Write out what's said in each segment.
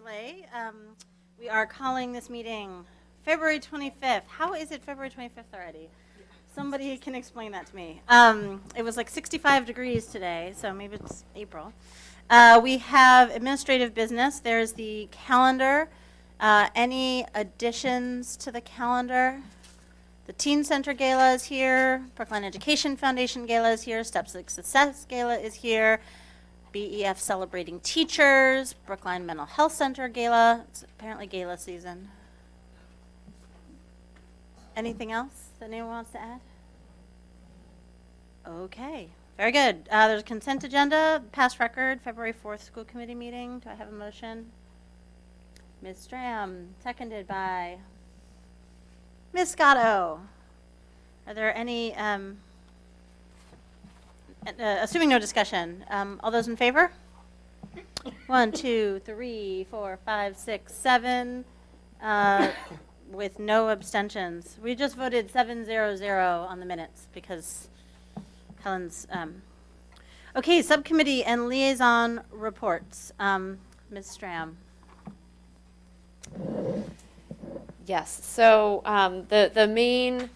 delay. We are calling this meeting February 25th. How is it February 25th already? Somebody can explain that to me. It was like 65 degrees today, so maybe it's April. We have administrative business. There's the calendar. Any additions to the calendar? The Teen Center Gala is here. Brookline Education Foundation Gala is here. Steps to Success Gala is here. BEF Celebrating Teachers. Brookline Mental Health Center Gala. It's apparently gala season. Anything else that anyone wants to add? Okay, very good. There's a consent agenda, past record, February 4th school committee meeting. Do I have a motion? Ms. Stram, seconded by Ms. Scotto. Are there any, assuming no discussion, all those in favor? 1, 2, 3, 4, 5, 6, 7, with no abstentions. We just voted 7-0-0 on the minutes because Helen's, okay, subcommittee and liaison reports. Ms. Stram. Yes, so the main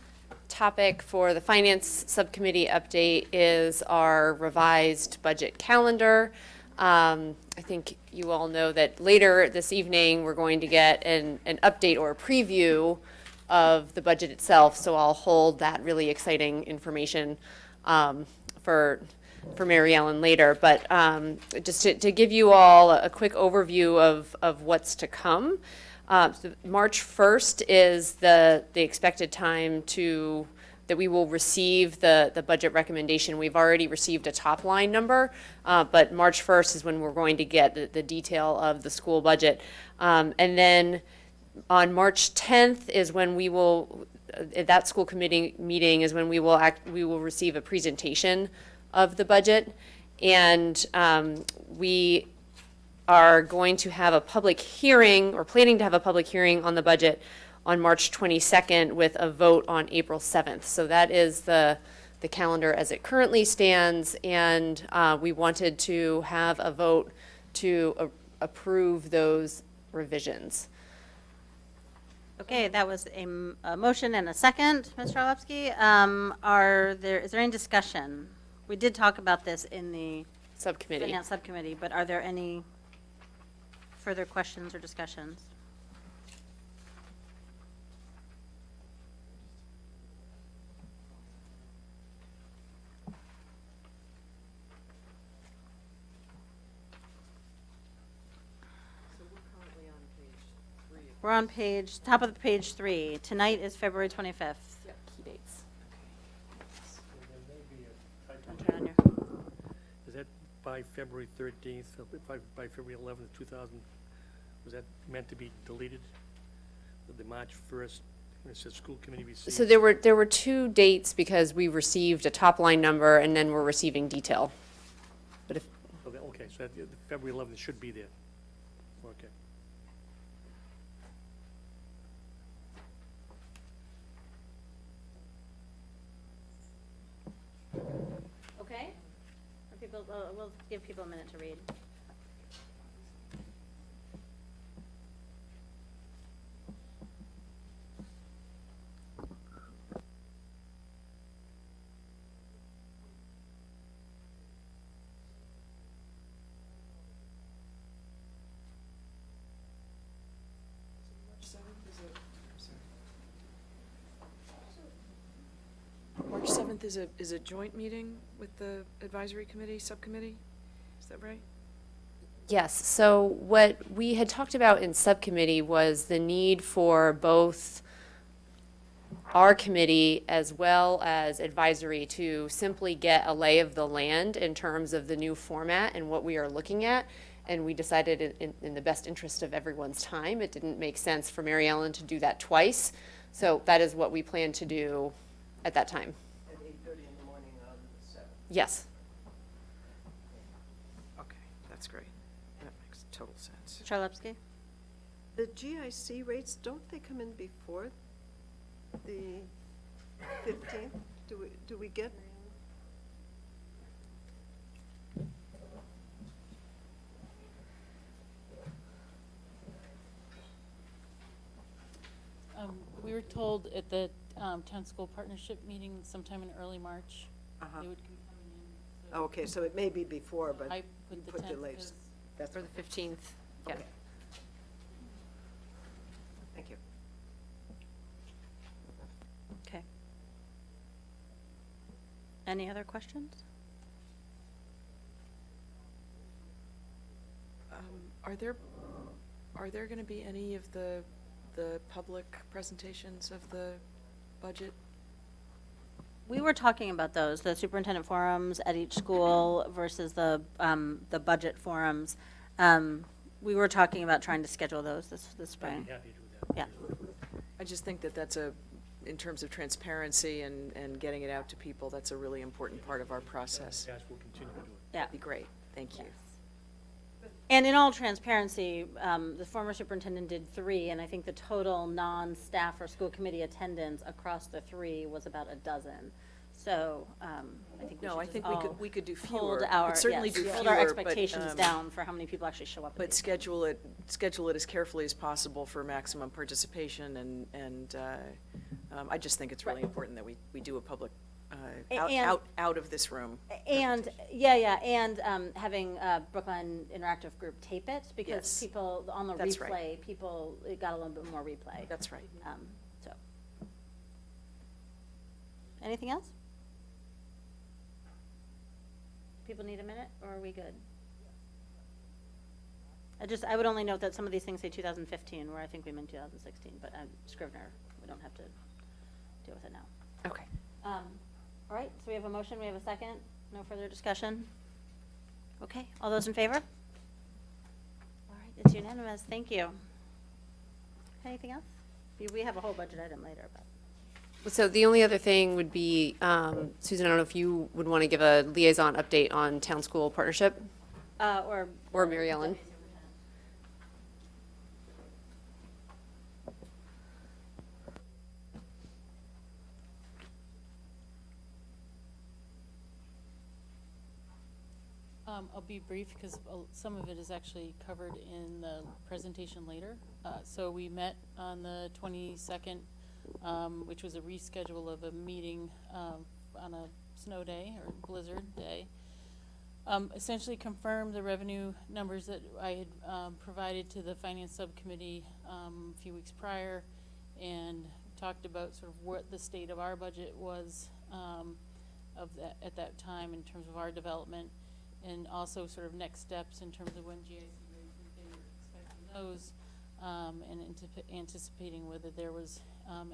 topic for the Finance Subcommittee update is our revised budget calendar. I think you all know that later this evening we're going to get an update or a preview of the budget itself, so I'll hold that really exciting information for Mary Ellen later. But just to give you all a quick overview of what's to come. So March 1st is the expected time that we will receive the budget recommendation. We've already received a top line number, but March 1st is when we're going to get the detail of the school budget. And then on March 10th is when we will, at that school committee meeting is when we will receive a presentation of the budget. And we are going to have a public hearing, or planning to have a public hearing on the budget on March 22nd with a vote on April 7th. So that is the calendar as it currently stands, and we wanted to have a vote to approve those revisions. Okay, that was a motion and a second, Mr. Orlovsky. Is there any discussion? We did talk about this in the Subcommittee. Finance Subcommittee, but are there any further questions or discussions? We're on top of page 3. Tonight is February 25th. Yep, key dates. Is that by February 13th, by February 11th, 2000? Was that meant to be deleted? The March 1st, when it says school committee received? So there were two dates because we received a top line number and then we're receiving detail. But if Okay, so February 11th should be there. Okay. Okay. We'll give people a minute to read. March 7th is a joint meeting with the advisory committee, subcommittee? Is that right? yes, so what we had talked about in subcommittee was the need for both our committee as well as advisory to simply get a lay of the land in terms of the new format and what we are looking at. And we decided in the best interest of everyone's time, it didn't make sense for Mary Ellen to do that twice. So that is what we plan to do at that time. At 8:30 in the morning on the 7th. Yes. Okay, that's great. That makes total sense. Mr. Orlovsky? The GIC rates, don't they come in before the 15th? Do we get? told at the town school partnership meeting sometime in early March, Uh-huh. they would be coming in. Oh, okay, so it may be before, but I you put the put the 10th latest. as- That's For the fine. 15th. Yeah. Okay. Thank you. Okay. Any other questions? Are there going to be any of the public presentations of the budget? We were talking about those, the superintendent forums at each school versus the budget forums. We were talking about trying to schedule those this I'd spring. be happy to do that. Yeah. I just think that that's in terms of transparency and getting it out to people, that's a really important part of our process. Yes, we'll continue to do it. Yeah. That'd be great, thank you. And in all transparency, the former superintendent did 3, and I think the total non-staff or school committee attendance across the 3 was about a dozen. So I think we No, should I just think all we could do fewer. hold We our, could certainly yes, do hold fewer, our but, expectations down for how many people actually show up. at But these. schedule it as carefully as possible for maximum participation, and I just think it's really Right. important that we do a public, And- out of this room. And, yeah, and having Brookline Interactive Group tape it, because Yes. people, on the That's right. replay, it got a little bit more replay. That's right. So. Anything else? People need a minute, or are we good? I would only note that some of these things say 2015, where I think we meant 2016, but Scrivener, we don't have to deal with it now. Okay. All right, so we have a motion, we have a second, no further discussion? Okay, all those in favor? All right, it's unanimous, thank you. Anything else? We have a whole budget item later, but. So the only other thing would be, Susan, I don't know if you would want to give a liaison update on town school partnership? Or Mary Ellen? I'll be brief because some of it is actually covered in the presentation later. So we met on the 22nd, which was a reschedule of a meeting on a snow day or blizzard day. Essentially confirmed the revenue numbers that I had provided to the finance subcommittee a few weeks prior, and talked about sort of what the state of our budget was at that time in terms of our development, and also sort of next steps in terms of when GIC rates, if they were expecting those, and anticipating whether there was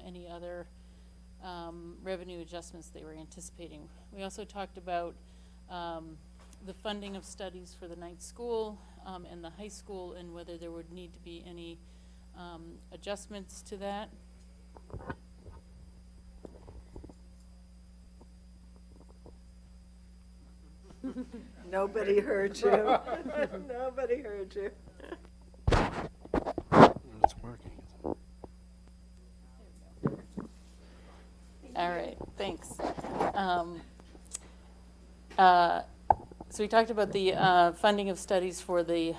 any other revenue adjustments they were anticipating. We also talked about the funding of studies for the night school and the high school, and whether there would need to be any adjustments to that. Nobody heard you. Nobody heard you. It's working. All right, thanks. So we talked about the funding of studies for the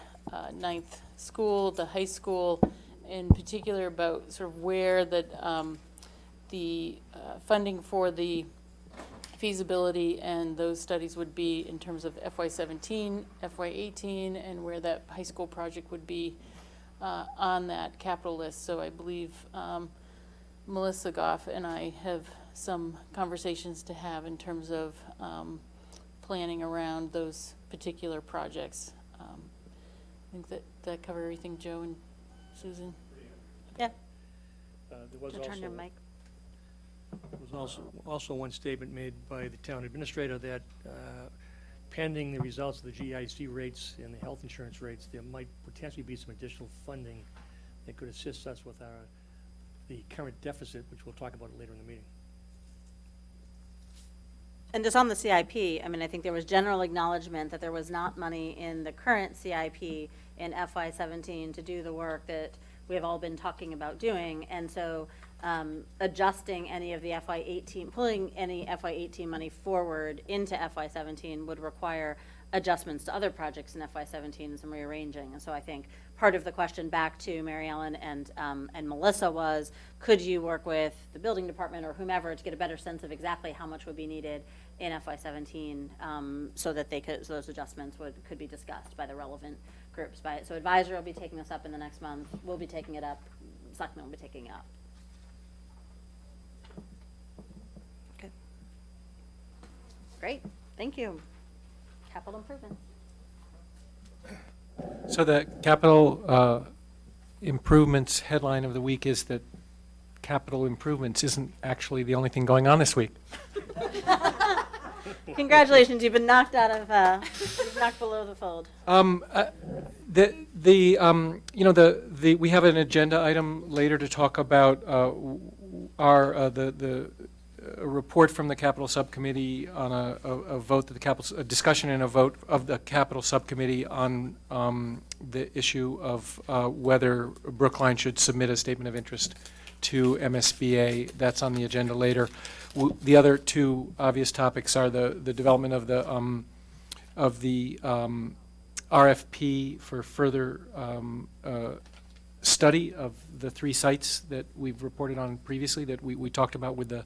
ninth school, the high school, in particular about sort of where the funding for the feasibility and those studies would be in terms of FY17, FY18, and where that high school project would be on that capital list. So I believe Melissa Goff and I have some conversations to have in terms of planning around those particular projects. I think that covered everything, Joe and Susan. Yeah, There was to turn your mic. There was also one statement made by the town administrator that pending the results of the GIC rates and the health insurance rates, there might potentially be some additional funding that could assist us with the current deficit, which we'll talk about later in the meeting. And just on the CIP, I mean, I think there was general acknowledgement that there was not money in the current CIP in FY17 to do the work that we have all been talking about doing. And so adjusting any of the FY18, pulling any FY18 money forward into FY17 would require adjustments to other projects in FY17 and some rearranging. And so I think part of the question back to Mary Ellen and Melissa was, could you work with the building department or whomever to get a better sense of exactly how much would be needed in FY17 so that so those adjustments could be discussed by the relevant groups. So advisory will be taking this up in the next month. We'll be taking it up. Selectmen will be taking it up. Okay. Great. Thank you. Capital improvements. So the capital improvements headline of the week is that capital improvements isn't actually the only thing going on this week. Congratulations, you've been knocked out of, you've knocked below the fold. We have an agenda item later to talk about a report from the capital subcommittee on a vote that a discussion and a vote of the capital subcommittee on the issue of whether Brookline should submit a statement of interest to MSBA. That's on the agenda later. The other two obvious topics are the development of the RFP for further study of the 3 sites that we've reported on previously that we talked about with the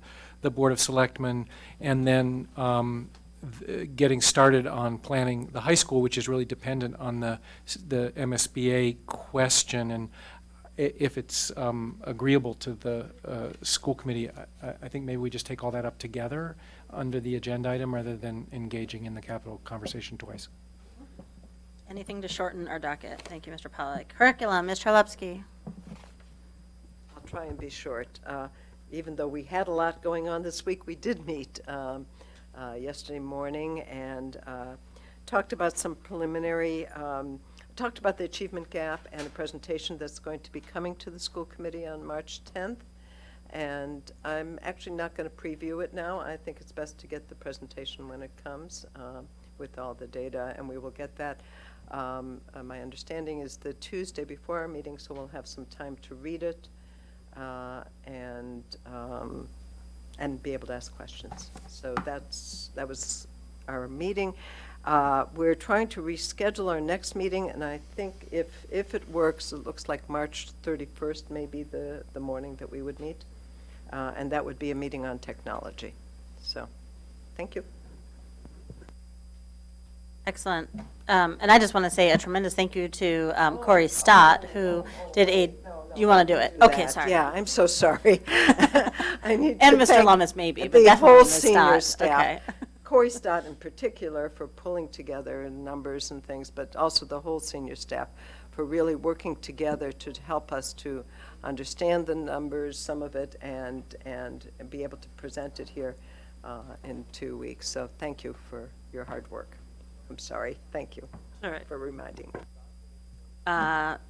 Board of Selectmen, and then getting started on planning the high school, which is really dependent on the MSBA question. And if it's agreeable to the school committee, I think maybe we just take all that up together under the agenda item rather than engaging in the capital conversation twice. Anything to shorten our docket? Thank you, Mr. Pollack. Curriculum, Ms. Charlepski. I'll try and be short. Even though we had a lot going on this week, we did meet yesterday morning and talked about some preliminary, talked about the achievement gap and a presentation that's going to be coming to the school committee on March 10th. And I'm actually not going to preview it now. I think it's best to get the presentation when it comes with all the data, and we will get that. My understanding is the Tuesday before our meeting, so we'll have some time to read it and be able to ask questions. So that was our meeting. We're trying to reschedule our next meeting, and I think if it works, it looks like March 31st may be the morning that we would meet, and that would be a meeting on technology. So, thank you. Excellent. And I just want to say a tremendous thank you to Corey Stott, who did you want to do it? Okay, sorry. Yeah, I'm so sorry. I need And to Mr. thank Lummis maybe, but the definitely whole Ms. senior Stott. staff. Okay. Corey Stott in particular for pulling together numbers and things, but also the whole senior staff for really working together to help us to understand the numbers, some of it, and be able to present it here in 2 weeks. So thank you for your hard work. I'm sorry. Thank you All right. for reminding me.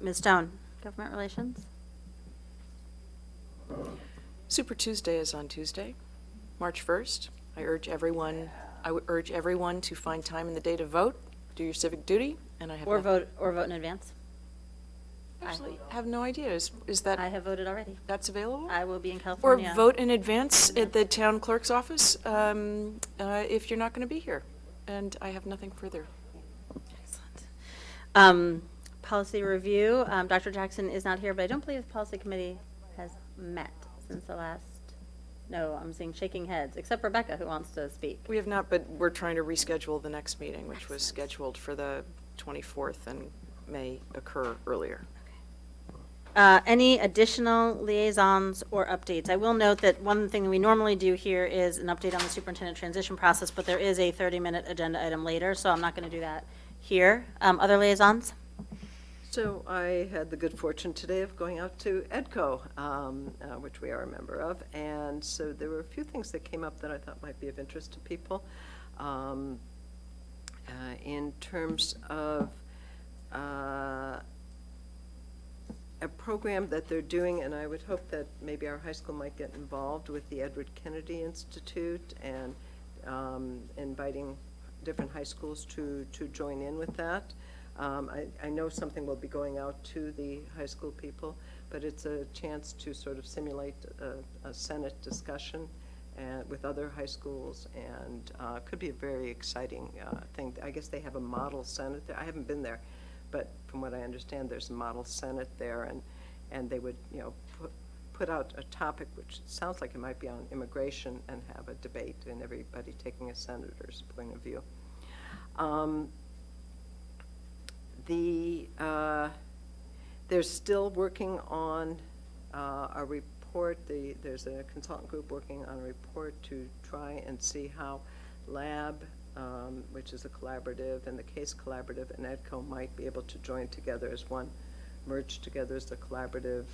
Ms. Stone, Government Relations. Super Tuesday is on Tuesday, March 1st. I would urge everyone to find time in the day to vote, do your civic duty, and I have Or vote in advance. Actually, I have no idea. Is that I have voted already. that's available? I will be in Or California. vote in advance at the town clerk's office if you're not going to be here. And I have nothing further. Excellent. Policy review. Dr. Jackson is not here, but I don't believe the policy committee has met since the last. No, I'm seeing shaking heads, except Rebecca, who wants to speak. We have not, but we're trying to reschedule the next meeting, which was scheduled for the 24th and may occur earlier. Any additional liaisons or updates? I will note that one thing that we normally do here is an update on the superintendent transition process, but there is a 30-minute agenda item later, so I'm not going to do that here. Other liaisons? So I had the good fortune today of going out to EDCO, which we are a member of, and so there were a few things that came up that I thought might be of interest to people in terms of a program that they're doing, and I would hope that maybe our high school might get involved with the Edward Kennedy Institute and inviting different high schools to join in with that. I know something will be going out to the high school people, but it's a chance to sort of simulate a Senate discussion and with other high schools, and could be a very exciting thing. I guess they have a model senate there. I haven't been there, but from what I understand, there's a model senate there, and they would, put out a topic which sounds like it might be on immigration and have a debate, and everybody taking a senator's point of view. They're still working on a report. There's a consultant group working on a report to try and see how Lab, which is a collaborative, and the Case Collaborative and EDCO might be able to join together as one, merge together as the collaborative,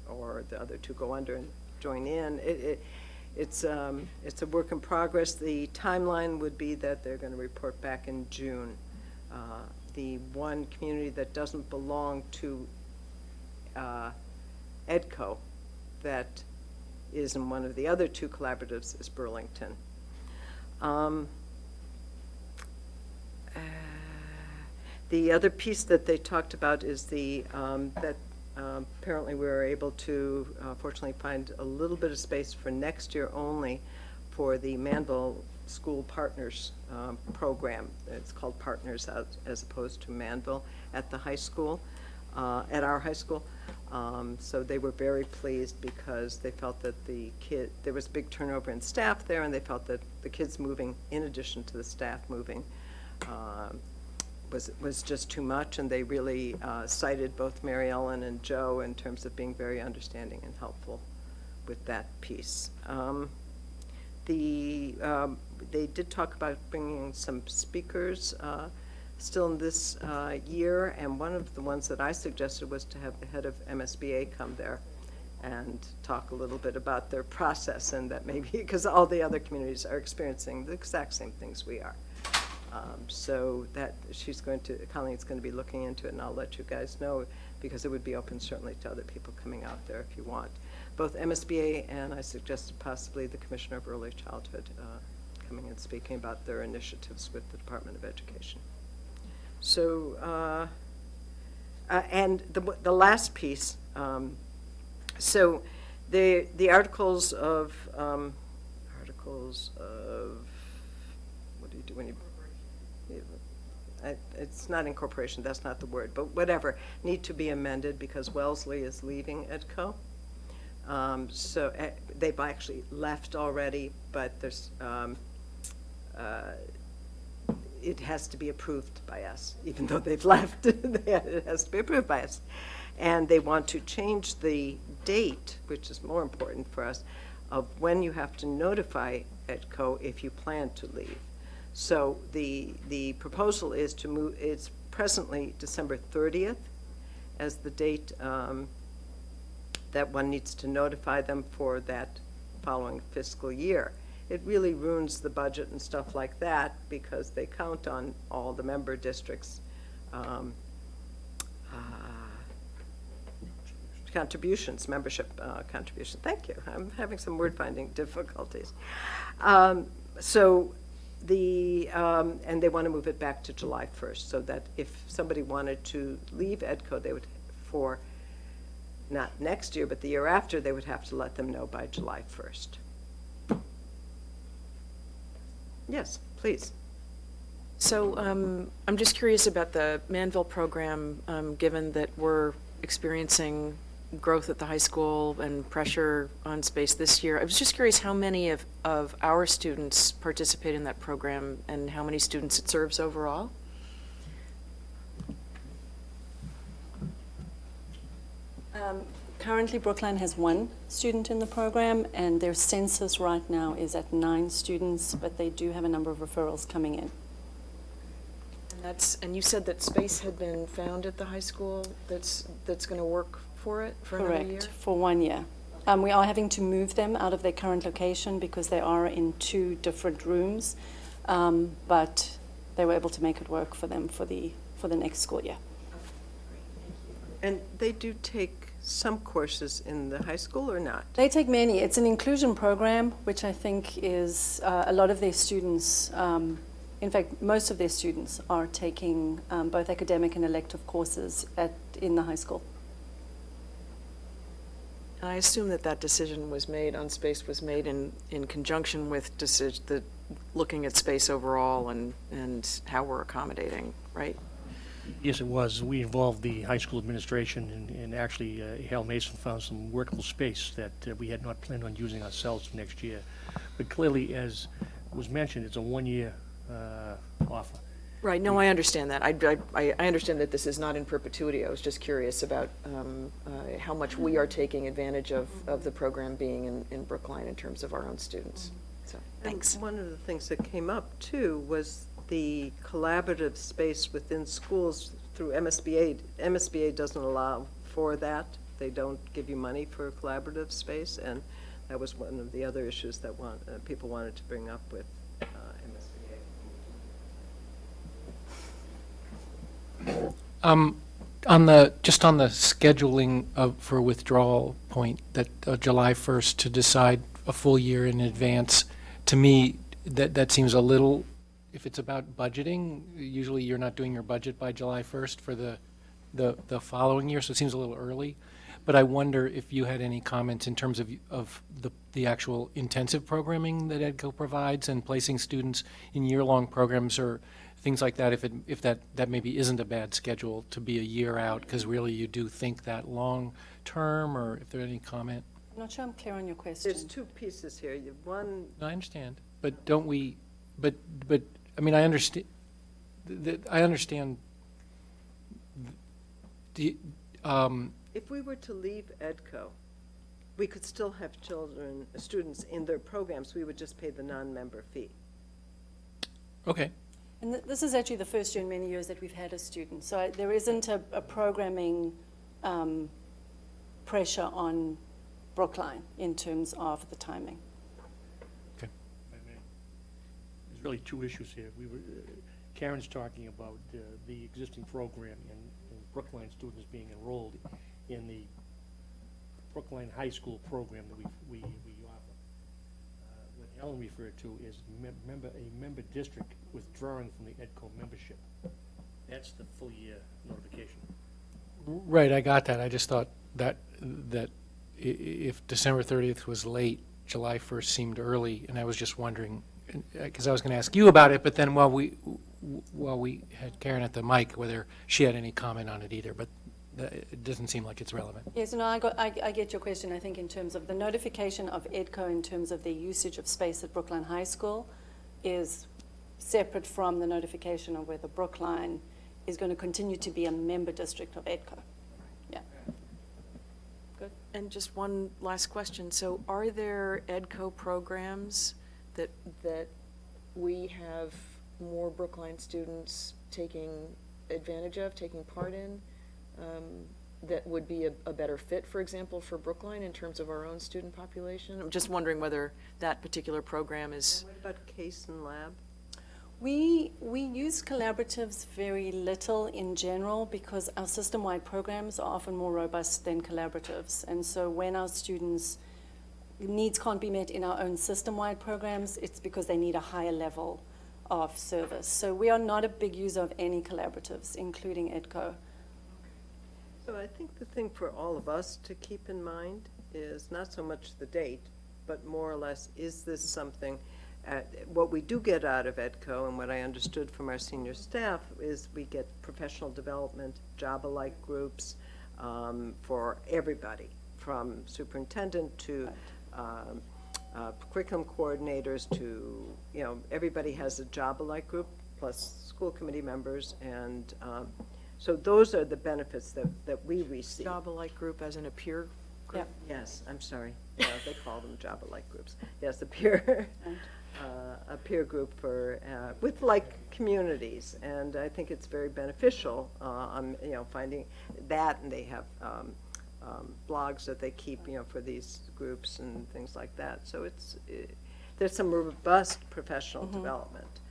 or the other two go under and join in. It's a work in progress. The timeline would be that they're going to report back in June. The one community that doesn't belong to EDCO that is in one of the other two collaboratives is Burlington. The other piece that they talked about is that apparently we were able to, fortunately, find a little bit of space for next year only for the Manville School Partners program. It's called Partners as opposed to Manville at the high school, at our high school. So they were very pleased because they felt that there was a big turnover in staff there, and they felt that the kids moving, in addition to the staff moving, was just too much, and they really cited both Mary Ellen and Joe in terms of being very understanding and helpful with that piece. They did talk about bringing some speakers still in this year, and one of the ones that I suggested was to have the head of MSBA come there and talk a little bit about their process, and that maybe, because all the other communities are experiencing the exact same things we are. So that Colleen's going to be looking into it, and I'll let you guys know, because it would be open certainly to other people coming out there if you want. Both MSBA and I suggested possibly the Commissioner of Early Childhood coming and speaking about their initiatives with the Department of Education. So, and the last piece, so the articles of, what do you do when you, it's not incorporation, that's not the word, but whatever, need to be amended because Wellesley is leaving EDCO. So they've actually left already, but there's, it has to be approved by us, even though they've left. It has to be approved by us. And they want to change the date, which is more important for us, of when you have to notify EDCO if you plan to leave. So the proposal is to move, it's presently December 30th as the date that one needs to notify them for that following fiscal year. It really ruins the budget and stuff like that because they count on all the member districts' contributions, membership contributions. Thank you. I'm having some word finding difficulties. And they want to move it back to July 1st so that if somebody wanted to leave EDCO, they would, for not next year, but the year after, they would have to let them know by July 1st. Yes, please. So I'm just curious about the Manville program, given that we're experiencing growth at the high school and pressure on space this year. I was just curious how many of our students participate in that program and how many students it serves overall? Currently, Brookline has 1 student in the program, and their census right now is at 9 students, but they do have a number of referrals coming in. And you said that space had been found at the high school that's going to work for it for another year? Correct, for 1 year. We are having to move them out of their current location because they are in 2 different rooms, but they were able to make it work for them for the next school year. And they do take some courses in the high school or not? They take many. It's an inclusion program, which I think is a lot of their students, in fact, most of their students are taking both academic and elective courses in the high school. And I assume that that decision was made on space was made in conjunction with looking at space overall and how we're accommodating, right? Yes, it was. We involved the high school administration, and actually Hal Mason found some workable space that we had not planned on using ourselves next year. But clearly, as was mentioned, it's a one-year offer. Right, no, I understand that. I understand that this is not in perpetuity. I was just curious about how much we are taking advantage of the program being in Brookline in terms of our own students. So, thanks. And one of the things that came up, too, was the collaborative space within schools through MSBA. MSBA doesn't allow for that. They don't give you money for collaborative space, and that was one of the other issues that people wanted to bring up with MSBA. Just on the scheduling for withdrawal point, that July 1st to decide a full year in advance, to me, that seems a little, if it's about budgeting, usually you're not doing your budget by July 1st for the following year, so it seems a little early. But I wonder if you had any comments in terms of the actual intensive programming that EDCO provides and placing students in year-long programs or things like that, if that maybe isn't a bad schedule to be a year out, because really you do think that long term, or if there's any comment? I'm not sure I'm clear on your question. There's two pieces here. One, No, I understand, but don't we, but, I mean, I understand, I understand, if we were to leave EDCO, we could still have students in their programs. We would just pay the non-member fee. okay. And this is actually the first year in many years that we've had a student. So there isn't a programming pressure on Brookline in terms of the timing. Okay. There's really two issues here. Karen's talking about the existing program and Brookline students being enrolled in the Brookline High School program that we offer. What Helen referred to is a member district withdrawing from the EDCO membership. That's the full year notification. Right, I got that. I just thought that if December 30th was late, July 1st seemed early, and I was just wondering, because I was going to ask you about it, but then while we had Karen at the mic, whether she had any comment on it either, but it doesn't seem like it's relevant. Yes, no, I get your question. I think in terms of the notification of EDCO in terms of the usage of space at Brookline High School is separate from the notification of whether Brookline is going to continue to be a member district of EDCO. Yeah. Good. And just one last question. So are there EDCO programs that we have more Brookline students taking advantage of, taking part in, that would be a better fit, for example, for Brookline in terms of our own student population? I'm just wondering whether that particular program is... And what about Case and Lab? We use collaboratives very little in general because our system-wide programs are often more robust than collaboratives. And so when our students' needs can't be met in our own system-wide programs, it's because they need a higher level of service. So we are not a big user of any collaboratives, including EDCO. So I think the thing for all of us to keep in mind is not so much the date, but more or less, is this something, what we do get out of EDCO and what I understood from our senior staff is we get professional development, job-alike groups for everybody, from superintendent to curriculum coordinators to, everybody has a job-alike group, plus school committee members, and so those are the benefits that we receive. Job-alike group as in a peer group? Yeah. Yes, I'm sorry. Yeah, they call them job-alike groups. Yes, a peer group for with like communities, and I think it's very beneficial. Finding that, and they have blogs that they keep, for these groups and things like that. So there's some robust professional development,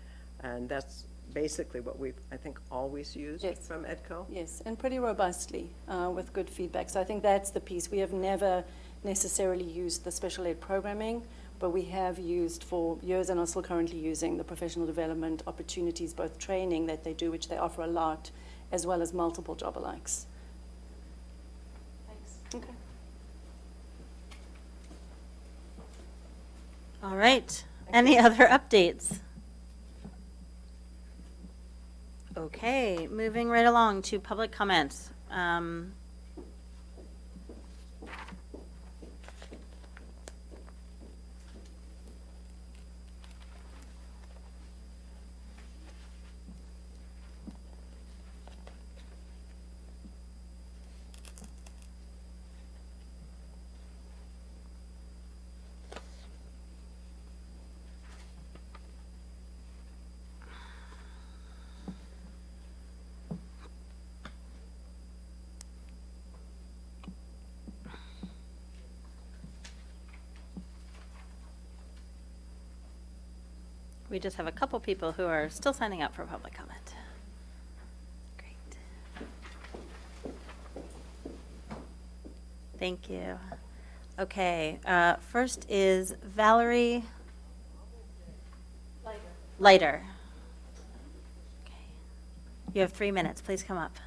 and that's basically what we've, I think, always used from EDCO. Yes, and pretty robustly with good feedback. So I think that's the piece. We have never necessarily used the special ed programming, but we have used for years and are still currently using the professional development opportunities, both training that they do, which they offer a lot, as well as multiple job-alikes. Thanks. Okay. All right. Any other updates? Okay, moving right along to public comments. We just have a couple people who are still signing up for public comment. Great. Thank you. Okay, first is Valerie Leiter. Okay. You have 3 minutes. Please come up.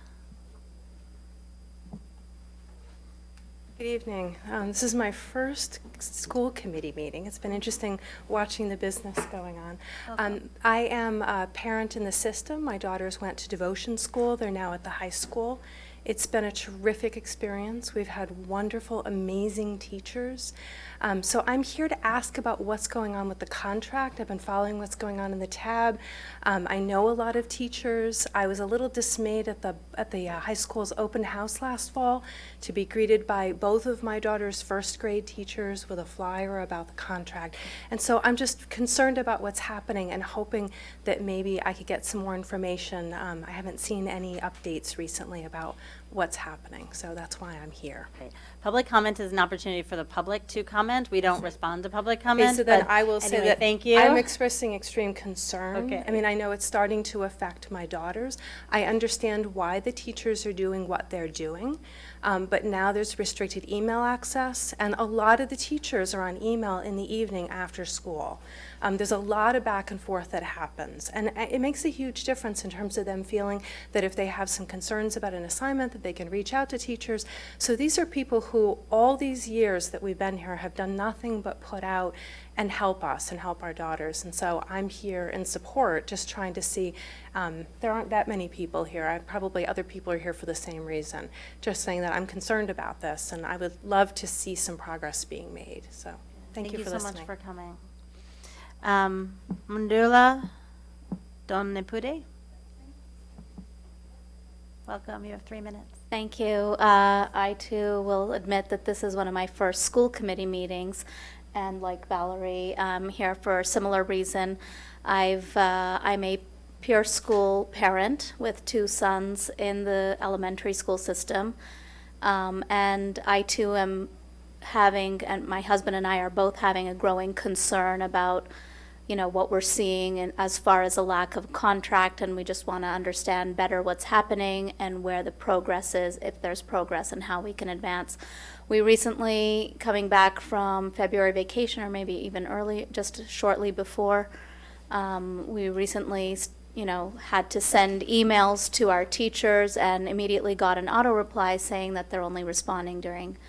Good evening. This is my first school committee meeting. It's been interesting watching the business going on. I am a parent in the system. My daughters went to devotion school. They're now at the high school. It's been a terrific experience. We've had wonderful, amazing teachers. So I'm here to ask about what's going on with the contract. I've been following what's going on in the tab. I know a lot of teachers. I was a little dismayed at the high school's open house last fall to be greeted by both of my daughter's first grade teachers with a flyer about the contract. And so I'm just concerned about what's happening and hoping that maybe I could get some more information. I haven't seen any updates recently about what's happening, so that's why I'm here. Great. Public comment is an opportunity for the public to comment. We don't respond to public comment. Okay, so then but I will say anyway, that thank you. I'm expressing extreme concern. Okay. I mean, I know it's starting to affect my daughters. I understand why the teachers are doing what they're doing, but now there's restricted email access, and a lot of the teachers are on email in the evening after school. There's a lot of back and forth that happens, and it makes a huge difference in terms of them feeling that if they have some concerns about an assignment, that they can reach out to teachers. So these are people who all these years that we've been here have done nothing but put out and help us and help our daughters. And so I'm here in support, just trying to see, there aren't that many people here. Probably other people are here for the same reason. Just saying that I'm concerned about this, and I would love to see some progress being made. So thank you for so listening. much for coming. Mundula Donnepude. Welcome. You have 3 minutes. Thank you. I too will admit that this is one of my first school committee meetings, and like Valerie, I'm here for a similar reason. I'm a pure school parent with 2 sons in the elementary school system, and I too am having, and my husband and I are both having a growing concern about what we're seeing and as far as a lack of contract, and we just want to understand better what's happening and where the progress is, if there's progress, and how we can advance. We recently, coming back from February vacation, or maybe even early, just shortly before, we recently had to send emails to our teachers and immediately got an auto reply saying that they're only responding during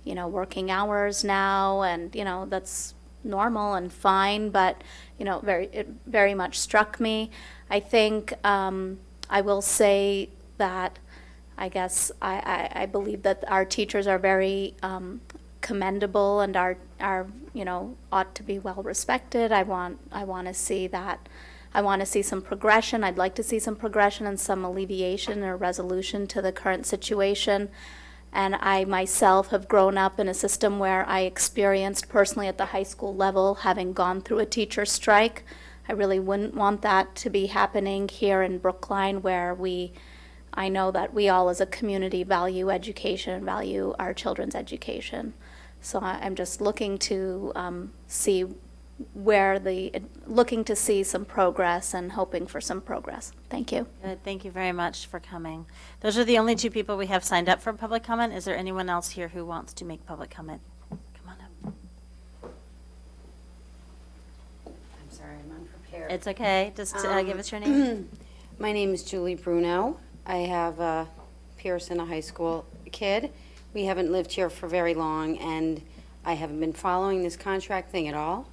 working hours now, and that's normal and fine, but it very much struck me. I think I will say that I guess I believe that our teachers are very commendable and are ought to be well respected. I want to see that. I want to see some progression. I'd like to see some progression and some alleviation or resolution to the current situation. And I myself have grown up in a system where I experienced personally at the high school level, having gone through a teacher strike. I really wouldn't want that to be happening here in Brookline, where I know that we all as a community value education, value our children's education. So I'm just looking to see looking to see some progress and hoping for some progress. Thank you. Good. Thank you very much for coming. Those are the only 2 people we have signed up for public comment. Is there anyone else here who wants to make public comment? Come on up. I'm sorry, I'm unprepared. It's okay. Just give us your name. My name is Julie Bruno. I have a Pearson, a high school kid. We haven't lived here for very long, and I haven't been following this contract thing at all.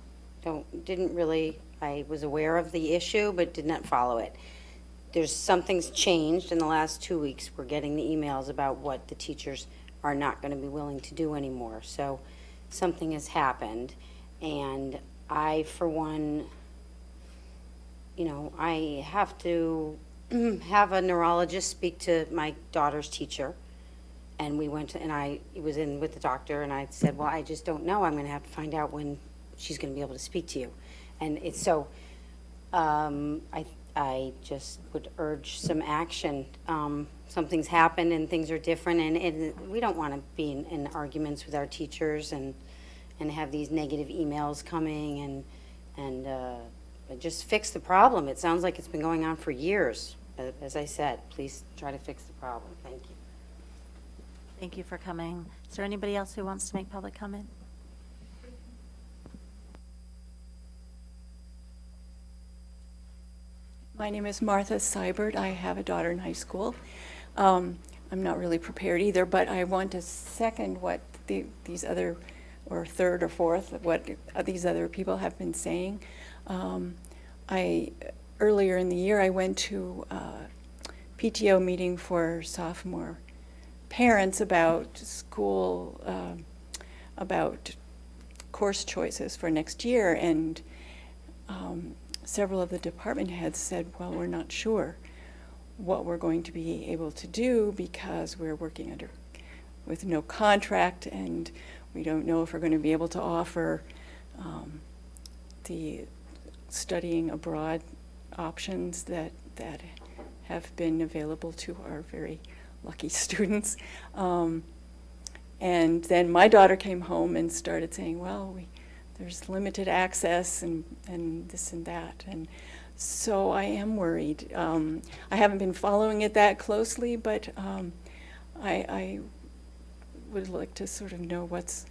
I was aware of the issue, but did not follow it. Something's changed in the last 2 weeks. We're getting the emails about what the teachers are not going to be willing to do anymore. So something has happened. And I, for one, I have to have a neurologist speak to my daughter's teacher. And I was in with the doctor, and I said, well, I just don't know. I'm going to have to find out when she's going to be able to speak to you. And it's so, I just would urge some action. Something's happened and things are different, and we don't want to be in arguments with our teachers and have these negative emails coming and just fix the problem. It sounds like it's been going on for years. As I said, please try to fix the problem. Thank you. Thank you for coming. Is there anybody else who wants to make public comment? My name is Martha Seibert. I have a daughter in high school. I'm not really prepared either, but I want to second what these other, or third or fourth, what these other people have been saying. Earlier in the year, I went to a PTO meeting for sophomore parents about school, about course choices for next year, and several of the department heads said, well, we're not sure what we're going to be able to do because we're working with no contract, and we don't know if we're going to be able to offer the studying abroad options that have been available to our very lucky students. And then my daughter came home and started saying, well, there's limited access and this and that. And so I am worried. I haven't been following it that closely, but I would like to sort of know what's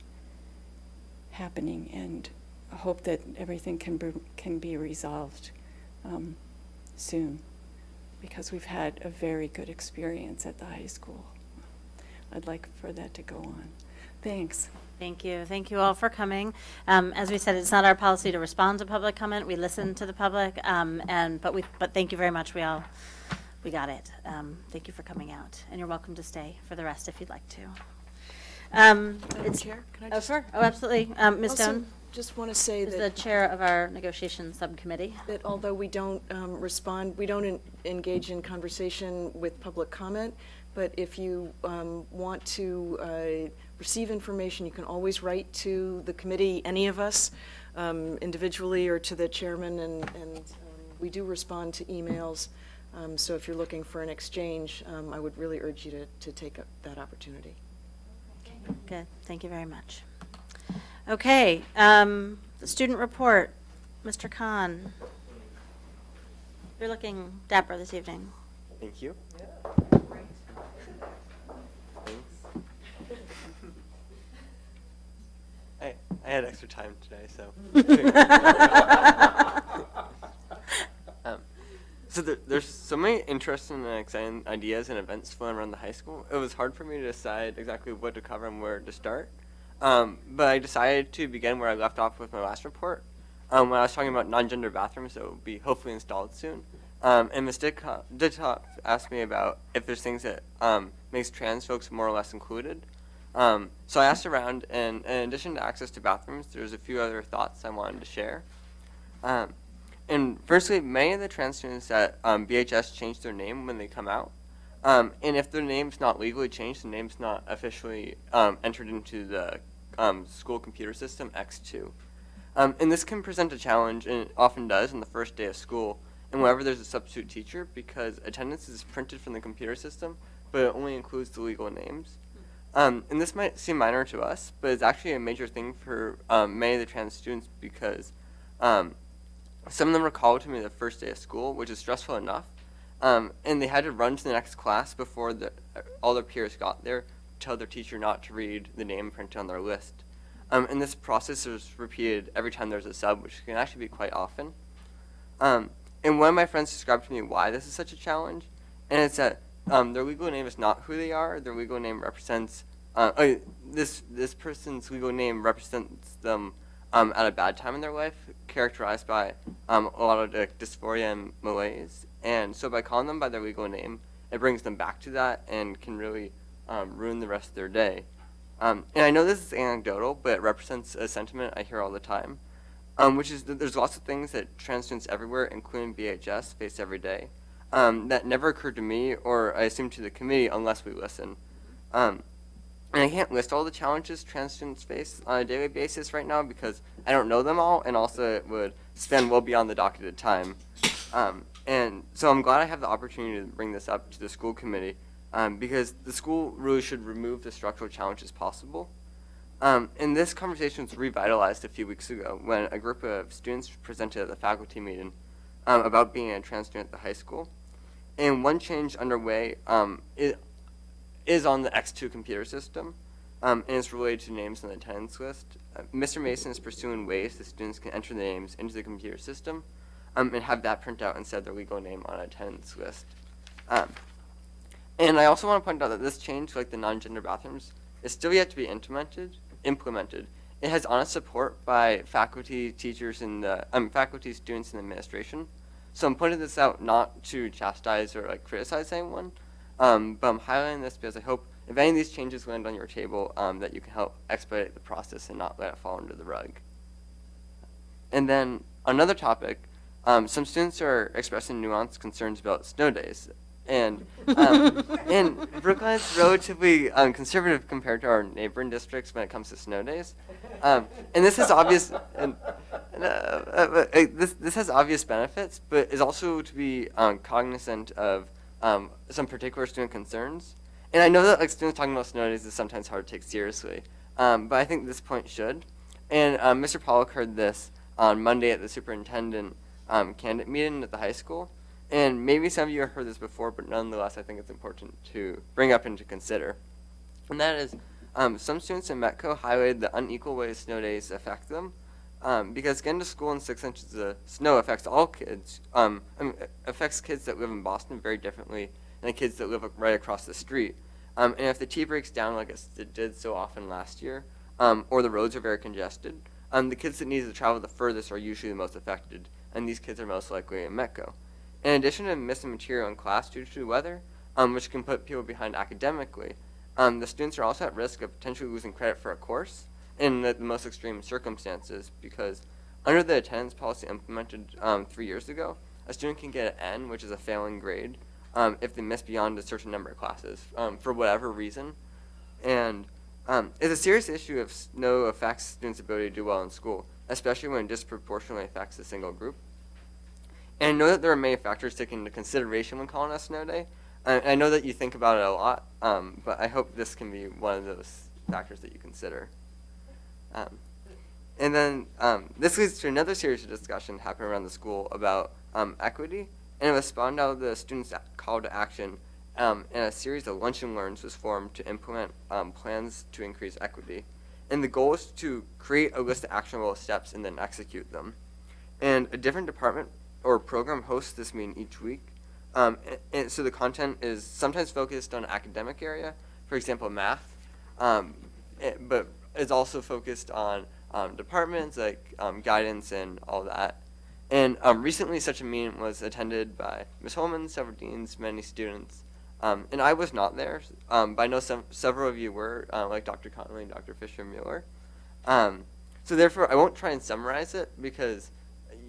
happening and hope that everything can be resolved soon, because we've had a very good experience at the high school. I'd like for that to go on. Thanks. Thank you. Thank you all for coming. As we said, it's not our policy to respond to public comment. We listen to the public, but thank you very much. We got it. Thank you for coming out, and you're welcome to stay for the rest if you'd like to. Chair, can I just? Sure. Oh, absolutely. Ms. Also, Stone just want to say is the that chair of our negotiation subcommittee. that although we don't respond, we don't engage in conversation with public comment, but if you want to receive information, you can always write to the committee, any of us, individually or to the chairman, and we do respond to emails. So if you're looking for an exchange, I would really urge you to take up that opportunity. Good. Thank you very much. Okay. The student report. Mr. Khan. You're looking dapper this evening. Thank you. I had extra time today, so. So there's so many interesting and exciting ideas and events flowing around the high school. It was hard for me to decide exactly what to cover and where to start. But I decided to begin where I left off with my last report, when I was talking about non-gender bathrooms that will be hopefully installed soon. And Ms. Didtop asked me about if there's things that makes trans folks more or less included. So I asked around, and in addition to access to bathrooms, there's a few other thoughts I wanted to share. And firstly, many of the trans students at BHS change their name when they come out. And if their name's not legally changed, the name's not officially entered into the school computer system, X2. And this can present a challenge, and it often does, on the first day of school, and whenever there's a substitute teacher, because attendance is printed from the computer system, but it only includes the legal names. And this might seem minor to us, but it's actually a major thing for many of the trans students, because some of them were called to me the first day of school, which is stressful enough, and they had to run to the next class before all their peers got there, tell their teacher not to read the name printed on their list. And this process is repeated every time there's a sub, which can actually be quite often. And one of my friends described to me why this is such a challenge, and it's that their legal name is not who they are. Their legal name represents, this person's legal name represents them at a bad time in their life, characterized by a lot of dysphoria and malaise. And so by calling them by their legal name, it brings them back to that and can really ruin the rest of their day. And I know this is anecdotal, but it represents a sentiment I hear all the time, which is that there's lots of things that trans students everywhere, including BHS, face every day that never occurred to me or I assume to the committee unless we listen. And I can't list all the challenges trans students face on a daily basis right now because I don't know them all, and also it would spend well beyond the docketed time. And so I'm glad I have the opportunity to bring this up to the school committee because the school really should remove the structural challenges possible. And this conversation was revitalized a few weeks ago when a group of students presented at the faculty meeting about being a trans student at the high school. And one change underway is on the X2 computer system, and it's related to names on the attendance list. Mr. Mason is pursuing ways that students can enter the names into the computer system and have that print out instead of their legal name on an attendance list. And I also want to point out that this change, like the non-gender bathrooms, is still yet to be implemented. It has honest support by faculty, teachers, and faculty, students, and administration. So I'm pointing this out not to chastise or criticize anyone, but I'm highlighting this because I hope if any of these changes land on your table, that you can help expedite the process and not let it fall under the rug. And then another topic, some students are expressing nuanced concerns about snow days. And Brookline's relatively conservative compared to our neighboring districts when it comes to snow days. And this has obvious this has obvious benefits, but is also to be cognizant of some particular student concerns. And I know that students talking about snow days is sometimes hard to take seriously, but I think this point should. And Mr. Pollock heard this on Monday at the superintendent candidate meeting at the high school. And maybe some of you have heard this before, but nonetheless, I think it's important to bring up and to consider. And that is, some students in Metco highlighted the unequal ways snow days affect them, because getting to school in 6 inches of snow affects all kids. Affects kids that live in Boston very differently than kids that live right across the street. And if the T breaks down like it did so often last year, or the roads are very congested, the kids that need to travel the furthest are usually the most affected, and these kids are most likely in Metco. In addition to missing material in class due to weather, which can put people behind academically, the students are also at risk of potentially losing credit for a course in the most extreme circumstances because under the attendance policy implemented 3 years ago, a student can get an N, which is a failing grade, if they miss beyond a certain number of classes for whatever reason. And it's a serious issue if snow affects students' ability to do well in school, especially when it disproportionately affects a single group. And I know that there are many factors taken into consideration when calling a snow day. I know that you think about it a lot, but I hope this can be one of those factors that you consider. And then this leads to another series of discussion happening around the school about equity, and it was spawned out of the students' call to action, and a series of lunch and learns was formed to implement plans to increase equity. And the goal is to create a list of actionable steps and then execute them. And a different department or program hosts this meeting each week. And so the content is sometimes focused on an academic area, for example, math, but is also focused on departments like guidance and all that. And recently such a meeting was attended by Ms. Holman, several deans, many students, and I was not there, but I know several of you were, like Dr. Connolly and Dr. Fisher-Mueller. So therefore, I won't try and summarize it because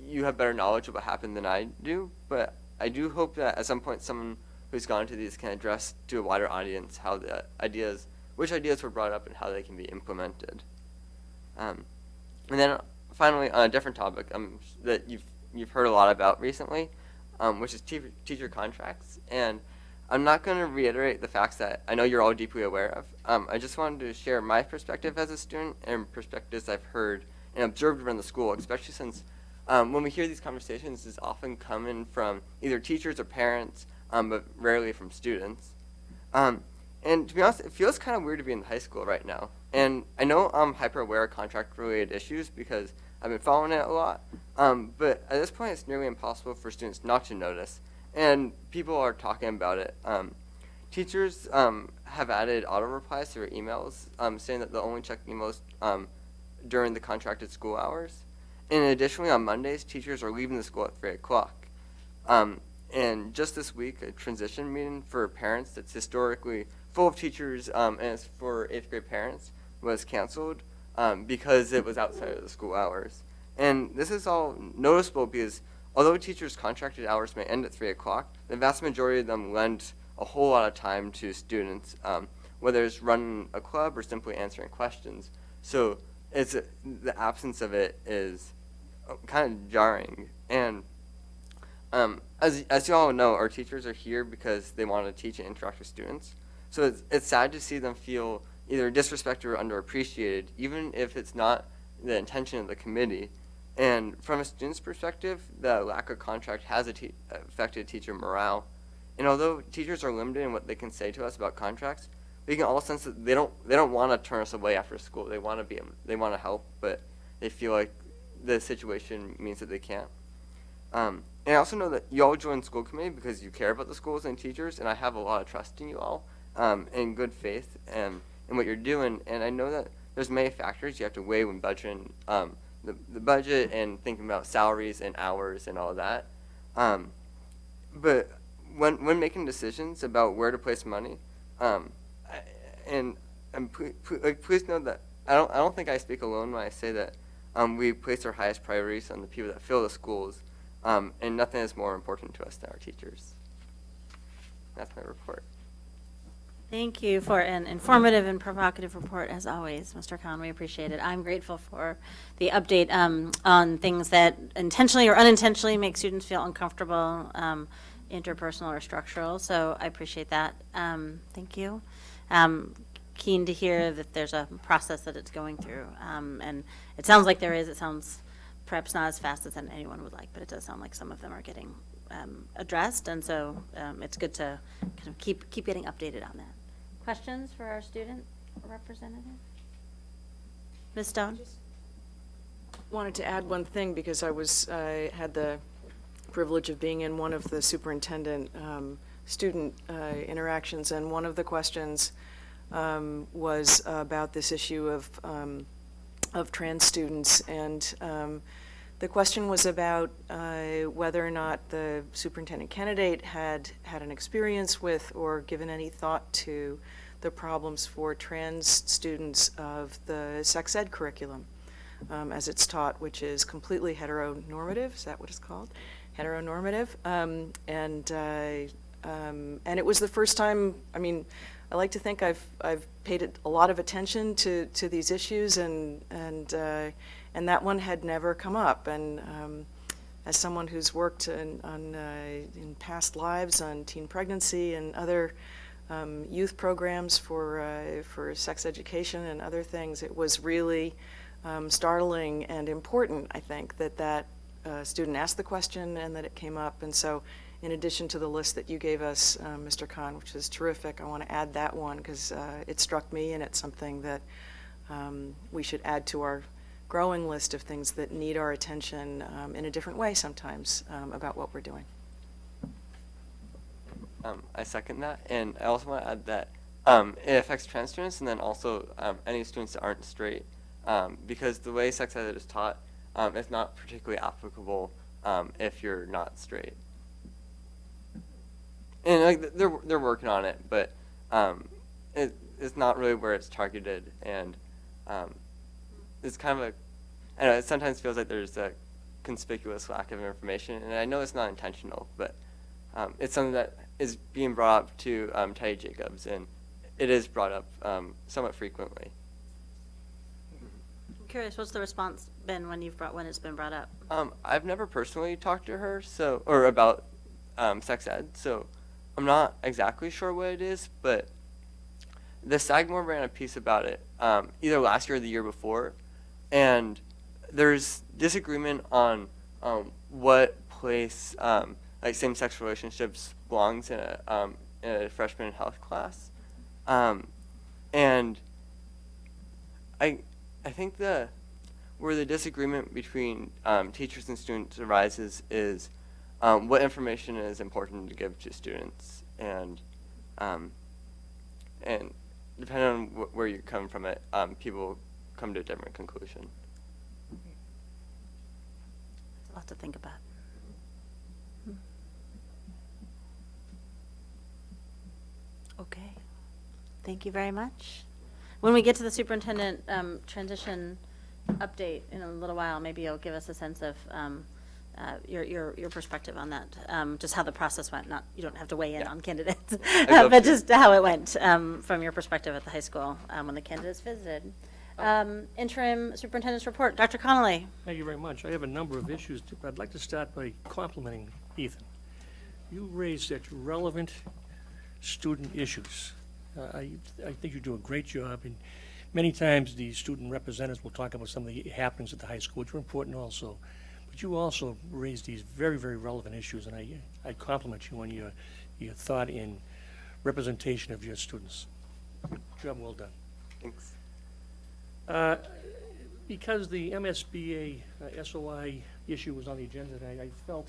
you have better knowledge of what happened than I do, but I do hope that at some point someone who's gone to these can address to a wider audience how the which ideas were brought up and how they can be implemented. And then finally, on a different topic that you've heard a lot about recently, which is teacher contracts. And I'm not going to reiterate the facts that I know you're all deeply aware of. I just wanted to share my perspective as a student and perspectives I've heard and observed around the school, especially since when we hear these conversations, it's often coming from either teachers or parents, but rarely from students. And to be honest, it feels kind of weird to be in high school right now. And I know I'm hyper aware of contract-related issues because I've been following it a lot. But at this point, it's nearly impossible for students not to notice. And people are talking about it. Teachers have added auto replies to their emails, saying that they'll only check emails during the contracted school hours. And additionally, on Mondays, teachers are leaving the school at 3 o'clock. And just this week, a transition meeting for parents that's historically full of teachers and it's for 8th grade parents was canceled because it was outside of the school hours. And this is all noticeable because although teachers' contracted hours may end at 3 o'clock, the vast majority of them lend a whole lot of time to students, whether it's running a club or simply answering questions. So the absence of it is kind of jarring. And as you all know, our teachers are here because they want to teach and interact with students. So it's sad to see them feel either disrespected or underappreciated, even if it's not the intention of the committee. And from a student's perspective, the lack of contract has affected teacher morale. And although teachers are limited in what they can say to us about contracts, we can all sense that they don't want to turn us away after school. They want to help, but they feel like the situation means that they can't. And I also know that you all join school committee because you care about the schools and teachers, and I have a lot of trust in you all, and good faith in what you're doing. And I know that there's many factors you have to weigh when budgeting the budget and thinking about salaries and hours and all that. But when making decisions about where to place money, please know that I don't think I speak alone when I say that we place our highest priorities on the people that fill the schools, and nothing is more important to us than our teachers. That's my report. Thank you for an informative and provocative report, as always, Mr. Khan. We appreciate it. I'm grateful for the update on things that intentionally or unintentionally make students feel uncomfortable, interpersonal or structural. So I appreciate that. Thank you. Keen to hear that there's a process that it's going through. And it sounds like there is. It sounds perhaps not as fast as anyone would like, but it does sound like some of them are getting addressed. And so it's good to kind of keep getting updated on that. Questions for our student representative? Ms. Stone? Wanted to add one thing because I had the privilege of being in one of the superintendent student interactions, and one of the questions was about this issue of trans students, and the question was about whether or not the superintendent candidate had an experience with or given any thought to the problems for trans students of the sex ed curriculum as it's taught, which is completely heteronormative. Is that what it's called? Heteronormative. And it was the first time, I mean, I like to think I've paid a lot of attention to these issues, and that one had never come up. And as someone who's worked in past lives on teen pregnancy and other youth programs for sex education and other things, it was really startling and important, I think, that student asked the question and that it came up. And so, in addition to the list that you gave us, Mr. Khan, which is terrific, I want to add that one because it struck me, and it's something that we should add to our growing list of things that need our attention in a different way sometimes about what we're doing. I second that, and I also want to add that it affects trans students and then also any students that aren't straight, because the way sex ed is taught is not particularly applicable if you're not straight. And like they're working on it, but it's not really where it's targeted, and it's kind of I don't know, it sometimes feels like there's a conspicuous lack of information, and I know it's not intentional, but it's something that is being brought up to Teddy Jacobs, and it is brought up somewhat frequently. I'm curious, what's the response been when it's been brought up? I've never personally talked to her or about sex ed, so I'm not exactly sure what it is, but the Sagamore ran a piece about it either last year or the year before, and there's disagreement on what place like same-sex relationships belongs in a freshman health class, and I think where the disagreement between teachers and students arises is what information is important to give to students, and depending on where you come from it, people come to a different conclusion. It's a lot to think about. Okay. Thank you very much. When we get to the superintendent transition update in a little while, maybe you'll give us a sense of your perspective on that, just how the process went. Not, you don't have to weigh in on candidates, but just how it went from your perspective at the high school when the candidates visited. Interim superintendent's report. Dr. Connolly. Thank you very much. I have a number of issues. I'd like to start by complimenting Ethan. You raised such relevant student issues. I think you do a great job, and many times the student representatives will talk about some of the happenings at the high school, which are important also. But you also raised these very, very relevant issues, and I compliment you on your thought in representation of your students. Job well done. Thanks. Because the MSBA SOI issue was on the agenda tonight, I felt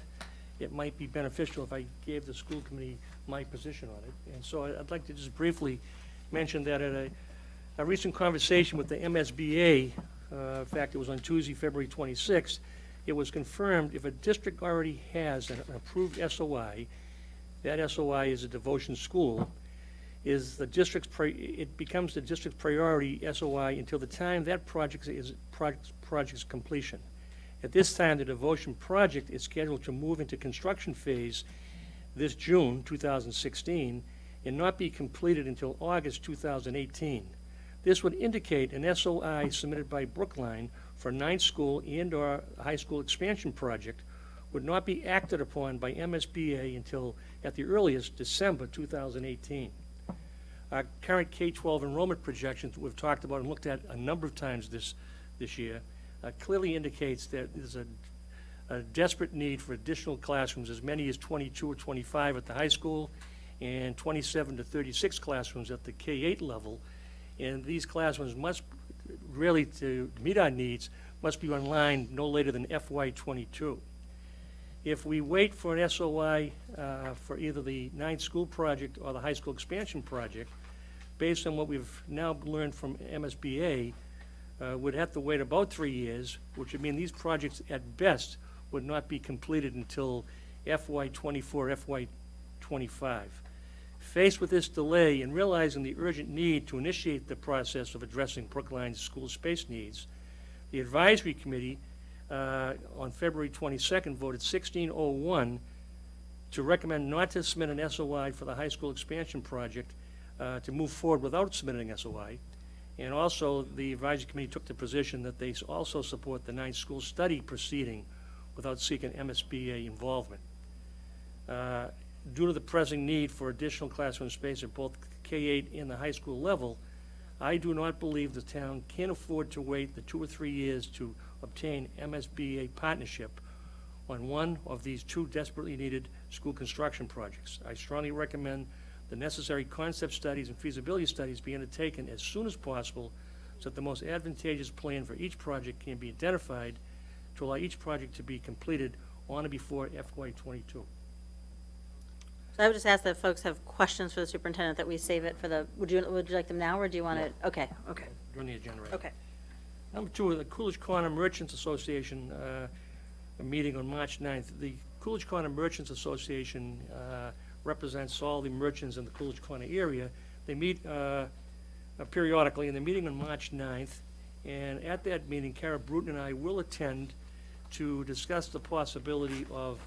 it might be beneficial if I gave the school committee my position on it. And so I'd like to just briefly mention that at a recent conversation with the MSBA, in fact, it was on Tuesday, February 26th, it was confirmed if a district already has an approved SOI, that SOI is a devotion school, is the district's it becomes the district's priority SOI until the time that project's completion. At this time, the devotion project is scheduled to move into construction phase this June 2016 and not be completed until August 2018. This would indicate an SOI submitted by Brookline for ninth school and/or high school expansion project would not be acted upon by MSBA until, at the earliest, December 2018. Our current K-12 enrollment projections that we've talked about and looked at a number of times this year clearly indicates that there's a desperate need for additional classrooms, as many as 22 or 25 at the high school and 27 to 36 classrooms at the K-8 level. And these classrooms must really, to meet our needs, must be online no later than FY22. If we wait for an SOI for either the ninth school project or the high school expansion project, based on what we've now learned from MSBA, would have to wait about 3 years, which would mean these projects at best would not be completed until FY24, FY25. Faced with this delay and realizing the urgent need to initiate the process of addressing Brookline's school space needs, the advisory committee on February 22nd voted 1601 to recommend not to submit an SOI for the high school expansion project to move forward without submitting an SOI. And also, the advisory committee took the position that they also support the ninth school study proceeding without seeking MSBA involvement. Due to the pressing need for additional classroom space at both K-8 and the high school level, I do not believe the town can afford to wait the 2 or 3 years to obtain MSBA partnership on one of these two desperately needed school construction projects. I strongly recommend the necessary concept studies and feasibility studies be undertaken as soon as possible so that the most advantageous plan for each project can be identified to allow each project to be completed on or before FY22. So I would just ask that folks have questions for the superintendent that we save it for the, would you like them now, or do you want it? Okay, okay. During the agenda item. Okay. Number two, the Coolidge Corner Merchants Association, a meeting on March 9th. The Coolidge Corner Merchants Association represents all the merchants in the Coolidge Corner area. They meet periodically, and they're meeting on March 9th. And at that meeting, Kara Bruton and I will attend to discuss the possibility of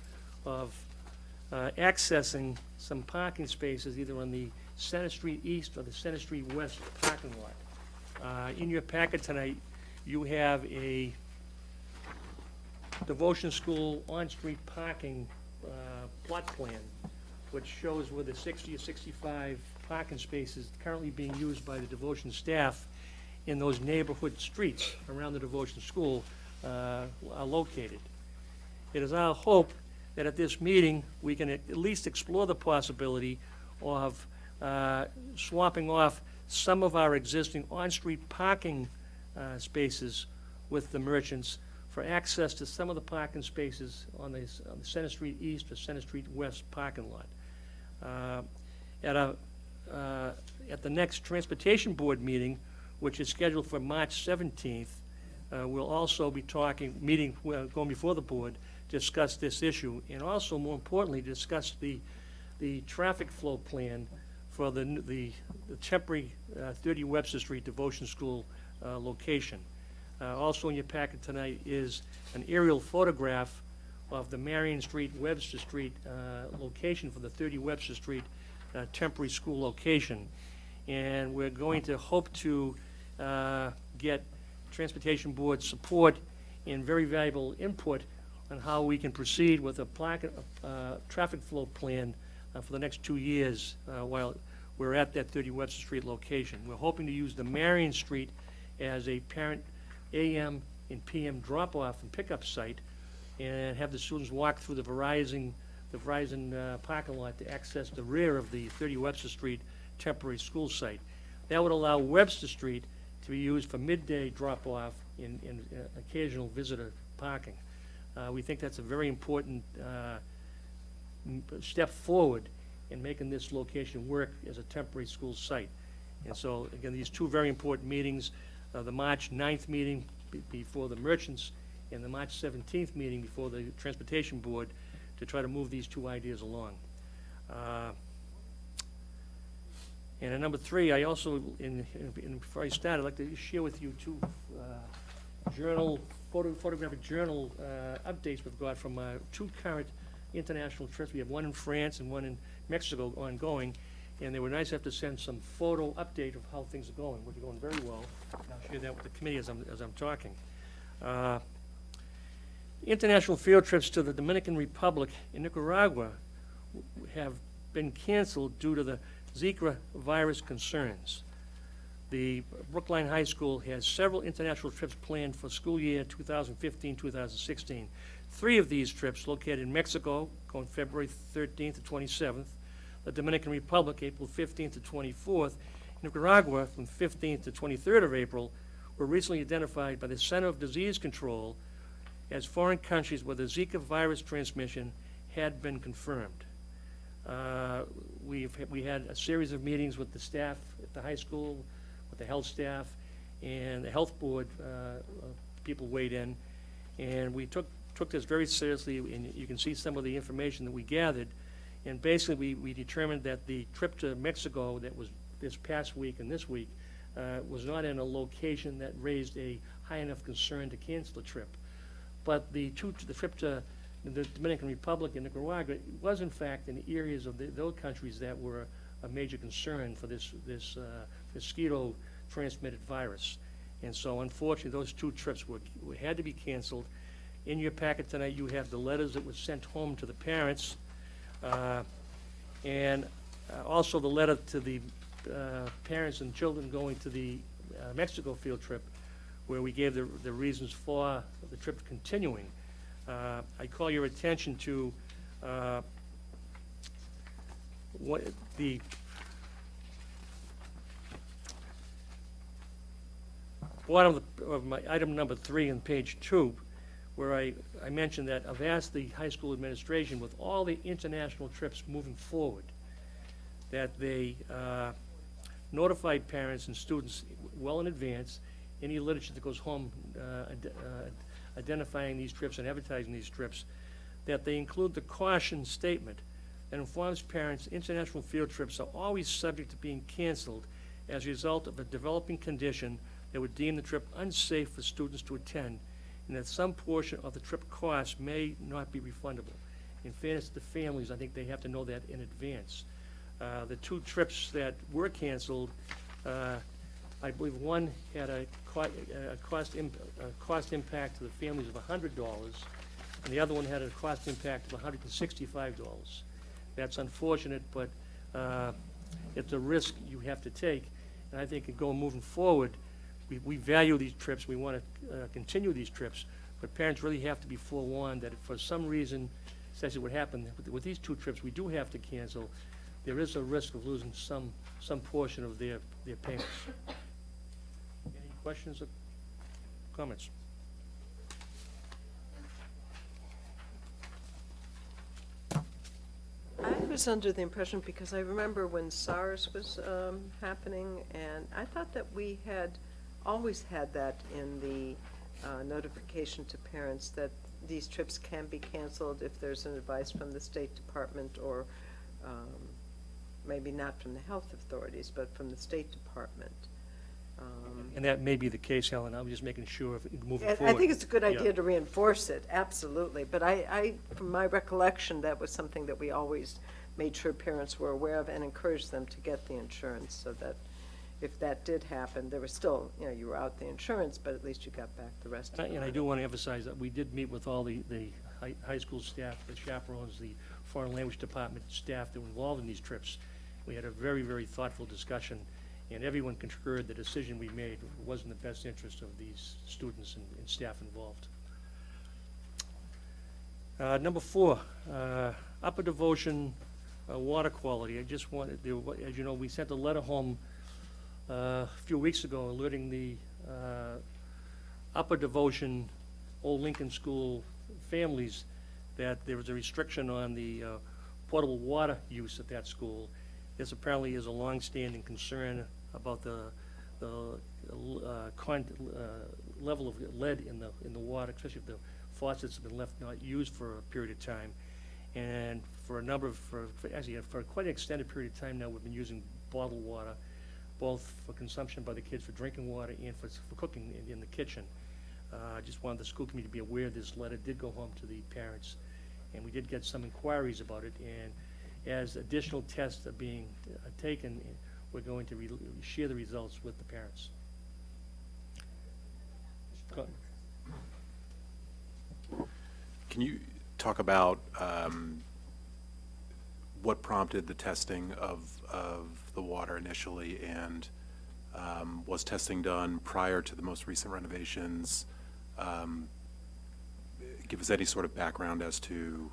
accessing some parking spaces either on the Center Street East or the Center Street West parking lot. In your packet tonight, you have a Devotion School on-street parking plot plan, which shows where the 60 or 65 parking spaces currently being used by the Devotion staff in those neighborhood streets around the Devotion School are located. It is our hope that at this meeting, we can at least explore the possibility of swapping off some of our existing on-street parking spaces with the merchants for access to some of the parking spaces on the Center Street East or Center Street West parking lot. At the next Transportation Board meeting, which is scheduled for March 17th. We'll also be going before the board, discuss this issue, and also, more importantly, discuss the traffic flow plan for the temporary 30 Webster Street Devotion School location. Also in your packet tonight is an aerial photograph of the Marion Street, Webster Street location for the 30 Webster Street temporary school location. And we're going to hope to get Transportation Board support and very valuable input on how we can proceed with a traffic flow plan for the next 2 years while we're at that 30 Webster Street location. We're hoping to use the Marion Street as a parent AM and PM drop-off and pickup site and have the students walk through the Verizon parking lot to access the rear of the 30 Webster Street temporary school site. That would allow Webster Street to be used for midday drop-off and occasional visitor parking. We think that's a very important step forward in making this location work as a temporary school site. And so, again, these two very important meetings, the March 9th meeting before the merchants and the March 17th meeting before the Transportation Board to try to move these two ideas along. And at number 3, I also, before I start, I'd like to share with you two photographic journal updates we've got from 2 current international trips. We have one in France and one in Mexico ongoing, and they were nice to have to send some photo update of how things are going, which are going very well. And I'll share that with the committee as I'm talking. International field trips to the Dominican Republic and Nicaragua have been canceled due to the Zika virus concerns. The Brookline High School has several international trips planned for school year 2015-2016. 3 of these trips located in Mexico, going February 13th to 27th, the Dominican Republic, April 15th to 24th, Nicaragua from 15th to 23rd of April, were recently identified by the Center of Disease Control as foreign countries where the Zika virus transmission had been confirmed. We had a series of meetings with the staff at the high school, with the health staff, and the health board people weighed in, and we took this very seriously, and you can see some of the information that we gathered, and basically we determined that the trip to Mexico that was this past week and this week was not in a location that raised a high enough concern to cancel the trip. But the trip to the Dominican Republic and Nicaragua was in fact in areas of those countries that were a major concern for this mosquito-transmitted virus. And so unfortunately those 2 trips had to be canceled. In your packet tonight you have the letters that were sent home to the parents and also the letter to the parents and children going to the Mexico field trip, where we gave the reasons for the trip continuing. I call your attention to what the bottom of my item number 3 on page 2, where I mentioned that I've asked the high school administration, with all the international trips moving forward, that they notified parents and students well in advance, any literature that goes home identifying these trips and advertising these trips, that they include the caution statement that informs parents international field trips are always subject to being canceled as a result of a developing condition that would deem the trip unsafe for students to attend, and that some portion of the trip costs may not be refundable. In fairness to the families, I think they have to know that in advance. The 2 trips that were canceled, I believe one had a cost impact to the families of $100, and the other one had a cost impact of $165. That's unfortunate, but it's a risk you have to take. And I think moving forward, we value these trips. We want to continue these trips, but parents really have to be forewarned that if for some reason, especially what happened with these 2 trips, we do have to cancel, there is a risk of losing some portion of their payments. Any questions or comments? I would was under the impression, because I remember when SARS was happening, and I thought that we had always had that in the notification to parents that these trips can be canceled if there's an advice from the State Department or maybe not from the health authorities, but from the State Department. And that may be the case, Helen. I'm just making sure moving I forward. think it's a good idea Yeah. to reinforce it, absolutely. But from my recollection, that was something that we always made sure parents were aware of and encouraged them to get the insurance, so that if that did happen, there was still, you were out the insurance, but at least you got back the rest of it. And I do want to emphasize that we did meet with all the high school staff, the chaperones, the foreign language department staff that were involved in these trips. We had a very, very thoughtful discussion, and everyone concurred the decision we made was in the best interest of these students and staff involved. Number 4, upper devotion, water quality. I just wanted, as you know, we sent a letter home a few weeks ago alerting the upper devotion Old Lincoln School families that there was a restriction on the potable water use at that school. This apparently is a long-standing concern about the level of lead in the water, especially if the faucets have been left not used for a period of time. And for quite an extended period of time now, we've been using bottled water, both for consumption by the kids for drinking water and for cooking in the kitchen. I just wanted the school committee to be aware this letter did go home to the parents, and we did get some inquiries about it. And as additional tests are being taken, we're going to share the results with the parents. Can you talk about what prompted the testing of the water initially, and was testing done prior to the most recent renovations? Give us any sort of background as to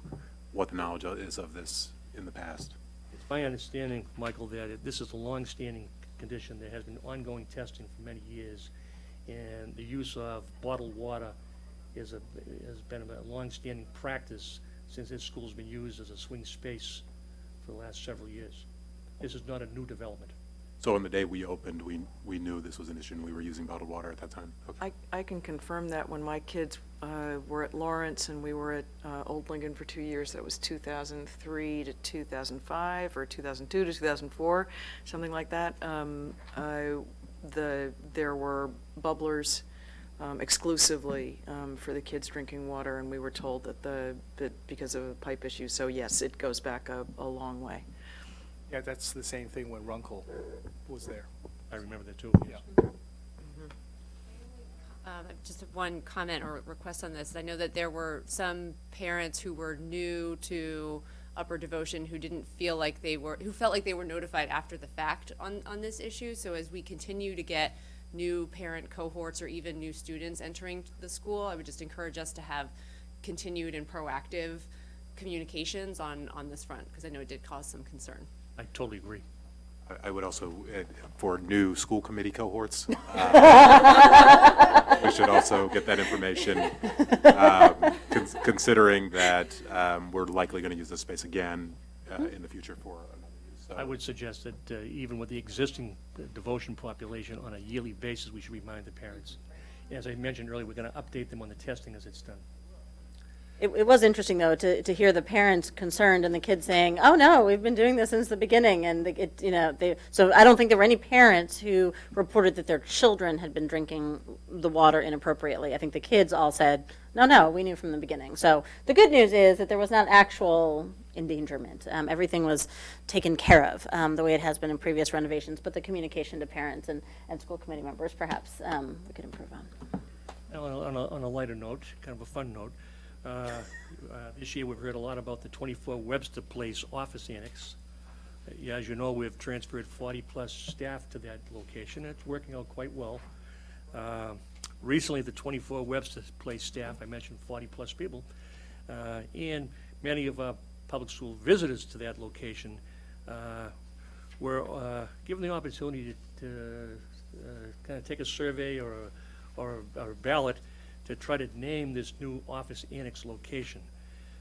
what the knowledge is of this in the past. It's my understanding, Michael, that this is a long-standing condition. There has been ongoing testing for many years, and the use of bottled water has been a long-standing practice since this school's been used as a swing space for the last several years. This is not a new development. So on the day we opened, we knew this was an issue and we were using bottled water at that time? Okay. I can confirm that when my kids were at Lawrence and we were at Old Lincoln for 2 years, that was 2003 to 2005 or 2002 to 2004, something like that. There were bubblers exclusively for the kids drinking water, and we were told that because of a pipe issue. So yes, it goes back a long way. Yeah, that's the same thing when Runkle was there. I remember that too. Yeah. Just one comment or request on this. I know that there were some parents who were new to upper devotion who felt like they were notified after the fact on this issue. So as we continue to get new parent cohorts or even new students entering the school, I would just encourage us to have continued and proactive communications on this front, because I know it did cause some concern. I totally agree. I would also, for new school committee cohorts, we should also get that information, considering that we're likely going to use this space again in the future for another use. So I would suggest that even with the existing devotion population on a yearly basis, we should remind the parents. As I mentioned earlier, we're going to update them on the testing as it's done. It was interesting, though, to hear the parents concerned and the kids saying, "Oh no, we've been doing this since the beginning." And so I don't think there were any parents who reported that their children had been drinking the water inappropriately. I think the kids all said, "No, we knew from the beginning." So the good news is that there was not actual endangerment. Everything was taken care of the way it has been in previous renovations. But the communication to parents and school committee members, perhaps, we could improve on. Now, on a lighter note, kind of a fun note. This year we've heard a lot about the 24 Webster Place office annex. As you know, we've transferred 40-plus staff to that location. It's working out quite well. Recently, the 24 Webster Place staff, I mentioned 40-plus people, and many of our public school visitors to that location were given the opportunity to kind of take a survey or a ballot to try to name this new office annex location.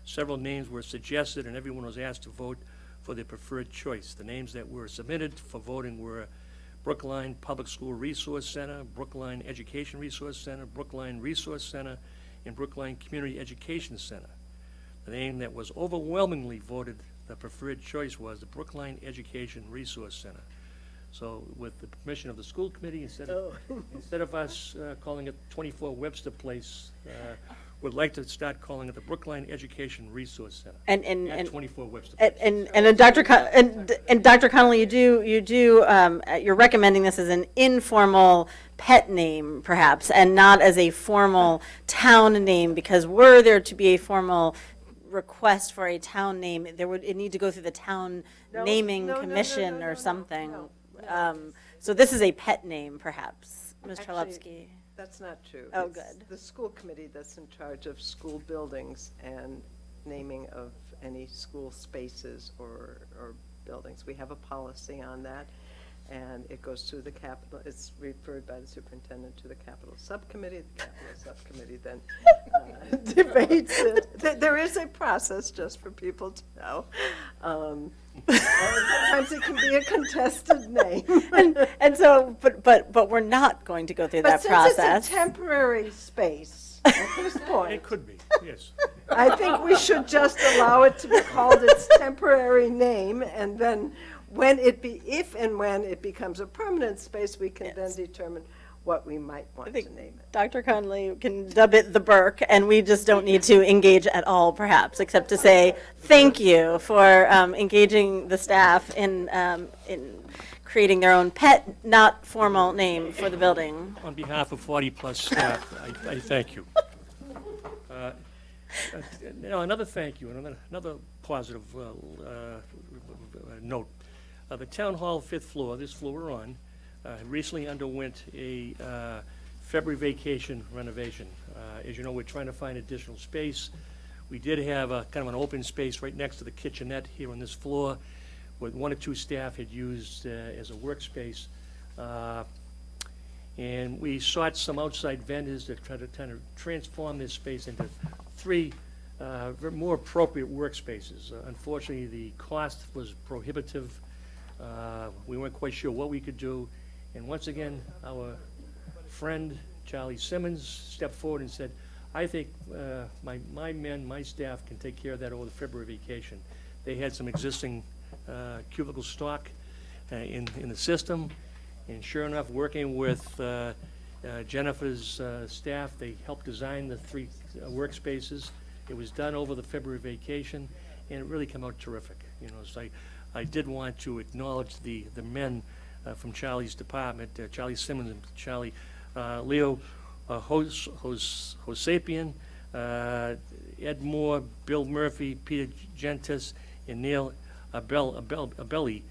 Several names were suggested, and everyone was asked to vote for their preferred choice. The names that were submitted for voting were Brookline Public School Resource Center, Brookline Education Resource Center, Brookline Resource Center, and Brookline Community Education Center. The name that was overwhelmingly voted the preferred choice was the Brookline Education Resource Center. So with the permission of the school committee, instead of us calling it 24 Webster Place, would like to start calling it the Brookline Education Resource Center. At 24 Webster Place. And Dr. Connolly, you're recommending this as an informal pet name, perhaps, and not as a formal town name, because were there to be a formal request for a town name, it need to go through the town naming commission or something. So this is a pet name, perhaps, Ms. Charlevsky. That's not true. Oh, It's good. the school committee that's in charge of school buildings and naming of any school spaces or buildings. We have a policy on that, and it goes through the capital, it's referred by the superintendent to the capital subcommittee. The capital subcommittee then debates it. There is a process, just for people to know. Sometimes it can be a contested name. And so, but we're not going to go through that process. But since it's a temporary space at this point, It could be, yes. I think we should just allow it to be called its temporary name, and then if and when it becomes a permanent space, we can then determine what we might want to name it. Dr. Conley can dub it the Burke, and we just don't need to engage at all, perhaps, except to say thank you for engaging the staff in creating their own pet, not formal name for the building. On behalf of 40-plus staff, I thank you. Now, another thank you, and another positive note. The Town Hall 5th floor, this floor we're on, recently underwent a February vacation renovation. As you know, we're trying to find additional space. We did have a kind of an open space right next to the kitchenette here on this floor, what one or two staff had used as a workspace. And we sought some outside vendors to try to kind of transform this space into three more appropriate workspaces. Unfortunately, the cost was prohibitive. We weren't quite sure what we could do. And once again, our friend Charlie Simmons stepped forward and said, I think my staff can take care of that over the February vacation. They had some existing cubicle stock in the system, and sure enough, working with Jennifer's staff, they helped design the three workspaces. It was done over the February vacation, and it really came out terrific. You know, so I did want to acknowledge the men from Charlie's department, Charlie Simmons and Charlie Leo Hosapian, Ed Moore, Bill Murphy, Peter Gentis, and Neil Abelli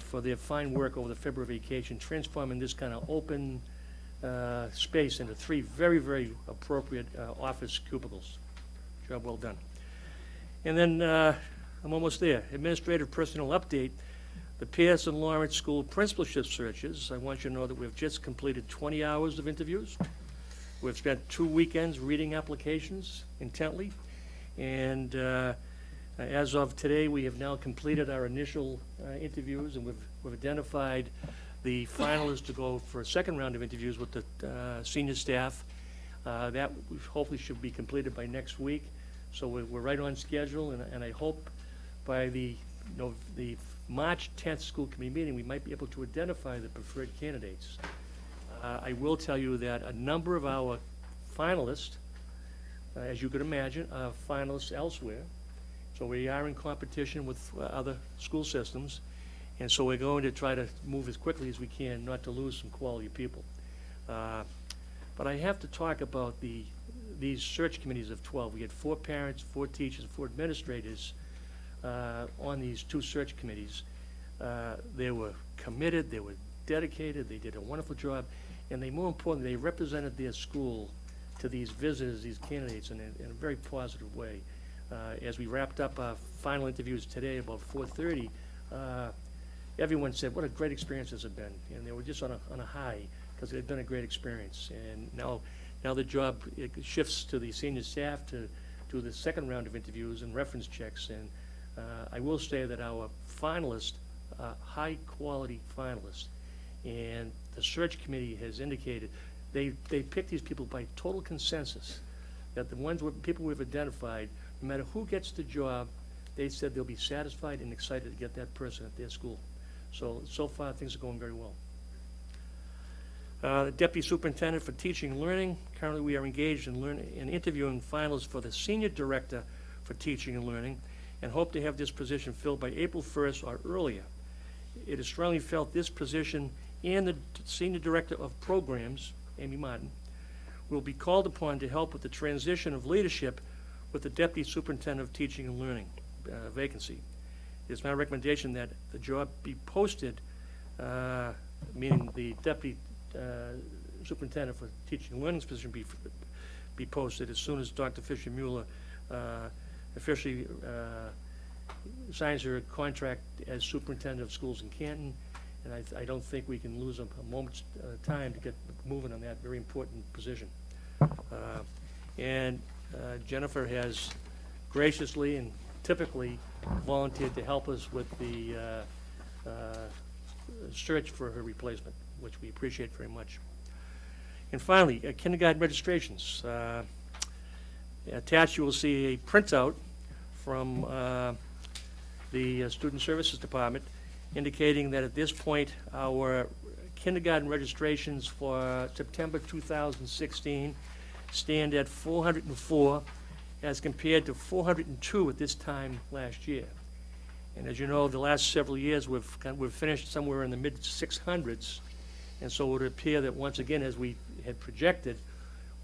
for their fine work over the February vacation, transforming this kind of open space into three very, very appropriate office cubicles. Job well done. And then I'm almost there. Administrative personnel update. The Pierce and Lawrence School principalship searches. I want you to know that we've just completed 20 hours of interviews. We've spent 2 weekends reading applications intently. And as of today, we have now completed our initial interviews, and we've identified the finalists to go for a second round of interviews with the senior staff. That hopefully should be completed by next week. So we're right on schedule, and I hope by the March 10th school committee meeting, we might be able to identify the preferred candidates. I will tell you that a number of our finalists, as you could imagine, are finalists elsewhere. So we are in competition with other school systems, and so we're going to try to move as quickly as we can, not to lose some quality people. But I have to talk about these search committees of 12. We had 4 parents, 4 teachers, 4 administrators on these 2 search committees. They were committed, they were dedicated, they did a wonderful job, and more importantly, they represented their school to these visitors, these candidates, in a very positive way. As we wrapped up our final interviews today about 4:30, everyone said, what a great experience this has been. And they were just on a high, because it had been a great experience. And now the job shifts to the senior staff to do the second round of interviews and reference checks. And I will say that our finalists, high-quality finalists, and the search committee has indicated they pick these people by total consensus, that the ones people we've identified, no matter who gets the job, they said they'll be satisfied and excited to get that person at their school. So far, things are going very well. The Deputy Superintendent for Teaching and Learning, currently we are engaged in interviewing finalists for the Senior Director for Teaching and Learning, and hope to have this position filled by April 1st or earlier. It is strongly felt this position and the Senior Director of Programs, Amy Martin, will be called upon to help with the transition of leadership with the Deputy Superintendent of Teaching and Learning vacancy. It is my recommendation that the job be posted, meaning the Deputy Superintendent for Teaching and Learning's position be posted as soon as Dr. Fisher-Mueller officially signs her contract as Superintendent of Schools in Canton, and I don't think we can lose a moment's time to get moving on that very important position. Jennifer has graciously and typically volunteered to help us with the search for her replacement, which we appreciate very much. And finally, kindergarten registrations. Attached, you will see a printout from the Student Services Department indicating that at this point, our kindergarten registrations for September 2016 stand at 404 as compared to 402 at this time last year. And as you know, the last several years, we've finished somewhere in the mid-600s, and so it would appear that once again, as we had projected,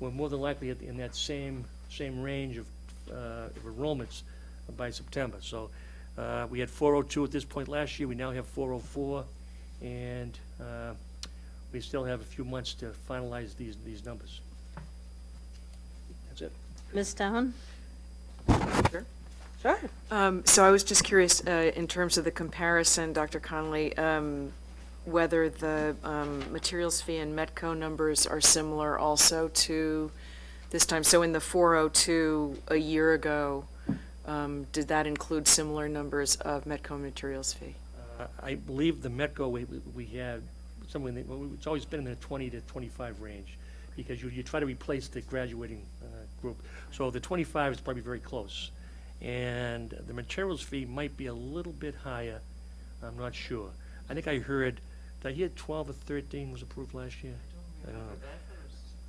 we're more than likely in that same range of enrollments by September. So we had 402 at this point last year. We now have 404, and we still have a few months to finalize these numbers. That's it. Ms. Stone? Sure. Sure. So I was just curious, in terms of the comparison, Dr. Connolly, whether the materials fee and Metco numbers are similar also to this time. So in the 402 a year ago, did that include similar numbers of Metco materials fee? I believe the Metco we had somewhere it's always been in the 20 to 25 range, because you try to replace the graduating group. So the 25 is probably very close. And the materials fee might be a little bit higher. I'm not sure. I think I heard, did I hear 12 or 13 was approved last year? I don't know.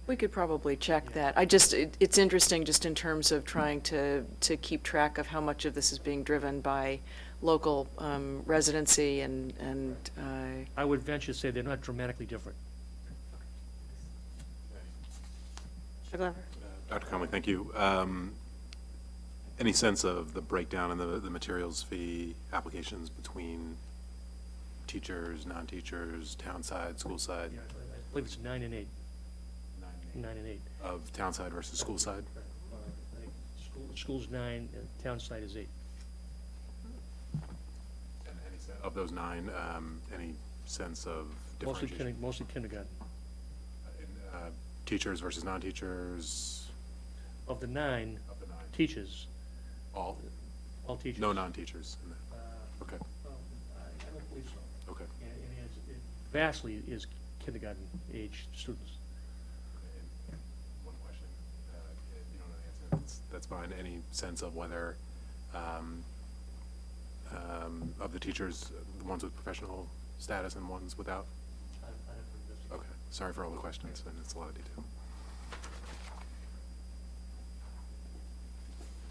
We could probably check that. It's interesting just in terms of trying to keep track of how much of this is being driven by local residency and I would venture to say they're not dramatically different. Mr. Glover? Dr. Conley, thank you. Any sense of the breakdown in the materials fee applications between teachers, non-teachers, town side, school side? Yeah, I believe it's 9 and 8. 9 and 8. Of town side versus school side? I think school's 9, and town side is 8. And of those 9, any sense of differentiation? Mostly kindergarten. Teachers versus non-teachers? Of the 9, teachers. All teachers? No non-teachers in that? Okay. I don't believe so. Okay. And it vastly is kindergarten age students. And one question, if you don't know the answer, that's fine. Any sense of whether of the teachers, the ones with professional status and ones without? Okay. Sorry for all the questions, and it's a lot of detail.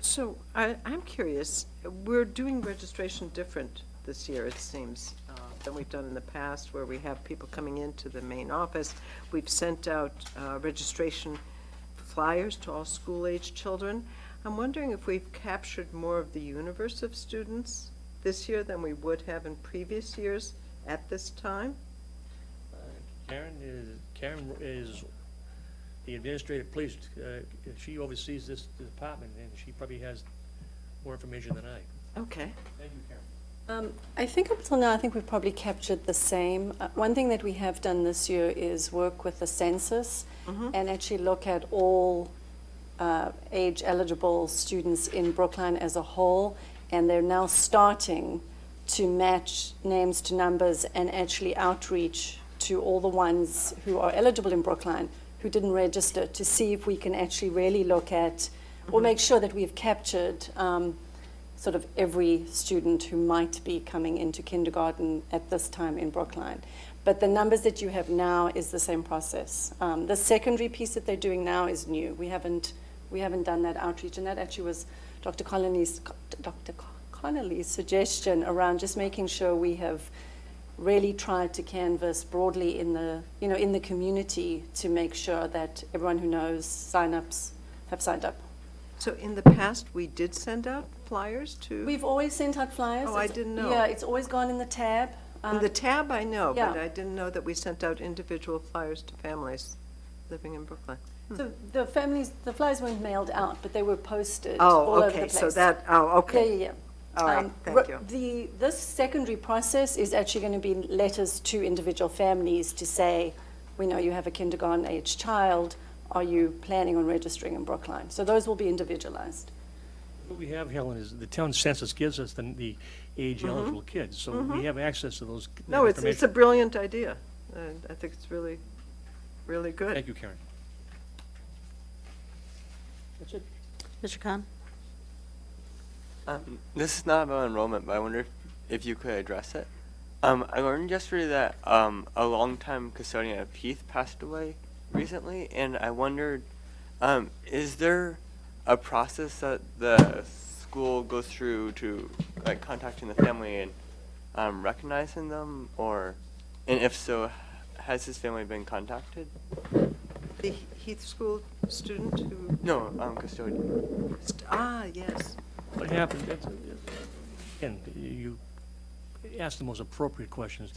So I'm curious, we're doing registration different this year, it seems, than we've done in the past, where we have people coming into the main office. We've sent out registration flyers to all school-age children. I'm wondering if we've captured more of the universe of students this year than we would have in previous years at this time? Karen is the administrative police. She oversees this department, and she probably has more information than I. Okay. Thank you, Karen. I think up until now, I think we've probably captured the same. One thing that we have done this year is work with the census and actually look at all age-eligible students in Brookline as a whole and they're now starting to match names to numbers and actually outreach to all the ones who are eligible in Brookline who didn't register, to see if we can actually really look at or make sure that we've captured sort of every student who might be coming into kindergarten at this time in Brookline. But the numbers that you have now is the same process. The secondary piece that they're doing now is new. We haven't done that outreach, and that actually was Dr. Connolly's suggestion around just making sure we have really tried to canvass broadly in the community to make sure that everyone who knows sign-ups have signed up. So in the past, we did send out flyers to? We've always sent out flyers. Oh, I didn't know. Yeah, it's always gone in the tab. In the tab, I know, yeah. but I didn't know that we sent out individual flyers to families living in Brookline. So the flyers weren't mailed out, but they were posted Oh, all over the okay, place. so that, oh, okay. Yeah. All right, thank you. This secondary process is actually going to be letters to individual families to say, we know you have a kindergarten-age child. Are you planning on registering in Brookline? So those will be individualized. What we have, Helen, is the town census gives us the age-eligible kids, so we have access to those. No, it's a brilliant idea. And I think it's really, really good. Thank you, Karen. That's it. Mr. Khan? This is not about enrollment, but I wonder if you could address it. I learned yesterday that a longtime custodian at Heath passed away recently, and I wondered, is there a process that the school goes through to like contacting the family and recognizing them, and if so, has his family been contacted? The Heath School student who? No, custodian. Yes. What happened, again, you ask the most appropriate questions.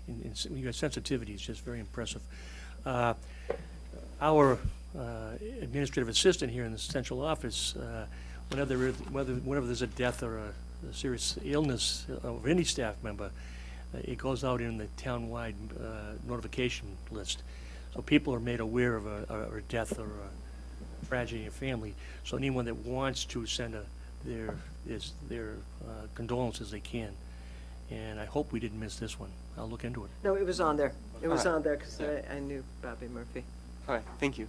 You got sensitivity, it's just very impressive. Our administrative assistant here in the central office, whenever there's a death or a serious illness of any staff member, it goes out in the town-wide notification list. So people are made aware of a death or a tragedy in a family. So anyone that wants to send their condolences, they can. And I hope we didn't miss this one. I'll look into it. No, it was on there. It was All right. on there because I knew Bobby Murphy. All right, thank you.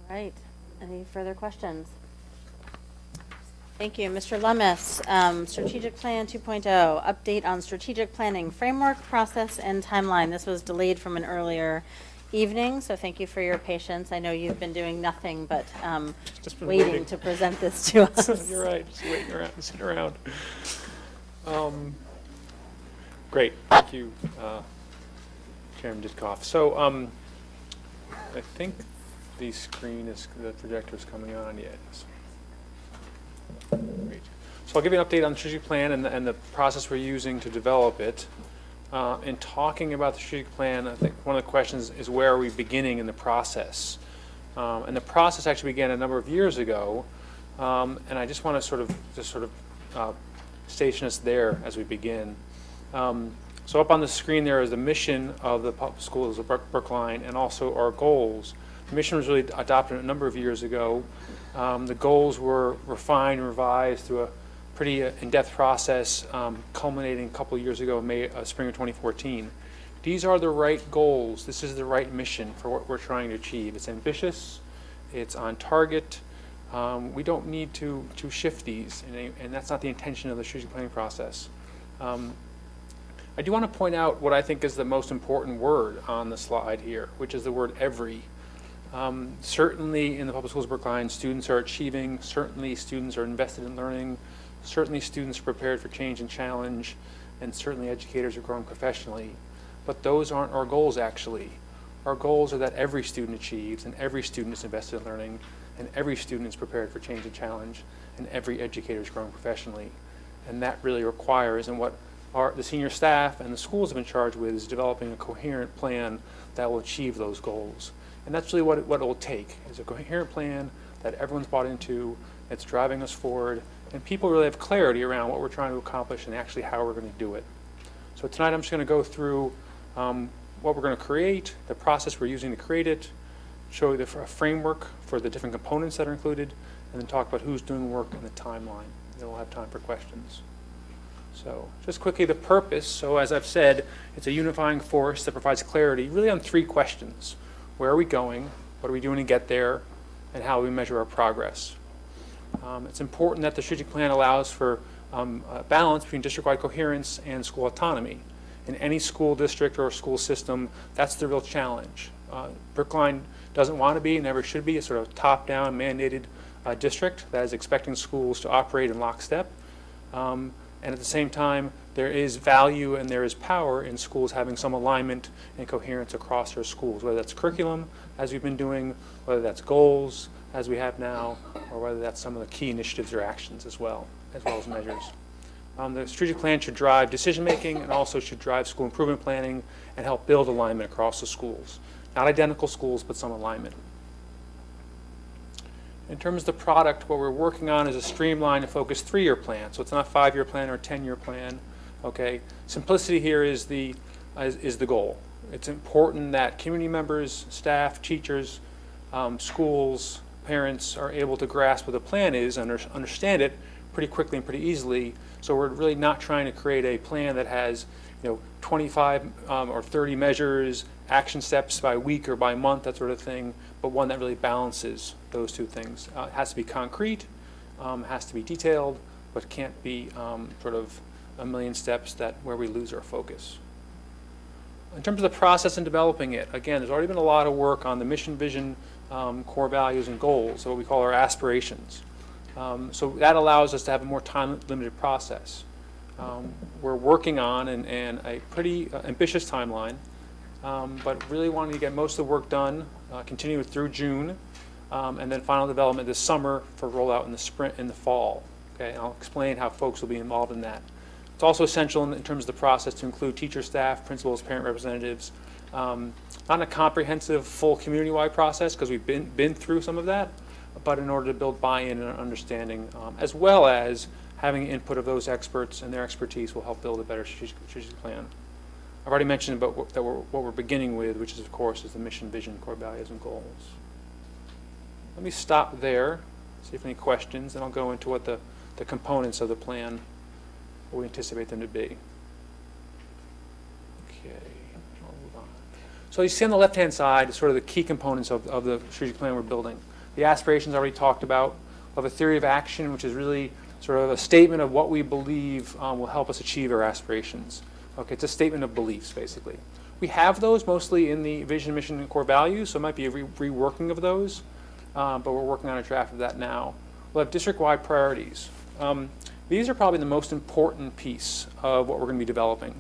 All right. Any further questions? Thank you. Mr. Lummis, Strategic Plan 2.0, update on strategic planning framework, process, and timeline. This was delayed from an earlier evening, so thank you for your patience. I know you've been doing nothing but waiting to present this to us. You're right, just waiting around, sitting around. Great, thank you, Chairman Ditkoff. So I think the projector is coming on, yes. Great. So I'll give you an update on the strategic plan and the process we're using to develop it. In talking about the strategic plan, I think one of the questions is where are we beginning in the process? And the process actually began a number of years ago, and I just want to station us there as we begin. So up on the screen there is the mission of the public schools of Brookline and also our goals. The mission was really adopted a number of years ago. The goals were refined and revised through a pretty in-depth process, culminating a couple of years ago, spring of 2014. These are the right goals. This is the right mission for what we're trying to achieve. It's ambitious. It's on target. We don't need to shift these, and that's not the intention of the strategic planning process. I do want to point out what I think is the most important word on the slide here, which is the word every. Certainly in the public schools of Brookline, students are achieving. Certainly students are invested in learning. Certainly students are prepared for change and challenge, and certainly educators are growing professionally. But those aren't our goals, actually. Our goals are that every student achieves, and every student is invested in learning, and every student is prepared for change and challenge, and every educator is growing professionally. And that really requires, and what the senior staff and the schools have been charged with, is developing a coherent plan that will achieve those goals. And that's really what it will take, is a coherent plan that everyone's bought into, that's driving us forward, and people really have clarity around what we're trying to accomplish and actually how we're going to do it. So tonight I'm just going to go through what we're going to create, the process we're using to create it, show you the framework for the different components that are included, and then talk about who's doing work and the timeline. Then we'll have time for questions. So just quickly, the purpose. So as I've said, it's a unifying force that provides clarity really on 3 questions. Where are we going? What are we doing to get there? And how we measure our progress. It's important that the strategic plan allows for a balance between district-wide coherence and school autonomy. In any school district or school system, that's the real challenge. Brookline doesn't want to be, never should be, a sort of top-down mandated district that is expecting schools to operate in lockstep. And at the same time, there is value and there is power in schools having some alignment and coherence across their schools, whether that's curriculum, as we've been doing, whether that's goals, as we have now, or whether that's some of the key initiatives or actions as well as measures. The strategic plan should drive decision-making and also should drive school improvement planning and help build alignment across the schools. Not identical schools, but some alignment. In terms of the product, what we're working on is a streamlined and focused 3-year plan. So it's not a 5-year plan or a 10-year plan. Okay, simplicity here is the goal. It's important that community members, staff, teachers, schools, parents are able to grasp what the plan is and understand it pretty quickly and pretty easily. So we're really not trying to create a plan that has 25 or 30 measures, action steps by week or by month, that sort of thing, but one that really balances those 2 things. It has to be concrete, has to be detailed, but can't be sort of a million steps where we lose our focus. In terms of the process in developing it, again, there's already been a lot of work on the mission, vision, core values, and goals, so what we call our aspirations. So that allows us to have a more time-limited process. We're working on a pretty ambitious timeline, but really wanting to get most of the work done, continue through June, and then final development this summer for rollout in the fall. Okay, and I'll explain how folks will be involved in that. It's also essential in terms of the process to include teacher, staff, principals, parent representatives. Not in a comprehensive, full community-wide process because we've been through some of that, but in order to build buy-in and understanding, as well as having input of those experts and their expertise will help build a better strategic plan. I've already mentioned about what we're beginning with, which is, of course, is the mission, vision, core values, and goals. Let me stop there, see if any questions, and I'll go into what the components of the plan, what we anticipate them to be. Okay, I'll move on. So you see on the left-hand side sort of the key components of the strategic plan we're building. The aspirations I already talked about, of a theory of action, which is really sort of a statement of what we believe will help us achieve our aspirations. Okay, it's a statement of beliefs, basically. We have those mostly in the vision, mission, and core values, so it might be a reworking of those, but we're working on a draft of that now. We'll have district-wide priorities. These are probably the most important piece of what we're going to be developing.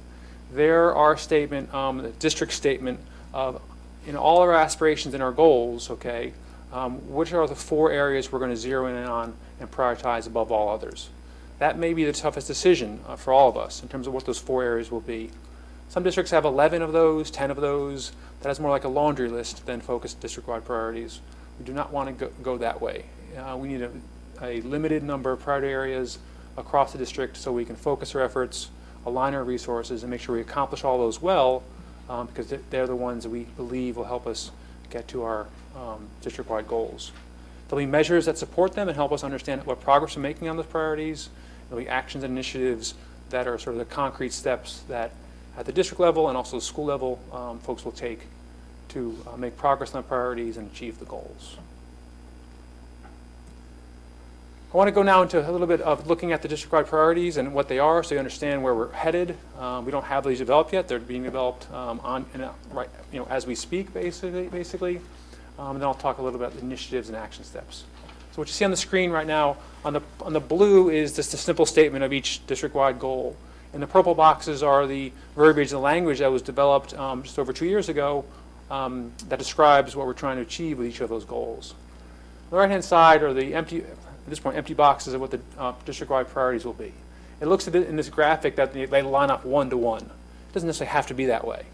They're our statement, the district statement of, in all our aspirations and our goals, okay, which are the 4 areas we're going to zero in on and prioritize above all others. That may be the toughest decision for all of us in terms of what those 4 areas will be. Some districts have 11 of those, 10 of those. That is more like a laundry list than focused district-wide priorities. We do not want to go that way. We need a limited number of priority areas across the district so we can focus our efforts, align our resources, and make sure we accomplish all those well, because they're the ones that we believe will help us get to our district-wide goals. There'll be measures that support them and help us understand what progress we're making on those priorities. There'll be actions and initiatives that are sort of the concrete steps that at the district level and also the school level folks will take to make progress on the priorities and achieve the goals. I want to go now into a little bit of looking at the district-wide priorities and what they are so you understand where we're headed. We don't have these developed yet. They're being developed as we speak, basically. And then I'll talk a little about the initiatives and action steps. So what you see on the screen right now, on the blue is just a simple statement of each district-wide goal. And the purple boxes are the verbiage, the language that was developed just over 2 years ago that describes what we're trying to achieve with each of those goals. On the right-hand side are the empty boxes of what the district-wide priorities will be. It looks a bit in this graphic that they line up one-to-one. It doesn't necessarily have to be that way.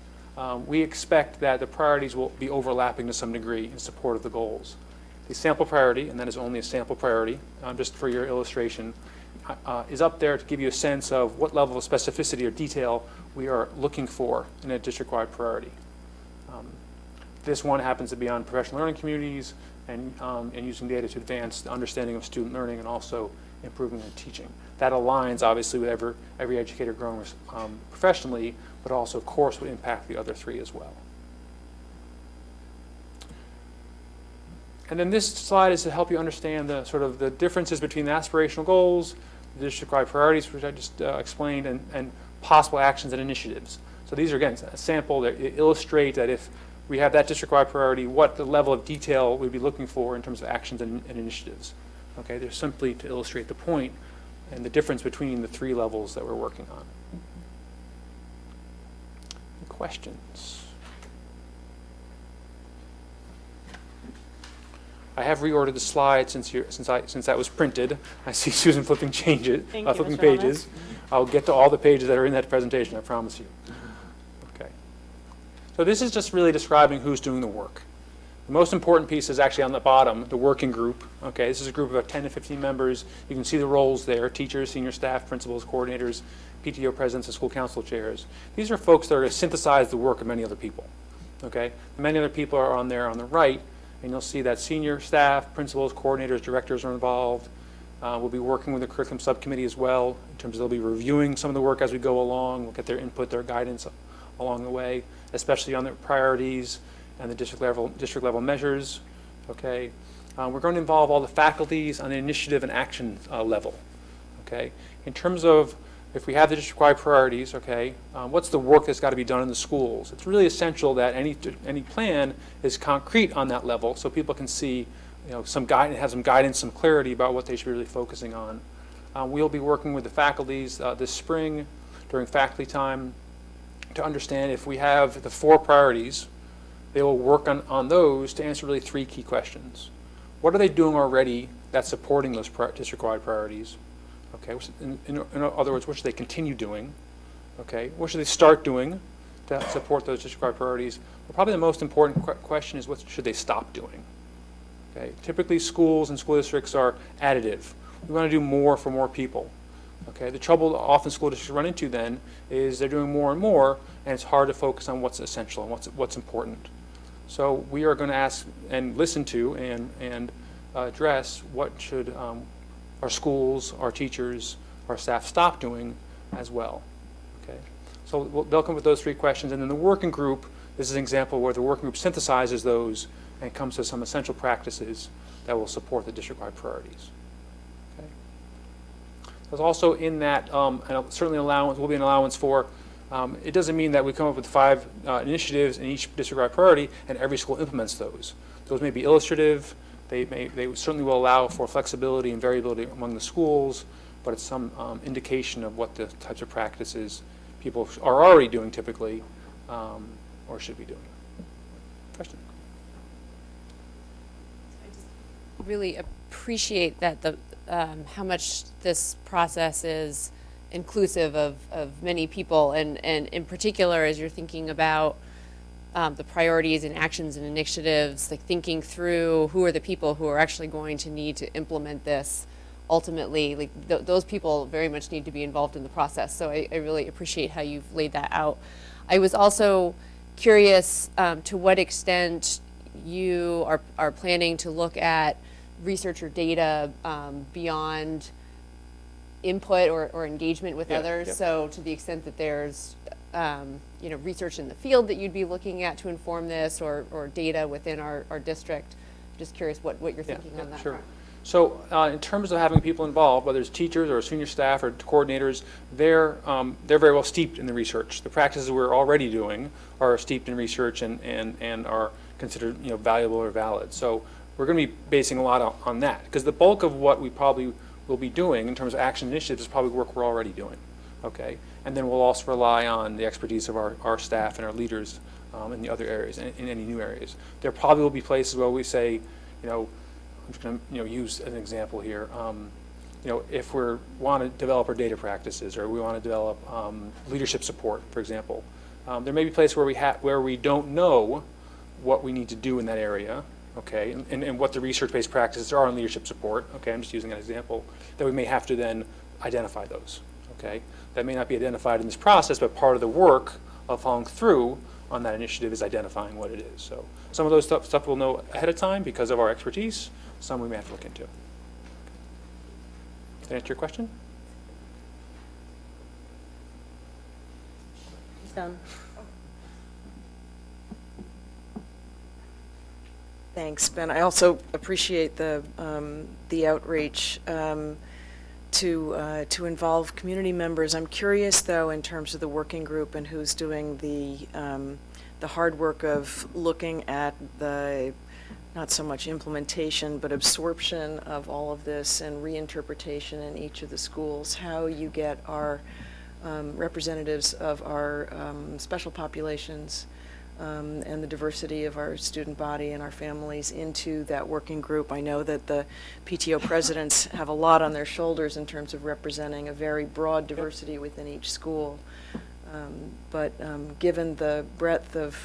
We expect that the priorities will be overlapping to some degree in support of the goals. The sample priority, and that is only a sample priority, just for your illustration, is up there to give you a sense of what level of specificity or detail we are looking for in a district-wide priority. This one happens to be on professional learning communities. and using data to advance the understanding of student learning and also improving in teaching. That aligns, obviously, with every educator growing professionally, but also, of course, would impact the other three as well. And then this slide is to help you understand the sort of the differences between the aspirational goals, the district-wide priorities, which I just explained, and possible actions and initiatives. So these are, again, a sample that illustrate that if we have that district-wide priority, what the level of detail we'd be looking for in terms of actions and initiatives. Okay, they're simply to illustrate the point and the difference between the three levels that we're working on. Questions? I have reordered the slide since that was printed. I see Susan flipping pages. I'll get to all the pages that are in that presentation, I promise you. Okay. So this is just really describing who's doing the work. The most important piece is actually on the bottom, the working group. Okay, this is a group of about 10 to 15 members. You can see the roles there: teachers, senior staff, principals, coordinators, PTO presidents, and school council chairs. These are folks that are going to synthesize the work of many other people. Okay, many other people are on there on the right, and you'll see that senior staff, principals, coordinators, directors are involved. We'll be working with the curriculum subcommittee as well, in terms of they'll be reviewing some of the work as we go along. We'll get their input, their guidance along the way, especially on the priorities and the district level measures. Okay, we're going to involve all the faculties on the initiative and action level. Okay, in terms of if we have the district-wide priorities, okay, what's the work that's got to be done in the schools? It's really essential that any plan is concrete on that level, so people can see, some guidance, have some guidance, some clarity about what they should be really focusing on. We'll be working with the faculties this spring during faculty time to understand if we have the 4 priorities. They will work on those to answer really 3 key questions. What are they doing already that's supporting those district-wide priorities? Okay, in other words, what should they continue doing? Okay, what should they start doing to support those district-wide priorities? But probably the most important question is what should they stop doing? Okay, typically schools and school districts are additive. We want to do more for more people. Okay, the trouble often school districts run into then is they're doing more and more, and it's hard to focus on what's essential and what's important. So we are going to ask and listen to and address what should our schools, our teachers, our staff stop doing as well. Okay, so they'll come with those 3 questions, and then the working group, this is an example where the working group synthesizes those and comes to some essential practices that will support the district-wide priorities. Okay. There's also in that, and certainly will be an allowance for, it doesn't mean that we come up with 5 initiatives in each district-wide priority and every school implements those. Those may be illustrative. They certainly will allow for flexibility and variability among the schools, but it's some indication of what the types of practices people are already doing typically, or should be doing. Question? Really appreciate that how much this process is inclusive of many people, and in particular as you're thinking about the priorities and actions and initiatives, like thinking through who are the people who are actually going to need to implement this ultimately, like those people very much need to be involved in the process. So I really appreciate how you've laid that out. I was also curious to what extent you are planning to look at research or data beyond input or engagement with others. So to the extent that there's research in the field that you'd be looking at to inform this, or data within our district. Just curious what you're thinking on that. Sure. So in terms of having people involved, whether it's teachers or senior staff or coordinators, they're very well steeped in the research. The practices we're already doing are steeped in research and are considered valuable or valid. So we're going to be basing a lot on that, because the bulk of what we probably will be doing in terms of action initiatives is probably work we're already doing. Okay, and then we'll also rely on the expertise of our staff and our leaders in the other areas, in any new areas. There probably will be places where we say, I'm just going to use an example here. If we want to develop our data practices, or we want to develop leadership support, for example, there may be places where we don't know what we need to do in that area. Okay, and what the research-based practices are in leadership support. Okay, I'm just using an example that we may have to then identify those. Okay, that may not be identified in this process, but part of the work of following through on that initiative is identifying what it is. So some of those stuff we'll know ahead of time because of our expertise. Some we may have to look into. Did that answer your question? He's done. Thanks, Ben. I also appreciate the outreach to involve community members. I'm curious, though, in terms of the working group and who's doing the hard work of looking at the not so much implementation, but absorption of all of this and reinterpretation in each of the schools. How you get our representatives of our special populations and the diversity of our student body and our families into that working group. I know that the PTO presidents have a lot on their shoulders in terms of representing a very broad diversity within each school. But given the breadth of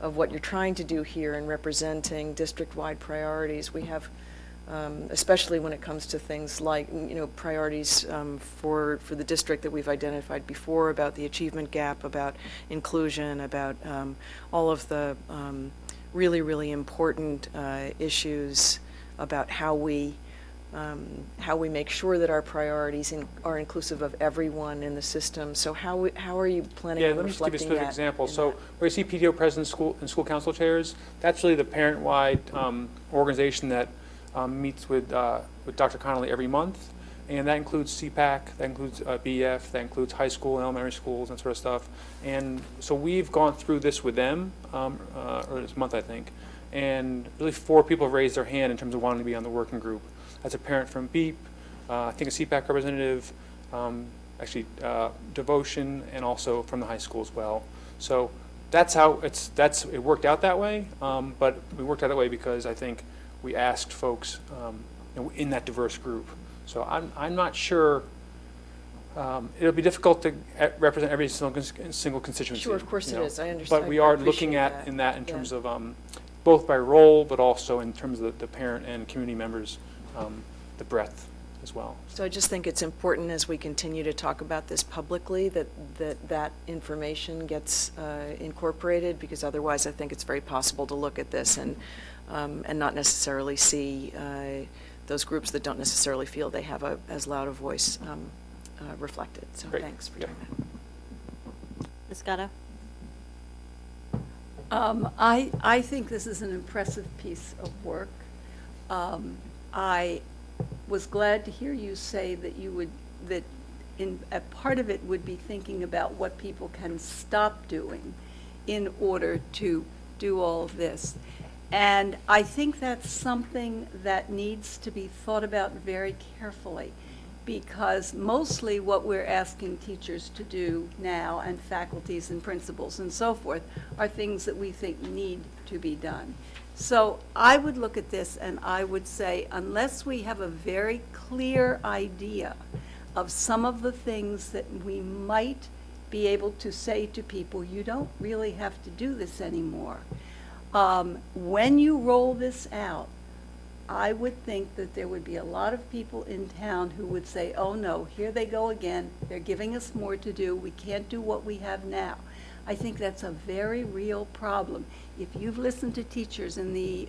what you're trying to do here in representing district-wide priorities, we have, especially when it comes to things like, priorities for the district that we've identified before about the achievement gap, about inclusion, about all of the really, really important issues about how we make sure that our priorities are inclusive of everyone in the system. So how are you planning on reflecting that? Yeah, let me just give you a specific example. So where you see PTO presidents and school council chairs, that's really the parent-wide organization that meets with Dr. Connolly every month, and that includes CPAC, that includes BF, that includes high school and elementary schools and sort of stuff. And so we've gone through this with them, or this month I think, and really 4 people have raised their hand in terms of wanting to be on the working group. That's a parent from BEEP, I think a CPAC representative, actually Devotion, and also from the high school as well. So that's how it worked out that way, but we worked out that way because I think we asked folks in that diverse group. So I'm not sure, it'll be difficult to represent every single constituency. Sure, of course it is, I understand. But we are looking at in terms of both by role, but also in terms of the parent and community members, the breadth as well. So I just think it's important as we continue to talk about this publicly that information gets incorporated, because otherwise I think it's very possible to look at this and not necessarily see those groups that don't necessarily feel they have as loud a voice reflected. So Great. Thanks for doing that. Ms. Gatto? I think this is an impressive piece of work. I was glad to hear you say that a part of it would be thinking about what people can stop doing in order to do all of this. And I think that's something that needs to be thought about very carefully, because mostly what we're asking teachers to do now, and faculties and principals and so forth, are things that we think need to be done. So I would look at this and I would say, unless we have a very clear idea of some of the things that we might be able to say to people, you don't really have to do this anymore. When you roll this out, I would think that there would be a lot of people in town who would say, oh no, here they go again, they're giving us more to do, we can't do what we have now. I think that's a very real problem. If you've listened to teachers in the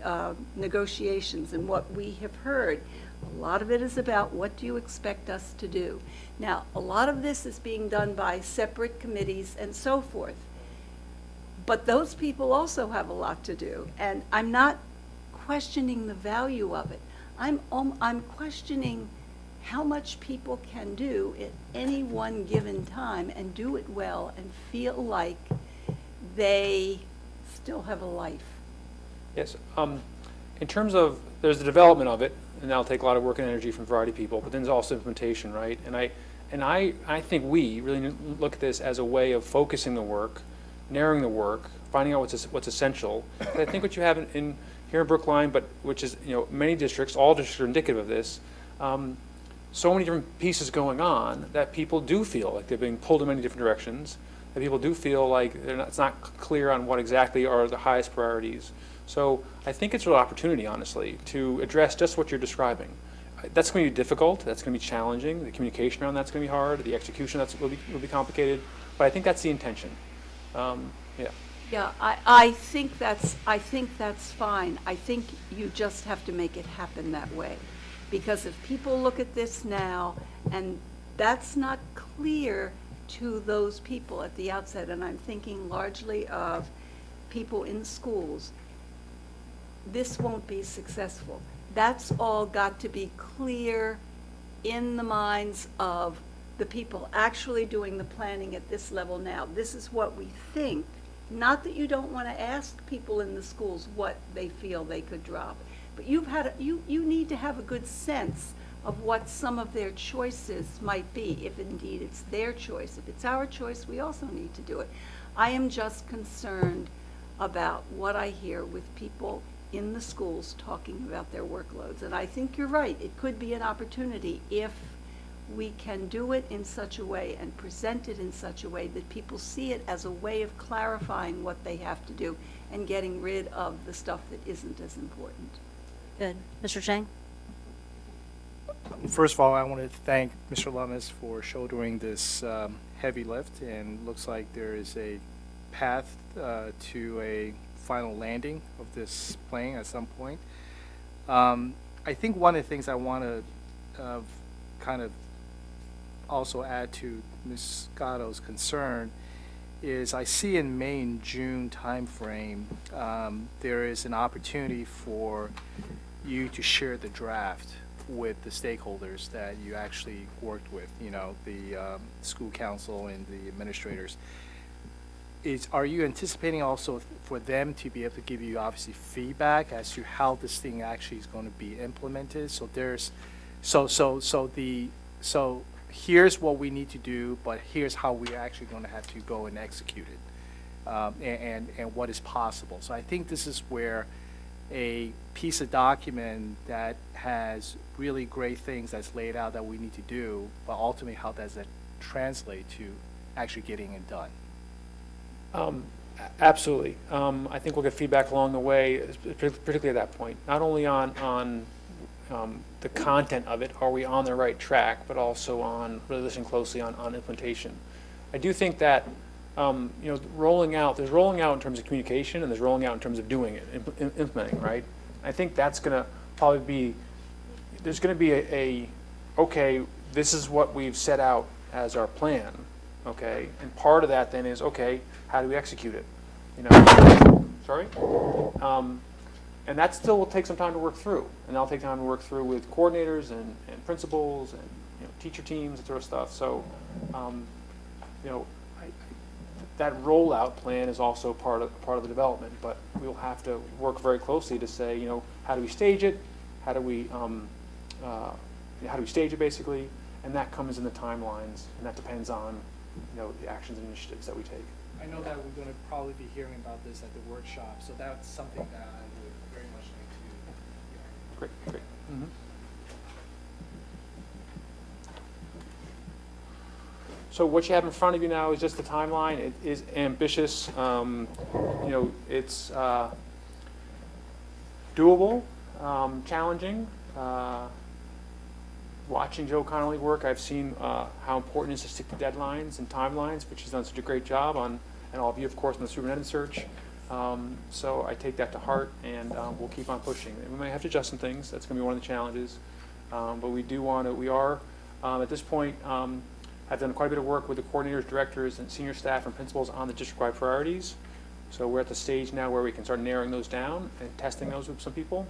negotiations and what we have heard, a lot of it is about what do you expect us to do. Now, a lot of this is being done by separate committees and so forth. But those people also have a lot to do, and I'm not questioning the value of it. I'm questioning how much people can do at any one given time and do it well and feel like they still have a life. Yes. In terms of, there's the development of it, and that'll take a lot of work and energy from a variety of people, but then there's also implementation, right? And I think we really look at this as a way of focusing the work, narrowing the work, finding out what's essential. I think what you have here in Brookline, but which is, many districts, all districts are indicative of this, so many different pieces going on that people do feel like they're being pulled in many different directions, that people do feel like it's not clear on what exactly are the highest priorities. So I think it's a real opportunity, honestly, to address just what you're describing. That's going to be difficult, that's going to be challenging, the communication around that's going to be hard, the execution will be complicated, but I think that's the intention. Yeah. Yeah, I think that's fine. I think you just have to make it happen that way. Because if people look at this now, and that's not clear to those people at the outset, and I'm thinking largely of people in schools, this won't be successful. That's all got to be clear in the minds of the people actually doing the planning at this level now. This is what we think. Not that you don't want to ask people in the schools what they feel they could drop, but you need to have a good sense of what some of their choices might be, if indeed it's their choice. If it's our choice, we also need to do it. I am just concerned about what I hear with people in the schools talking about their workloads. And I think you're right. It could be an opportunity if we can do it in such a way and present it in such a way that people see it as a way of clarifying what they have to do and getting rid of the stuff that isn't as important. Good. Mr. Chang? First of all, I want to thank Mr. Lummis for shouldering this heavy lift, and looks like there is a path to a final landing of this plane at some point. I think one of the things I want to kind of also add to Ms. Scotto's concern is I see in May and June timeframe, there is an opportunity for you to share the draft with the stakeholders that you actually worked with, you know, the school council and the administrators. Are you anticipating also for them to be able to give you obviously feedback as to how this thing actually is going to be implemented? So there's, so here's what we need to do, but here's how we're actually going to have to go and execute it, and what is possible. So I think this is where a piece of document that has really great things that's laid out that we need to do, but ultimately how does that translate to actually getting it done? Absolutely. I think we'll get feedback along the way, particularly at that point, not only on the content of it, are we on the right track, but also on really listening closely on implementation. I do think that you know, there's rolling out in terms of communication, and there's rolling out in terms of doing it, implementing, right? I think that's going to probably be, there's going to be okay, this is what we've set out as our plan, okay? And part of that then is, okay, how do we execute it? You know, sorry? And that still will take some time to work through, and that'll take time to work through with coordinators and principals and, you know, teacher teams, that sort of stuff. So, you know, that rollout plan is also part of the development, but we'll have to work very closely to say, you know, how do we stage it? How do we stage it basically? And that comes in the timelines, and that depends on, you know, the actions and initiatives that we take. I know that we're going to probably be hearing about this at the workshop, so that's something that I would very much like to. Great. Mm-hmm. So what you have in front of you now is just the timeline. It is ambitious. You know, it's doable, challenging. Watching Joe Connolly work, I've seen how important it is to stick to deadlines and timelines, which she's done such a great job on, and all of you, of course, in the superintendent search. So I take that to heart, and we'll keep on pushing. We may have to adjust some things. That's going to be one of the challenges. But we are, at this point, I've done quite a bit of work with the coordinators, directors, and senior staff and principals on the district-wide priorities. So we're at the stage now where we can start narrowing those down and testing those with some people.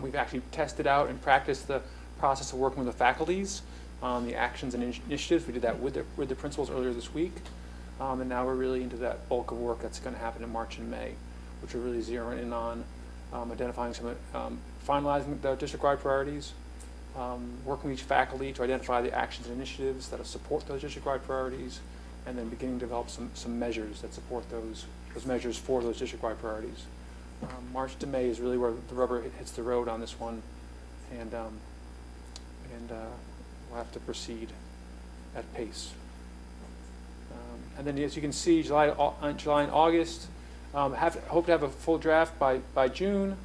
We've actually tested out and practiced the process of working with the faculties on the actions and initiatives. We did that with the principals earlier this week. And now we're really into that bulk of work that's going to happen in March and May, which we're really zeroing in on identifying some, finalizing the district-wide priorities, working with each faculty to identify the actions and initiatives that will support those district-wide priorities, and then beginning to develop some measures that support those measures for those district-wide priorities. March to May is really where the rubber hits the road on this one, and we'll have to proceed at pace. And then, as you can see, July and August, hope to have a full draft by June.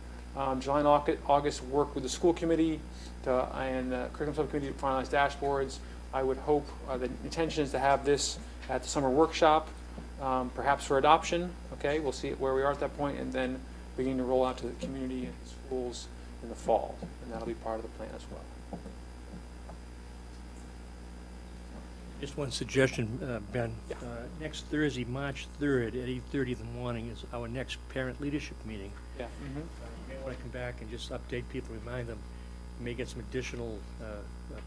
July and August, work with the school committee and the curriculum subcommittee to finalize dashboards. I would hope the intention is to have this at the summer workshop, perhaps for adoption, okay? We'll see where we are at that point, and then begin to roll out to the community and schools in the fall, and that'll be part of the plan as well. Just one suggestion, Ben. Next Thursday, March 3rd, at 8:30 in the morning is our next parent leadership meeting. Yeah. You may want to come back and just update people, remind them, you may get some additional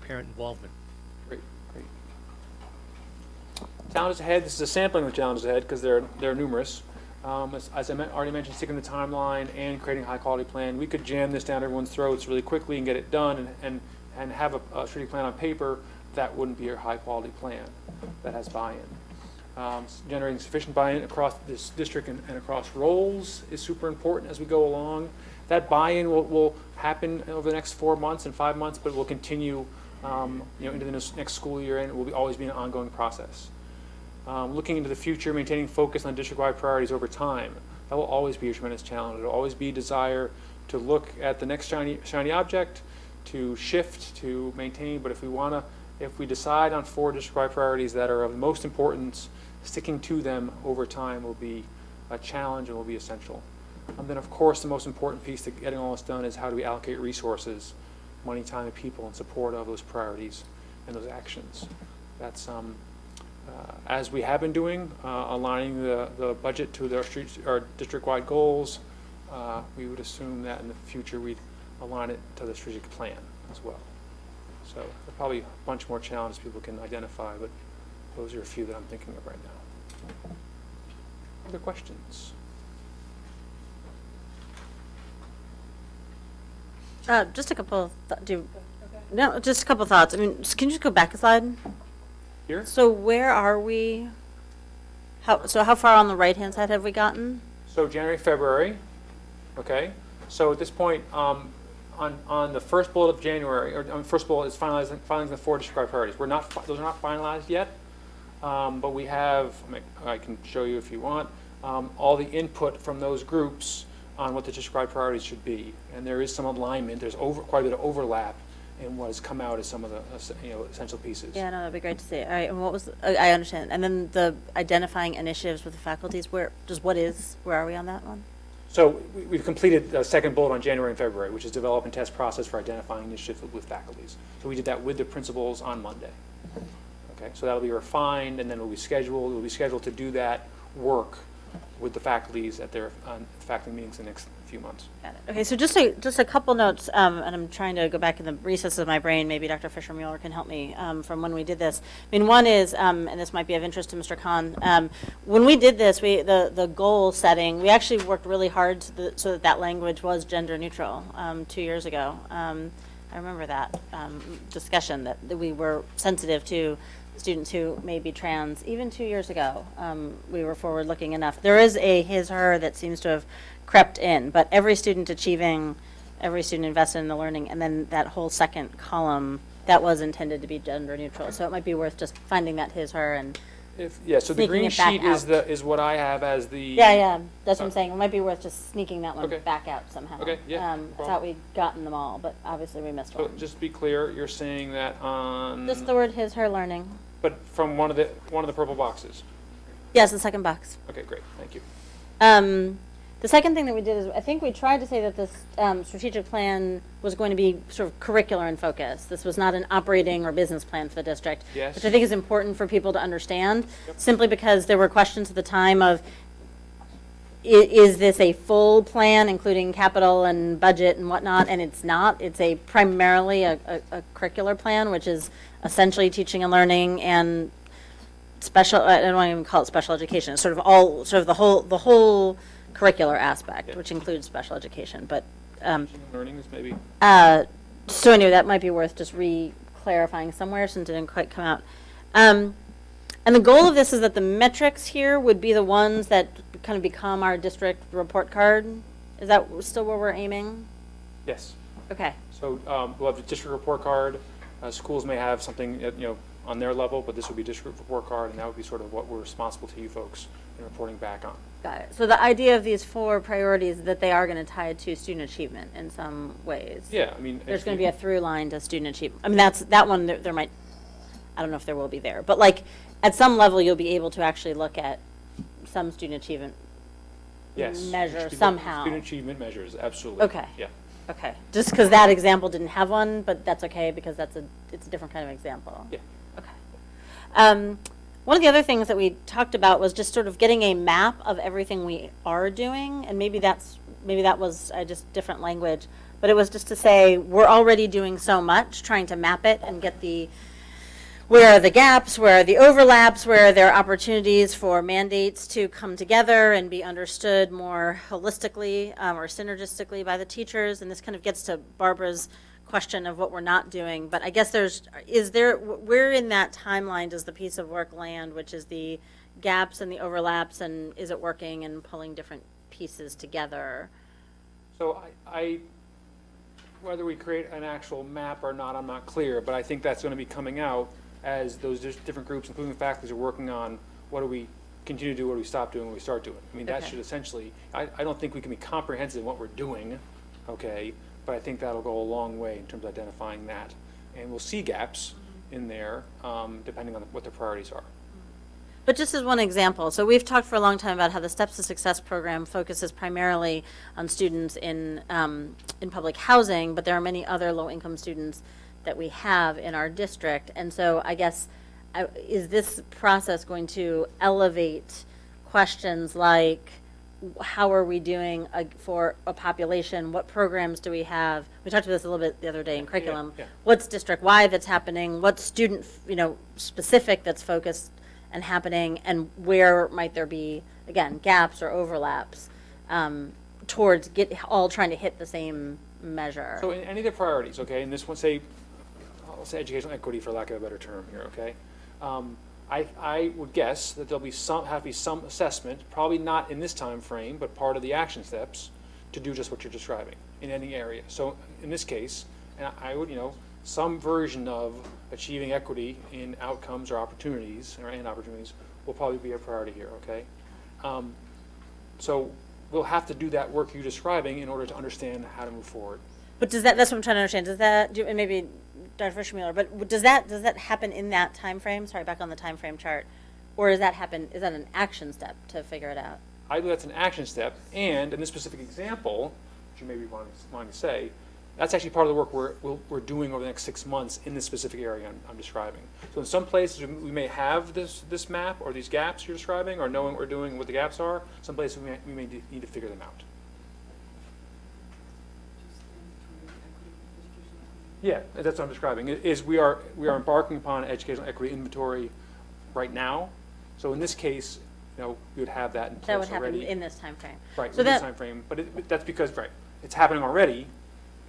parent involvement. Great. Challenges ahead. This is a sampling of the challenges ahead because they're numerous. As I already mentioned, sticking the timeline and creating a high-quality plan. We could jam this down everyone's throats really quickly and get it done and have a strategic plan on paper. That wouldn't be a high-quality plan that has buy-in. Generating sufficient buy-in across this district and across roles is super important as we go along. That buy-in will happen over the next 4 months and 5 months, but it will continue into the next school year, and it will always be an ongoing process. Looking into the future, maintaining focus on district-wide priorities over time. That will always be a tremendous challenge. There will always be a desire to look at the next shiny object, to shift, to maintain, but if we decide on 4 district-wide priorities that are of the most importance, sticking to them over time will be a challenge and will be essential. And then, of course, the most important piece to getting all this done is how do we allocate resources, money, time, and people in support of those priorities and those actions. That's as we have been doing, aligning the budget to our district-wide goals. We would assume that in the future we'd align it to the strategic plan as well. So there are probably a bunch more challenges people can identify, but those are a few that I'm thinking of right now. Other questions? Just a couple. No, just a couple thoughts. I mean, can you just go back a slide? Here? So where are we? How far on the right-hand side have we gotten? So January, February, okay? So at this point, on the first bullet of January, or on first bullet is finalizing the 4 district-wide priorities. Those are not finalized yet, but we have, I can show you if you want, all the input from those groups on what the district-wide priorities should be. And there is some alignment, there's quite a bit of overlap in what has come out as some of the essential pieces. Yeah, no, that'd be great to see. All right, and what was, I understand. And then the identifying initiatives with the faculties, where are we on that one? So we've completed the second bullet on January and February, which is develop and test process for identifying initiatives with faculties. So we did that with the principals on Monday. Okay, so that'll be refined, and then it will be scheduled to do that work with the faculties at their faculty meetings in the next few months. Got it. Okay, so just a couple notes, and I'm trying to go back in the recesses of my brain. Maybe Dr. Fisher-Mueller can help me from when we did this. I mean, one is, and this might be of interest to Mr. Kahn, when we did this, the goal setting, we actually worked really hard so that language was gender neutral 2 years ago. I remember that discussion that we were sensitive to students who may be trans. Even 2 years ago, we were forward-looking enough. There is a his/her that seems to have crept in, but every student achieving, every student invested in the learning, and then that whole second column, that was intended to be gender neutral. So it might be worth just finding that his/her and so the green sheet is what I have as the... Yeah, that's what I'm saying. It might be worth just sneaking that one back out somehow. Okay, yeah. I thought we'd gotten them all, but obviously we missed one. So just to be clear, you're saying that on... Just the word his/her learning. But from one of the purple boxes? Yes, the second box. Okay, great. Thank you. The second thing that we did is I think we tried to say that this strategic plan was going to be sort of curricular in focus. This was not an operating or business plan for the district, yes, which I think is important for people to understand, simply because there were questions at the time of, is this a full plan, including capital and budget and whatnot? And it's not. It's primarily a curricular plan, which is essentially teaching and learning and special, I don't even call it special education. It's sort of the whole curricular aspect, which includes special education. But learning is maybe. So anyway, that might be worth just re-clarifying somewhere since it didn't quite come out. And the goal of this is that the metrics here would be the ones that kind of become our district report card. Is that still where we're aiming? Yes. Okay. So we'll have the district report card. Schools may have something on their level, but this would be district report card, and that would be sort of what we're responsible to you folks in reporting back on. Got it. So the idea of these 4 priorities is that they are going to tie to student achievement in some ways. Yeah, I mean, there's going to be a through line to student achievement. I mean, that one there might, I don't know if there will be there, but like at some level you'll be able to actually look at some student achievement Yes. measure Student- somehow. Student achievement measures, absolutely. Okay. Yeah. Okay, just because that example didn't have one, but that's okay because it's a different kind of example. Yeah. Okay. One of the other things that we talked about was just sort of getting a map of everything we are doing, and maybe that was just different language, but it was just to say we're already doing so much, trying to map it and get where are the gaps, where are the overlaps, where are there opportunities for mandates to come together and be understood more holistically or synergistically by the teachers. And this kind of gets to Barbara's question of what we're not doing. But I guess where in that timeline does the piece of work land, which is the gaps and the overlaps, and is it working and pulling different pieces together? So whether we create an actual map or not, I'm not clear, but I think that's going to be coming out as those different groups, including the faculty, are working on what do we continue to do, what do we stop doing, what do we start doing. I mean, that should essentially, I don't think we can be comprehensive in what we're doing, okay, but I think that'll go a long way in terms of identifying that. And we'll see gaps in there, depending on what the priorities are. But just as one example, so we've talked for a long time about how the Steps to Success program focuses primarily on students in public housing, but there are many other low-income students that we have in our district. And so I guess, is this process going to elevate questions like, how are we doing for a population? What programs do we have? We talked about this a little bit the other day in curriculum. Yeah. What's district-wide that's happening? What's student, specific that's focused and happening? And where might there be, again, gaps or overlaps towards all trying to hit the same measure? So in any of the priorities, okay, and this one, I'll say educational equity for lack of a better term here, okay? I would guess that there'll be some assessment, probably not in this time frame, but part of the action steps to do just what you're describing in any area. So in this case, and I would, some version of achieving equity in outcomes or opportunities, will probably be a priority here, okay? So we'll have to do that work you're describing in order to understand how to move forward. But that's what I'm trying to understand. Does that, and maybe Dr. Fischer-Mueller, but does that happen in that time frame? Sorry, back on the time frame chart. Or is that an action step to figure it out? I believe that's an action step, and in this specific example, which you maybe wanting to say, that's actually part of the work we're doing over the next 6 months in this specific area I'm describing. So in some places we may have this map or these gaps you're describing, or knowing what we're doing, what the gaps are. Some places we may need to figure them out. Yeah, that's what I'm describing. We are embarking upon an educational equity inventory right now. So in this case, we would have that in place already. That would happen in this time frame. Right, in this time frame. But that's because it's happening already.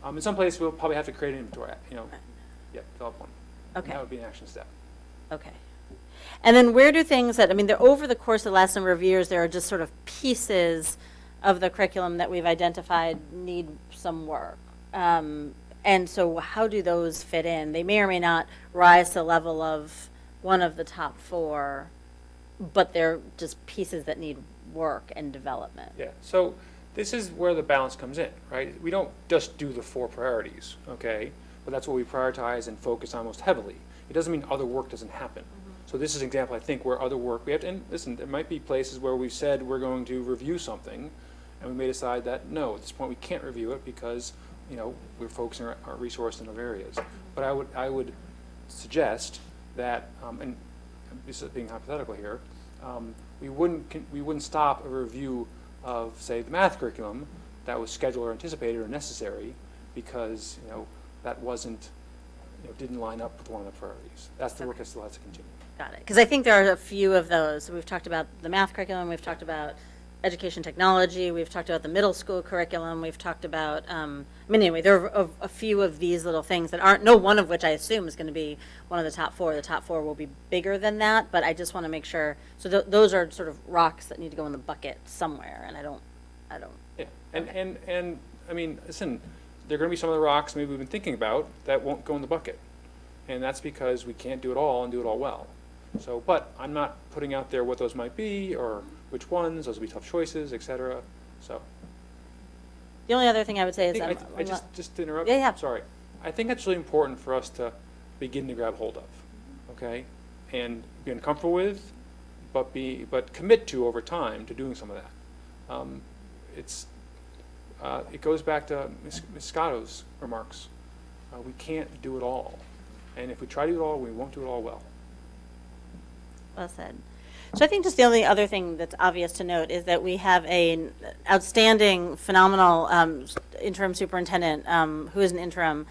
In some places, we'll probably have to create an inventory. Develop one. Okay. And that would be an action step. Okay. And then where do things over the course of the last number of years, there are just sort of pieces of the curriculum that we've identified need some work. And so how do those fit in? They may or may not rise to the level of one of the top 4, but they're just pieces that need work and development. Yeah, so this is where the balance comes in, right? We don't just do the 4 priorities, okay? But that's what we prioritize and focus on most heavily. It doesn't mean other work doesn't happen. So this is an example, I think, where other work, and listen, there might be places where we've said we're going to review something, and we may decide that, no, at this point we can't review it because we're focusing our resource in other areas. But I would suggest that, and this is being hypothetical here, we wouldn't stop a review of, say, the math curriculum that was scheduled or anticipated or necessary because that wasn't didn't line up with one of the priorities. That's the work that still has to continue. Got it. Because I think there are a few of those. We've talked about the math curriculum. We've talked about education technology. We've talked about the middle school curriculum. We've talked about, anyway, there are a few of these little things that aren't, no one of which I assume is going to be one of the top 4. The top 4 will be bigger than that, but I just want to make sure. So those are sort of rocks that need to go in the bucket somewhere, and I don't. Yeah, and I mean, listen, there are going to be some of the rocks maybe we've been thinking about that won't go in the bucket, and that's because we can't do it all and do it all well. So, but I'm not putting out there what those might be or which ones. Those will be tough choices, etc. So. The only other thing I would say is just to interrupt. Yeah. Sorry, I think that's really important for us to begin to grab hold of, okay, and be uncomfortable with, but commit to over time to doing some of that. it goes back to Ms. Scotto's remarks. We can't do it all. And if we try to do it all, we won't do it all well. Well said. So I think just the only other thing that's obvious to note is that we have an outstanding, phenomenal interim superintendent who is an interim.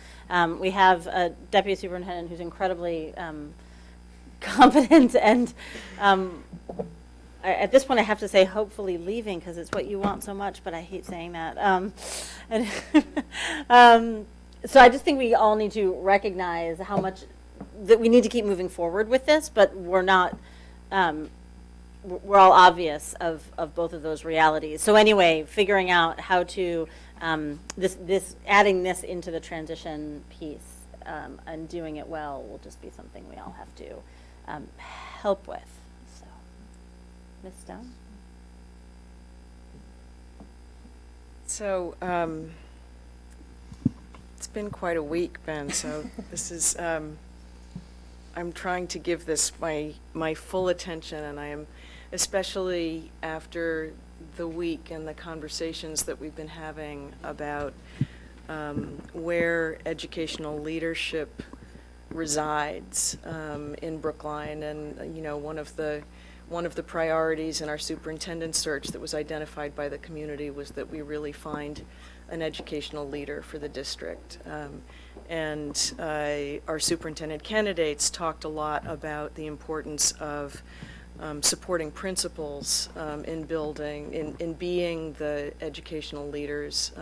We have a deputy superintendent who's incredibly competent and at this point I have to say hopefully leaving because it's what you want so much, but I hate saying that. So I just think we all need to recognize how much that we need to keep moving forward with this, but we're not, we're all obvious of both of those realities. So anyway, figuring out how to, adding this into the transition piece and doing it well will just be something we all have to help with. So, Ms. Stone? So, it's been quite a week, Ben, so this is, I'm trying to give this my full attention, and I am, especially after the week and the conversations that we've been having about where educational leadership resides in Brookline, and you know, one of the priorities in our superintendent search that was identified by the community was that we really find an educational leader for the district. And our superintendent candidates talked a lot about the importance of supporting principals in building, in being the educational leaders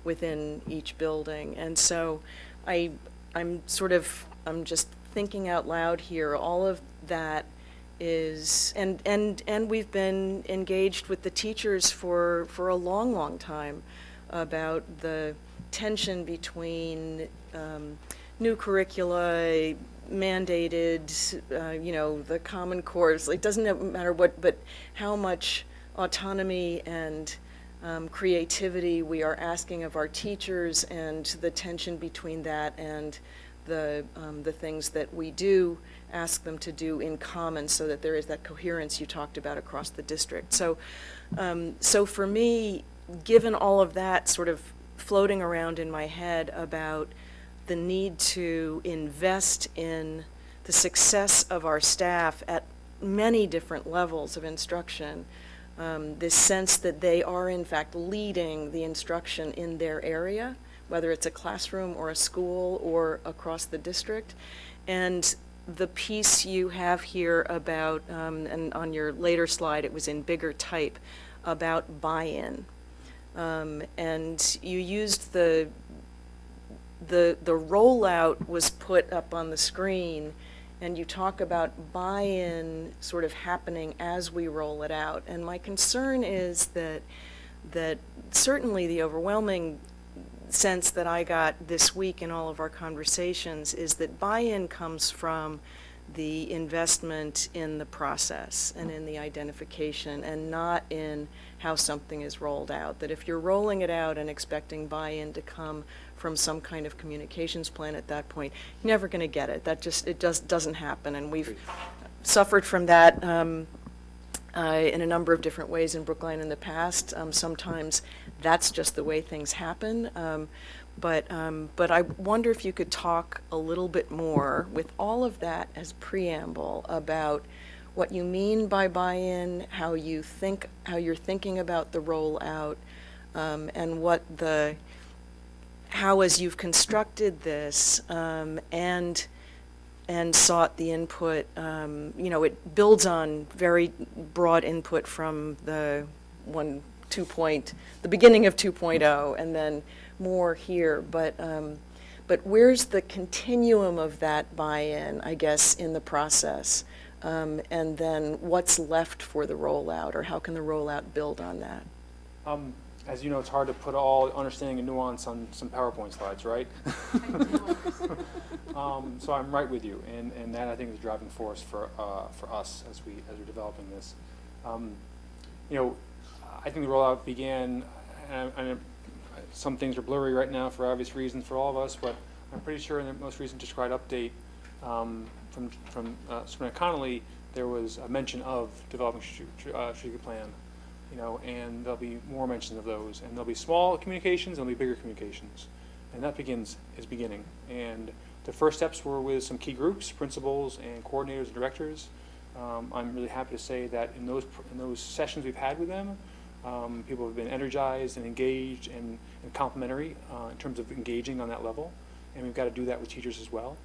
within each building. And so I'm just thinking out loud here, all of that is, and we've been engaged with the teachers for a long, long time about the tension between new curricula, mandated, the Common Core. It doesn't matter what, but how much autonomy and creativity we are asking of our teachers, and the tension between that and the things that we do ask them to do in common, so that there is that coherence you talked about across the district. So, so for me, given all of that sort of floating around in my head about the need to invest in the success of our staff at many different levels of instruction, this sense that they are in fact leading the instruction in their area, whether it's a classroom or a school or across the district. And the piece you have here about, and on your later slide it was in bigger type, about buy-in. And you used the rollout was put up on the screen, and you talk about buy-in sort of happening as we roll it out. And my concern is that certainly the overwhelming sense that I got this week in all of our conversations is that buy-in comes from the investment in the process and in the identification, and not in how something is rolled out. That if you're rolling it out and expecting buy-in to come from some kind of communications plan at that point, you're never going to get it. It just doesn't happen, and we've suffered from that in a number of different ways in Brookline in the past. Sometimes that's just the way things happen. But I wonder if you could talk a little bit more, with all of that as preamble, about what you mean by buy-in, how you're thinking about the rollout, and how as you've constructed this and sought the input, it builds on very broad input from the beginning of 2.0, and then more here, but where's the continuum of that buy-in, I guess, in the process, and then what's left for the rollout, or how can the rollout build on that? As you know, it's hard to put all understanding and nuance on some PowerPoint slides, right? So I'm right with you, and that I think is a driving force for us as we're developing this. I think the rollout began, and some things are blurry right now for obvious reasons for all of us, but I'm pretty sure in the most recent described update from Superintendent Connolly, there was a mention of developing a strategic plan. and there'll be more mentions of those. And there'll be small communications, and there'll be bigger communications. And that is beginning. And the first steps were with some key groups, principals and coordinators and directors. I'm really happy to say that in those sessions we've had with them, people have been energized and engaged and complimentary in terms of engaging on that level. And we've got to do that with teachers as well.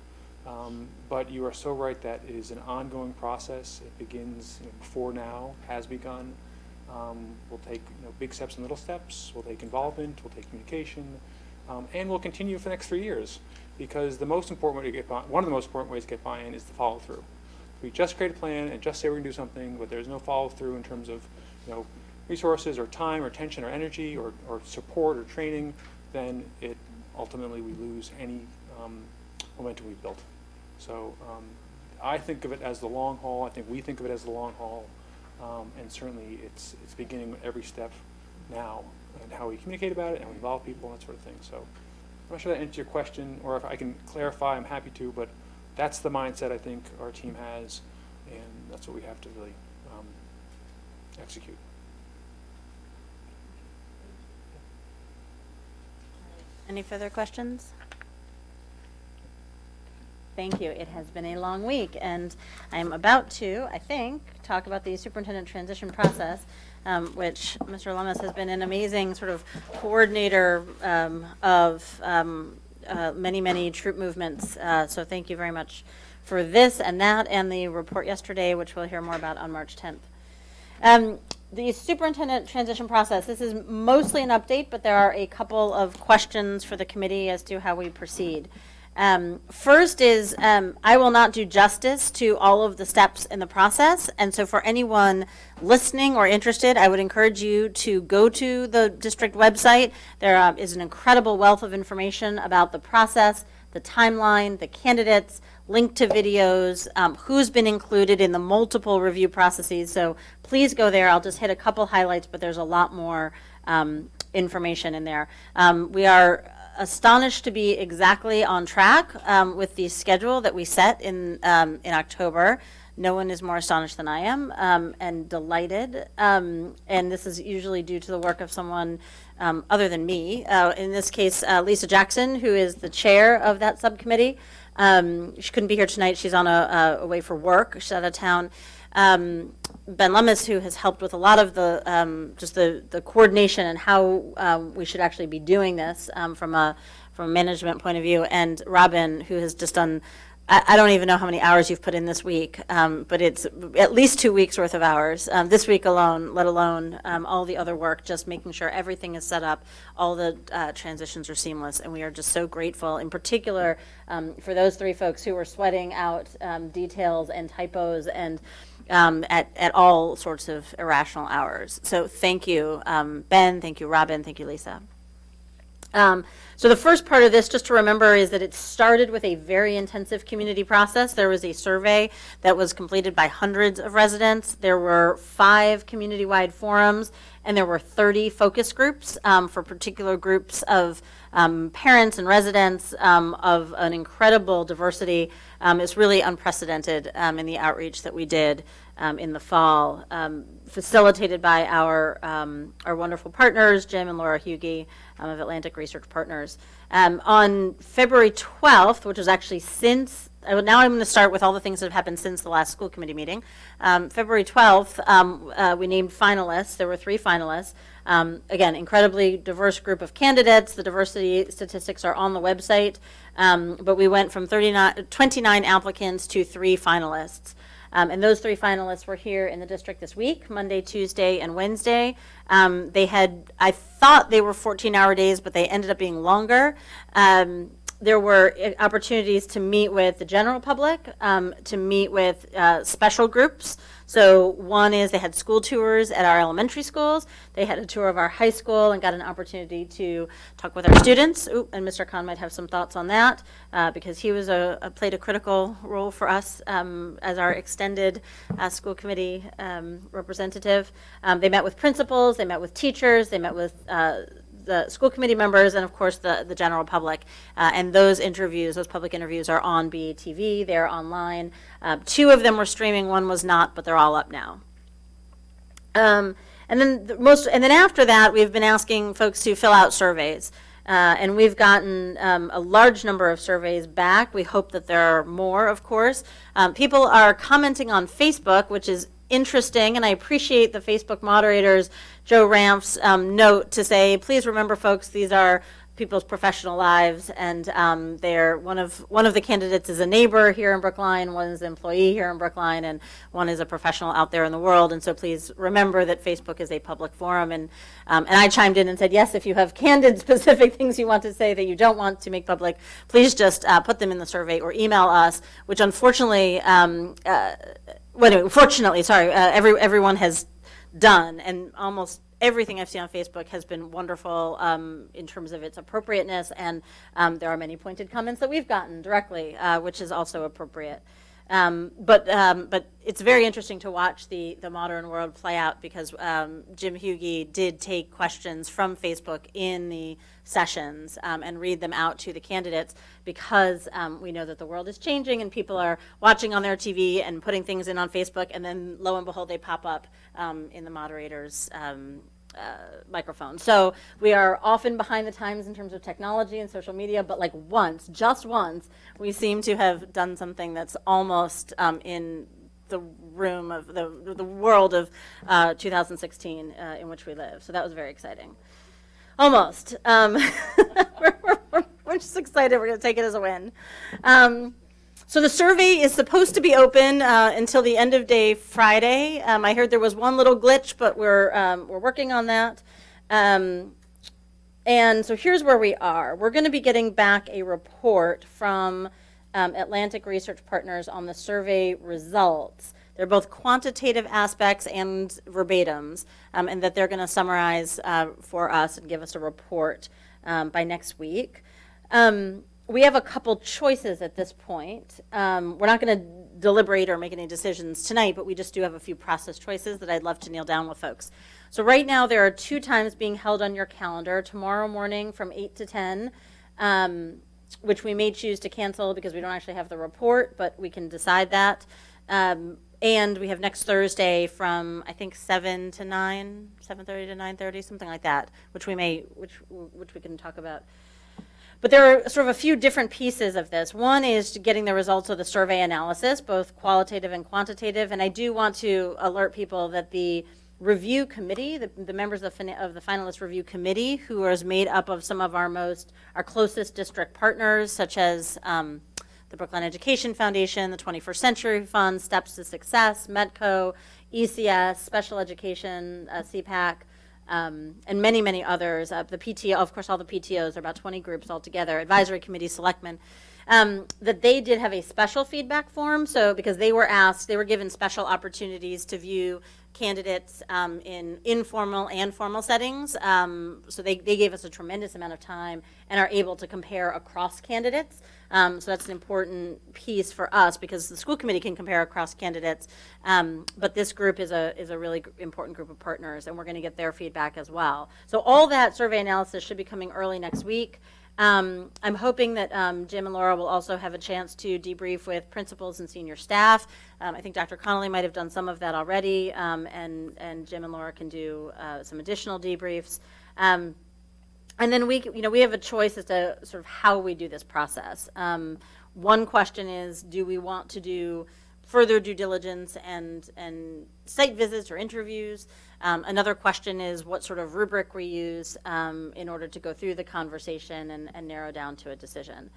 But you are so right that it is an ongoing process. It begins before now, has begun. We'll take big steps and little steps. We'll take involvement. We'll take communication. And we'll continue for the next 3 years, because the most important way to get one of the most important ways to get buy-in is the follow-through. If we just create a plan and just say we're going to do something, but there's no follow-through in terms of resources or time or attention or energy or support or training, then ultimately we lose any momentum we've built. So I think of it as the long haul. I think we think of it as the long haul. And certainly it's beginning with every step now, and how we communicate about it and how we involve people and that sort of thing. So I'm not sure that answers your question, or if I can clarify, I'm happy to, but that's the mindset I think our team has, and that's what we have to really execute. Any further questions? Thank you. It has been a long week, and I'm about to, I think, talk about the superintendent transition process, which Mr. Lummis has been an amazing sort of coordinator of many, many troop movements. So thank you very much for this and that, and the report yesterday, which we'll hear more about on March 10th. The superintendent transition process, this is mostly an update, but there are a couple of questions for the committee as to how we proceed. First is, I will not do justice to all of the steps in the process, and so for anyone listening or interested, I would encourage you to go to the district website. There is an incredible wealth of information about the process, the timeline, the candidates, link to videos, who's been included in the multiple review processes. So please go there. I'll just hit a couple highlights, but there's a lot more information in there. We are astonished to be exactly on track with the schedule that we set in October. No one is more astonished than I am, and delighted. And this is usually due to the work of someone other than me. In this case, Lisa Jackson, who is the chair of that subcommittee. She couldn't be here tonight. She's on away for work. She's out of town. Ben Lummis, who has helped with a lot of the just the coordination and how we should actually be doing this from a management point of view, and Robin, who has just done, I don't even know how many hours you've put in this week, but it's at least 2 weeks worth of hours this week alone, let alone all the other work, just making sure everything is set up, all the transitions are seamless, and we are just so grateful, in particular for those 3 folks who were sweating out details and typos and at all sorts of irrational hours. So thank you, Ben, thank you, Robin, thank you, Lisa. So the first part of this, just to remember, is that it started with a very intensive community process. There was a survey that was completed by hundreds of residents. There were 5 community-wide forums, and there were 30 focus groups for particular groups of parents and residents of an incredible diversity. It's really unprecedented in the outreach that we did in the fall, facilitated by our wonderful partners, Jim and Laura Hughey of Atlantic Research Partners. On February 12th, which was actually since, now I'm going to start with all the things that have happened since the last school committee meeting. February 12th, we named finalists. There were 3 finalists. Again, incredibly diverse group of candidates. The diversity statistics are on the website, but we went from 29 applicants to 3 finalists. And those 3 finalists were here in the district this week, Monday, Tuesday, and Wednesday. They had, I thought they were 14-hour days, but they ended up being longer. There were opportunities to meet with the general public, to meet with special groups. So one is they had school tours at our elementary schools. They had a tour of our high school and got an opportunity to talk with our students. Ooh, and Mr. Khan might have some thoughts on that because he was played a critical role for us as our extended school committee representative. They met with principals, they met with teachers, they met with the school committee members, and of course the general public. And those interviews, those public interviews, are on BATV. They're online. 2 of them were streaming, 1 was not, but they're all up now. And then after that, we've been asking folks to fill out surveys. And we've gotten a large number of surveys back. We hope that there are more, of course. People are commenting on Facebook, which is interesting, and I appreciate the Facebook moderators, Joe Ramph's note to say, please remember, folks, these are people's professional lives, and they're one of the candidates is a neighbor here in Brookline, one is an employee here in Brookline, and one is a professional out there in the world. And so please remember that Facebook is a public forum. And I chimed in and said, yes, if you have candid, specific things you want to say that you don't want to make public, please just put them in the survey or email us, which unfortunately, everyone has done, and almost everything I've seen on Facebook has been wonderful in terms of its appropriateness, and there are many pointed comments that we've gotten directly, which is also appropriate. But it's very interesting to watch the modern world play out, because Jim Hughey did take questions from Facebook in the sessions and read them out to the candidates, because we know that the world is changing and people are watching on their TV and putting things in on Facebook, and then lo and behold, they pop up in the moderator's microphone. So we are often behind the times in terms of technology and social media, but like just once, we seem to have done something that's almost in the room of the world of 2016 in which we live. So that was very exciting. Almost. We're just excited. We're going to take it as a win. So the survey is supposed to be open until the end of day Friday. I heard there was one little glitch, but we're working on that. And so here's where we are. We're going to be getting back a report from Atlantic Research Partners on the survey results. They're both quantitative aspects and verbatims, and that they're going to summarize for us and give us a report by next week. We have a couple choices at this point. We're not going to deliberate or make any decisions tonight, but we just do have a few process choices that I'd love to nail down with folks. So right now there are 2 times being held on your calendar: tomorrow morning from 8 to 10, which we may choose to cancel because we don't actually have the report, but we can decide that. And we have next Thursday from, I think, 7 to 9, 7:30 to 9:30, something like that, which we can talk about. But there are sort of a few different pieces of this. One is getting the results of the survey analysis, both qualitative and quantitative. And I do want to alert people that the review committee, the members of the finalist review committee, who is made up of some of our closest district partners, such as the Brookline Education Foundation, the 21st Century Fund, Steps to Success, Medco, ECS, Special Education, CPAC, and many, many others. The PTO, of course, all the PTOs, are about 20 groups altogether, advisory committee, selectmen, that they did have a special feedback form. So because they were given special opportunities to view candidates in informal and formal settings. So they gave us a tremendous amount of time and are able to compare across candidates. So that's an important piece for us because the school committee can compare across candidates, but this group is a really important group of partners, and we're going to get their feedback as well. So all that survey analysis should be coming early next week. I'm hoping that Jim and Laura will also have a chance to debrief with principals and senior staff. I think Dr. Connolly might have done some of that already, and Jim and Laura can do some additional debriefs. And then we have a choice as to sort of how we do this process. One question is, do we want to do further due diligence and site visits or interviews? Another question is what sort of rubric we use in order to go through the conversation and narrow down to a decision.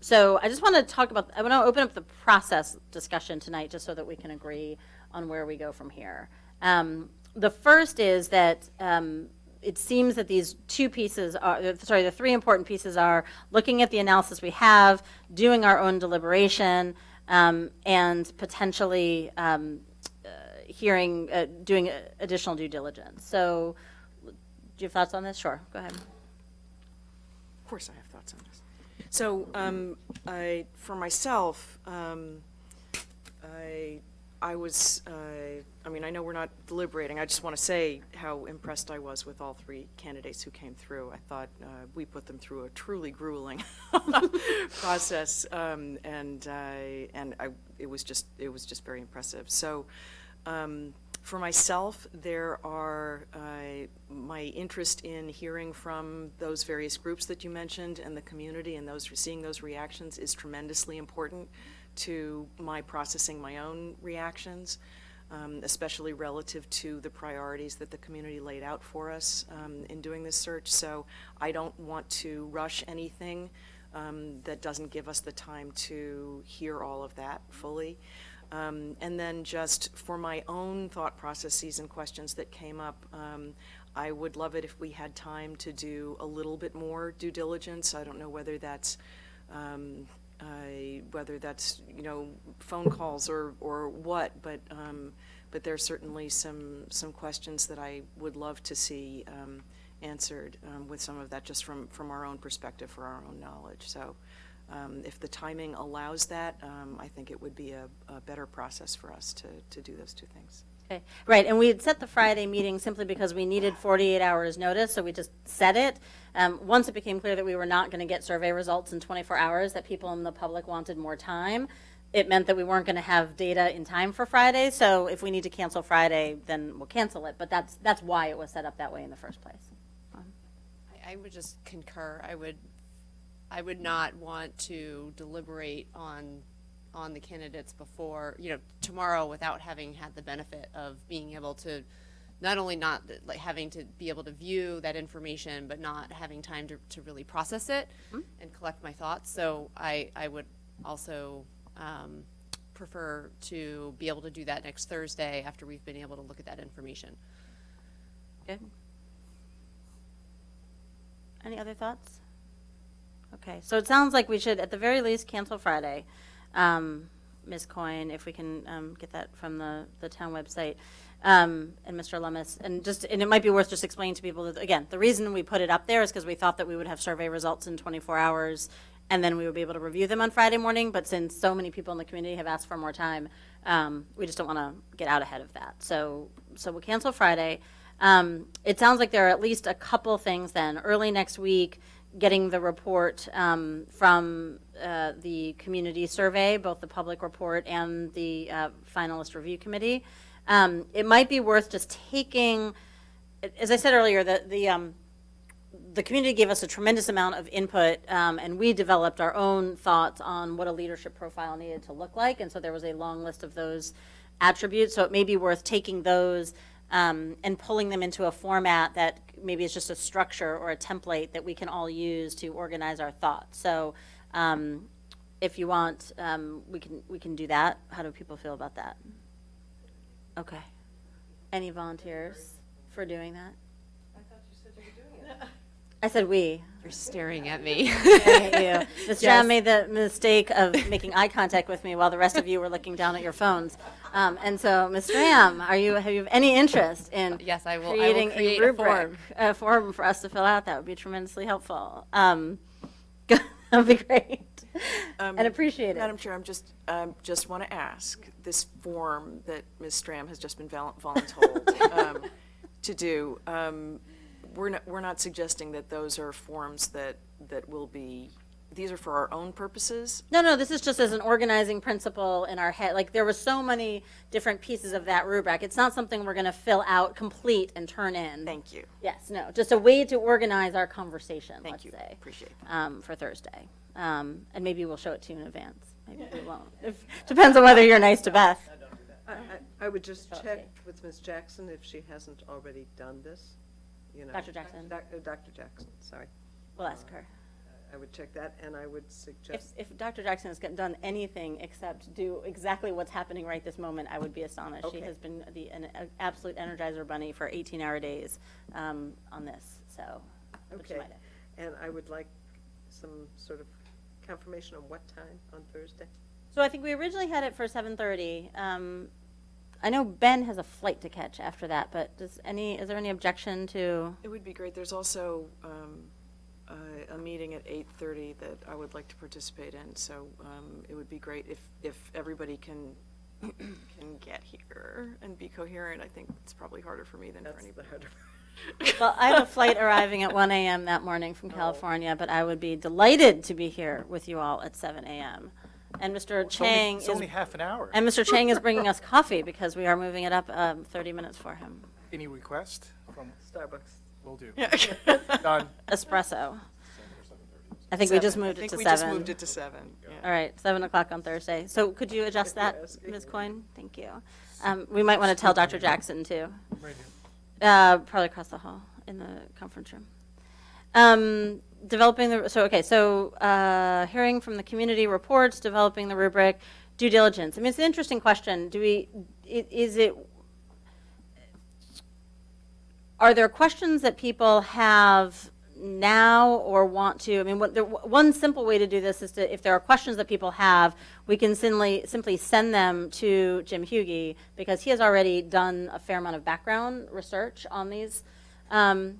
So I just want to I want to open up the process discussion tonight just so that we can agree on where we go from here. The first is that it seems that these the 3 important pieces are looking at the analysis we have, doing our own deliberation, and potentially doing additional due diligence. So do you have thoughts on this? Sure, go ahead. Of course I have thoughts on this. So for myself, I know we're not deliberating. I just want to say how impressed I was with all 3 candidates who came through. I thought we put them through a truly grueling process, it was just very impressive. So For myself, there are my interest in hearing from those various groups that you mentioned and the community, and seeing those reactions is tremendously important to my processing my own reactions, especially relative to the priorities that the community laid out for us in doing this search. So I don't want to rush anything that doesn't give us the time to hear all of that fully. And then just for my own thought processes and questions that came up, I would love it if we had time to do a little bit more due diligence. I don't know whether that's phone calls or what, but there's certainly some questions that I would love to see answered with some of that just from our own perspective, for our own knowledge. So if the timing allows that, I think it would be a better process for us to do those two things. Okay, right, and we had set the Friday meeting simply because we needed 48 hours notice, so we just set it. Once it became clear that we were not going to get survey results in 24 hours, that people in the public wanted more time, it meant that we weren't going to have data in time for Friday, so if we need to cancel Friday, then we'll cancel it, but that's why it was set up that way in the first place. I would just concur. I would not want to deliberate on the candidates before, tomorrow, without having had the benefit of being able to not only not like having to be able to view that information, but not having time to really process it and collect my thoughts. So I would also prefer to be able to do that next Thursday after we've been able to look at that information. Good. Any other thoughts? Okay, so it sounds like we should, at the very least, cancel Friday. Ms. Coyne, if we can get that from the town website, and Mr. Lummis, and it might be worth just explaining to people that, again, the reason we put it up there is because we thought that we would have survey results in 24 hours, and then we would be able to review them on Friday morning, but since so many people in the community have asked for more time, we just don't want to get out ahead of that. So we'll cancel Friday. It sounds like there are at least a couple things then. Early next week, getting the report from the community survey, both the public report and the finalist review committee. It might be worth just taking, as I said earlier, the community gave us a tremendous amount of input, and we developed our own thoughts on what a leadership profile needed to look like, and so there was a long list of those attributes. So it may be worth taking those and pulling them into a format that maybe is just a structure or a template that we can all use to organize our thoughts. So if you want, we can do that. How do people feel about that? Okay. Any volunteers for doing that? I thought you said you were doing it. I said we. You're staring at me. I hate you. Ms. Jam made the mistake of making eye contact with me while the rest of you were looking down at your phones. And so, Ms. Ram, have you any interest in Yes, I will creating create a rubric, a form for us to fill out? That would be tremendously helpful. That would be great. And appreciate it. Madam Chair, just want to ask, this form that Ms. Stram has just been voluntold to do, we're not suggesting that those are forms that will be, these are for our own purposes? No, this is just as an organizing principle in our head. Like, there were so many different pieces of that rubric. It's not something we're going to fill out, complete, and turn in. Thank you. Yes, no, just a way to organize our conversation, Thank you. say. Appreciate that. For Thursday. And maybe we'll show it to you in advance. Maybe we won't. Depends on whether you're nice to Beth. I would just check with Ms. Jackson if she hasn't already done this. Dr. Jackson. Dr. Jackson, sorry. We'll ask her. I would check that, and I would suggest. If Dr. Jackson has done anything except do exactly what's happening right this moment, I would be astonished. Okay. She has been an absolute Energizer bunny for 18-hour days on this. So, Okay, and I would like some sort of confirmation on what time on Thursday. So I think we originally had it for 7:30. I know Ben has a flight to catch after that, but is there any objection to? It would be great. There's also a meeting at 8:30 that I would like to participate in, so it would be great if everybody can get here and be coherent. I think it's probably harder for me than for anybody. Well, I have a flight arriving at 1 a.m. that morning from California, but I would be delighted to be here with you all at 7 a.m. And Mr. It's only- Chang It's is, only half an hour. and Mr. Chang is bringing us coffee because we are moving it up 30 minutes for him. Any request from, Starbucks. will do. Yeah. Done. Espresso. I think we just moved it to 7. I think we just moved it to 7. Yeah. All right, 7 o'clock on Thursday. So could you adjust that, asking. Ms. Coyne? Thank you. We might want to tell Dr. Jackson too. Right. Probably across the hall in the conference room. Developing the, hearing from the community reports, developing the rubric, due diligence. I mean, it's an interesting question. Are there questions that people have now or want to? I mean, one simple way to do this is to, if there are questions that people have, we can simply send them to Jim Hughey because he has already done a fair amount of background research on these, on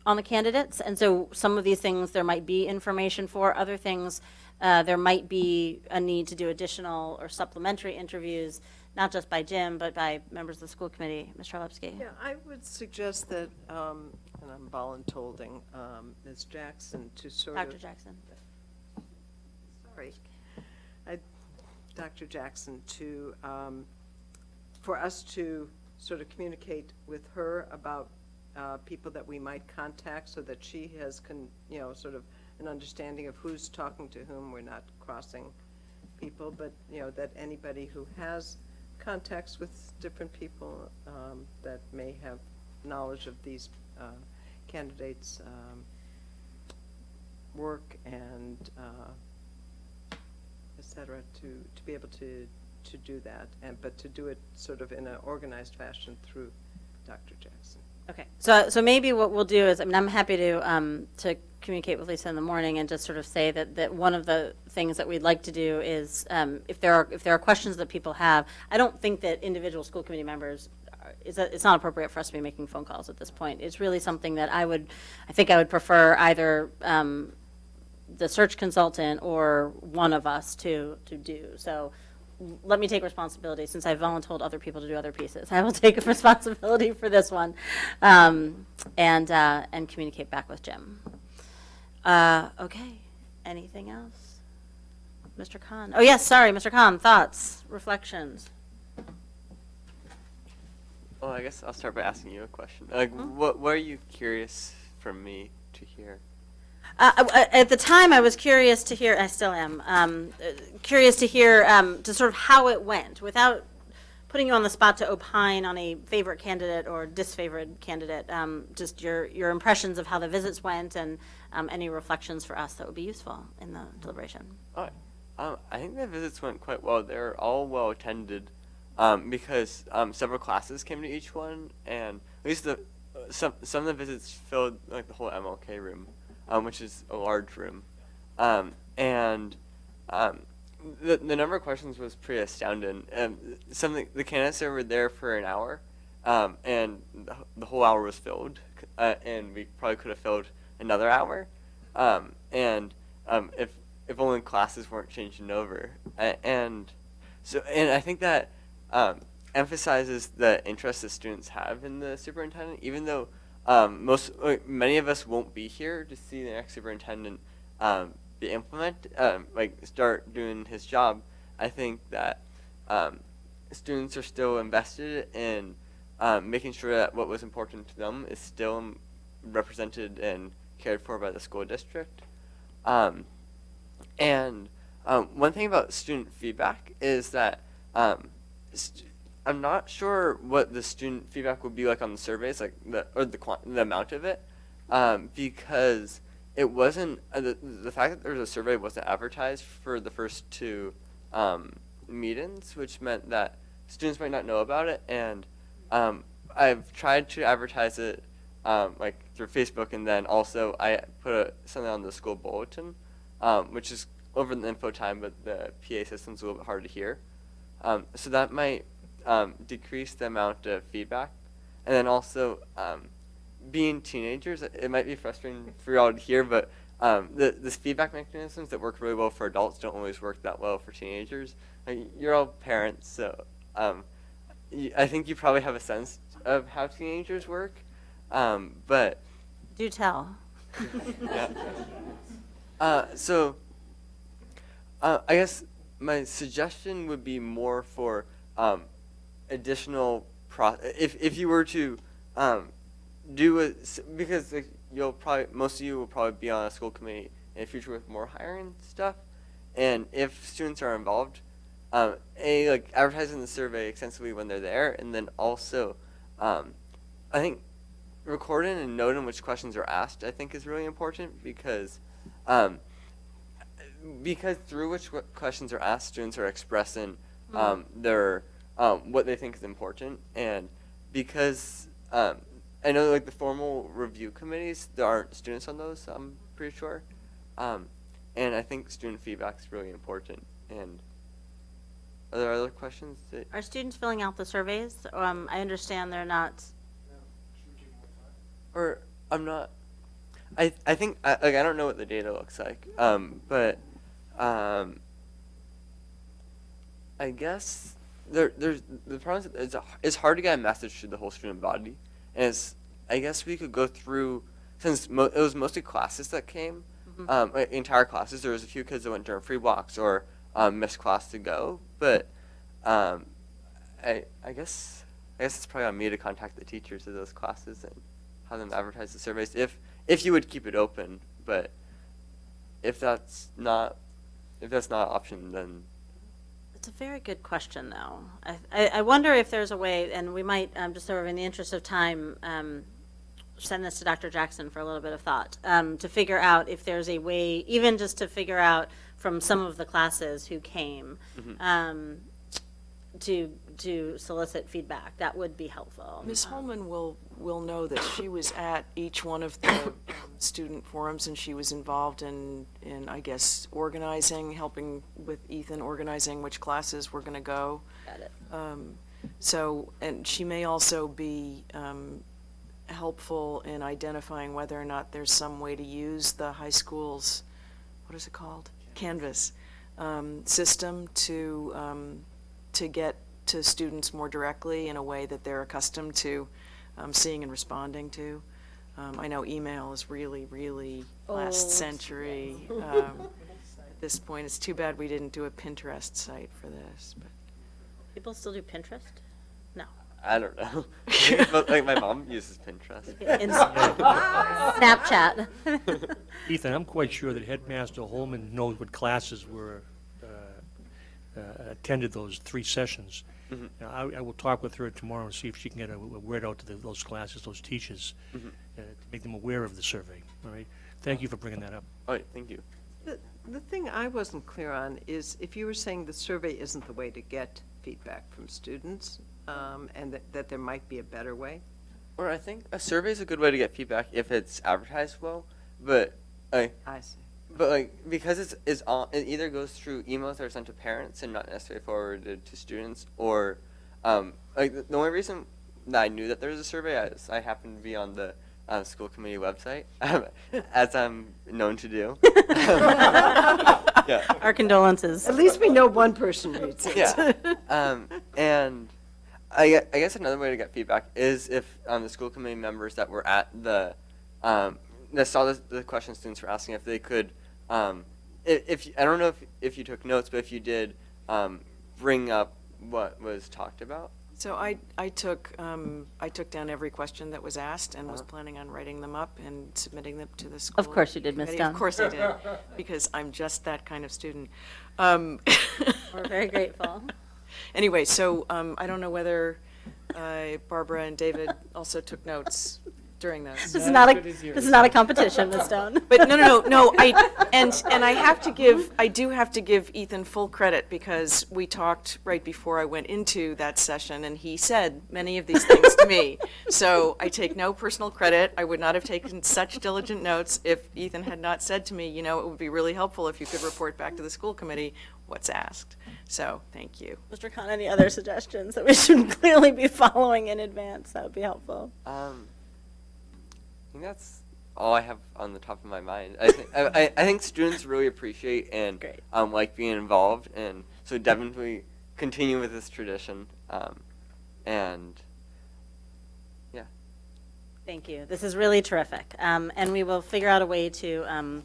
the candidates. And so some of these things there might be information for, other things there might be a need to do additional or supplementary interviews, not just by Jim, but by members of the school committee. Mr. Lepsky. Yeah, I would suggest that, and I'm voluntolding Ms. Jackson to sort of. Dr. Jackson. Sorry. Dr. Jackson to, for us to sort of communicate with her about people that we might contact so that she has, sort of an understanding of who's talking to whom. We're not crossing people, but, that anybody who has contacts with different people that may have knowledge of these candidates' work and et cetera, to be able to do that, but to do it sort of in an organized fashion through Dr. Jackson. Okay, so maybe what we'll do is, I mean, I'm happy to communicate with Lisa in the morning and just sort of say that one of the things that we'd like to do is, if there are questions that people have, I don't think that individual school committee members, it's not appropriate for us to be making phone calls at this point. It's really something that I think I would prefer either the search consultant or one of us to do. So let me take responsibility, since I've volunteered other people to do other pieces. I will take responsibility for this one, and communicate back with Jim. Okay. Anything else, Mr. Khan? Oh yes, sorry, Mr. Khan. Thoughts, reflections. Well, I guess I'll start by asking you a question. Like, what are you curious from me to hear? At the time, I was curious to hear, I still am, curious to hear to sort of how it went, without putting you on the spot to opine on a favorite candidate or disfavored candidate, just your impressions of how the visits went and any reflections for us that would be useful in the deliberation. I think the visits went quite well. They're all well attended because several classes came to each one, and at least some of the visits filled like the whole MLK room. Which is a large room, and the number of questions was pretty astounding. The candidates were there for an hour, and the whole hour was filled, and we probably could have filled another hour, and if only classes weren't changing over, and I think that emphasizes the interest that students have in the superintendent, even though. Many of us won't be here to see the next superintendent start doing his job. I think that students are still invested in making sure that what was important to them is still represented and cared for by the school district. And one thing about student feedback is that I'm not sure what the student feedback would be like on the surveys, like the amount of it, because it wasn't the fact that there was a survey wasn't advertised for the first 2 meetings, which meant that students might not know about it. And I've tried to advertise it through Facebook, and then also I put something on the school bulletin, which is over the info time, but the PA system's a little bit hard to hear, so that might decrease the amount of feedback. And then also being teenagers, it might be frustrating for y'all to hear, but this feedback mechanisms that work really well for adults don't always work that well for teenagers. You're all parents, so I think you probably have a sense of how teenagers work, but do tell. Yeah. So I guess my suggestion would be more for additional if you were to because like, most of you will probably be on a school committee in the future with more hiring stuff, and if students are involved, like advertising the survey extensively when they're there, and then also I think recording and noting which questions are asked I think is really important because through which questions are asked, students are expressing their what they think is important, and because I know like the formal review committees, there aren't students on those, I'm pretty sure, and I think student feedback is really important. And are there other questions? Are students filling out the surveys? I understand they're not. Or I'm not. I think I don't know what the data looks like. But I guess there's the problem is it's hard to get a message to the whole student body, and I guess we could go through since it was mostly classes that came, entire classes. There was a few kids that went during free blocks or missed class to go, but I guess it's probably on me to contact the teachers of those classes and have them advertise the surveys if you would keep it open. But if that's not an option, then It's a very good question, though. I wonder if there's a way, and we might just sort of in the interest of time send this to Dr. Jackson for a little bit of thought to figure out if there's a way, even just to figure out from some of the classes who came to solicit feedback. That would be helpful. Ms. Holman will know that she was at each one of the student forums, and she was involved in I guess organizing, helping with Ethan organizing which classes were going to go. Got it. So, and she may also be helpful in identifying whether or not there's some way to use the high school's, what is it called? Canvas system to get to students more directly in a way that they're accustomed to seeing and responding to. I know email is really, really last century. At this point, it's too bad we didn't do a Pinterest site for this. But People still do Pinterest? No. I don't know. Like my mom uses Pinterest. Snapchat. Ethan, I'm quite sure that Headmaster Holman knows what classes were attended those 3 sessions. I will talk with her tomorrow and see if she can get a word out to those classes, those teachers, to make them aware of the survey. All right. Thank you for bringing that up. All right. Thank you. The thing I wasn't clear on is if you were saying the survey isn't the way to get feedback from students, and that there might be a better way. Or I think a survey is a good way to get feedback if it's advertised well, but I see. But like because it either goes through emails that are sent to parents and not necessarily forwarded to students, or like the only reason that I knew that there was a survey is I happened to be on the school committee website, as I'm known to do. Yeah. Our condolences. At least we know one person reads it. Yeah. And I guess another way to get feedback is if the school committee members that were at that saw the question students were asking, if they could, if I don't know if you took notes, but if you did, bring up what was talked about. so I took down every question that was asked and was planning on writing them up and submitting them to the school. Of course you did, Ms. committee. Dunn. Of course I did, because I'm just that kind of student. We're very grateful. Anyway, so I don't know whether Barbara and David also took notes during those. This is not a competition, Ms. Stone. But no. I do have to give Ethan full credit, because we talked right before I went into that session, and he said many of these things to me. So I take no personal credit. I would not have taken such diligent notes if Ethan had not said to me, it would be really helpful if you could report back to the school committee what's asked. So thank you. Mr. Khan, any other suggestions that we should clearly be following in advance? That would be helpful. I think that's all I have on the top of my mind. I think students really appreciate and like being involved, and so definitely continue with this tradition. And yeah. Thank you. This is really terrific, and we will figure out a way to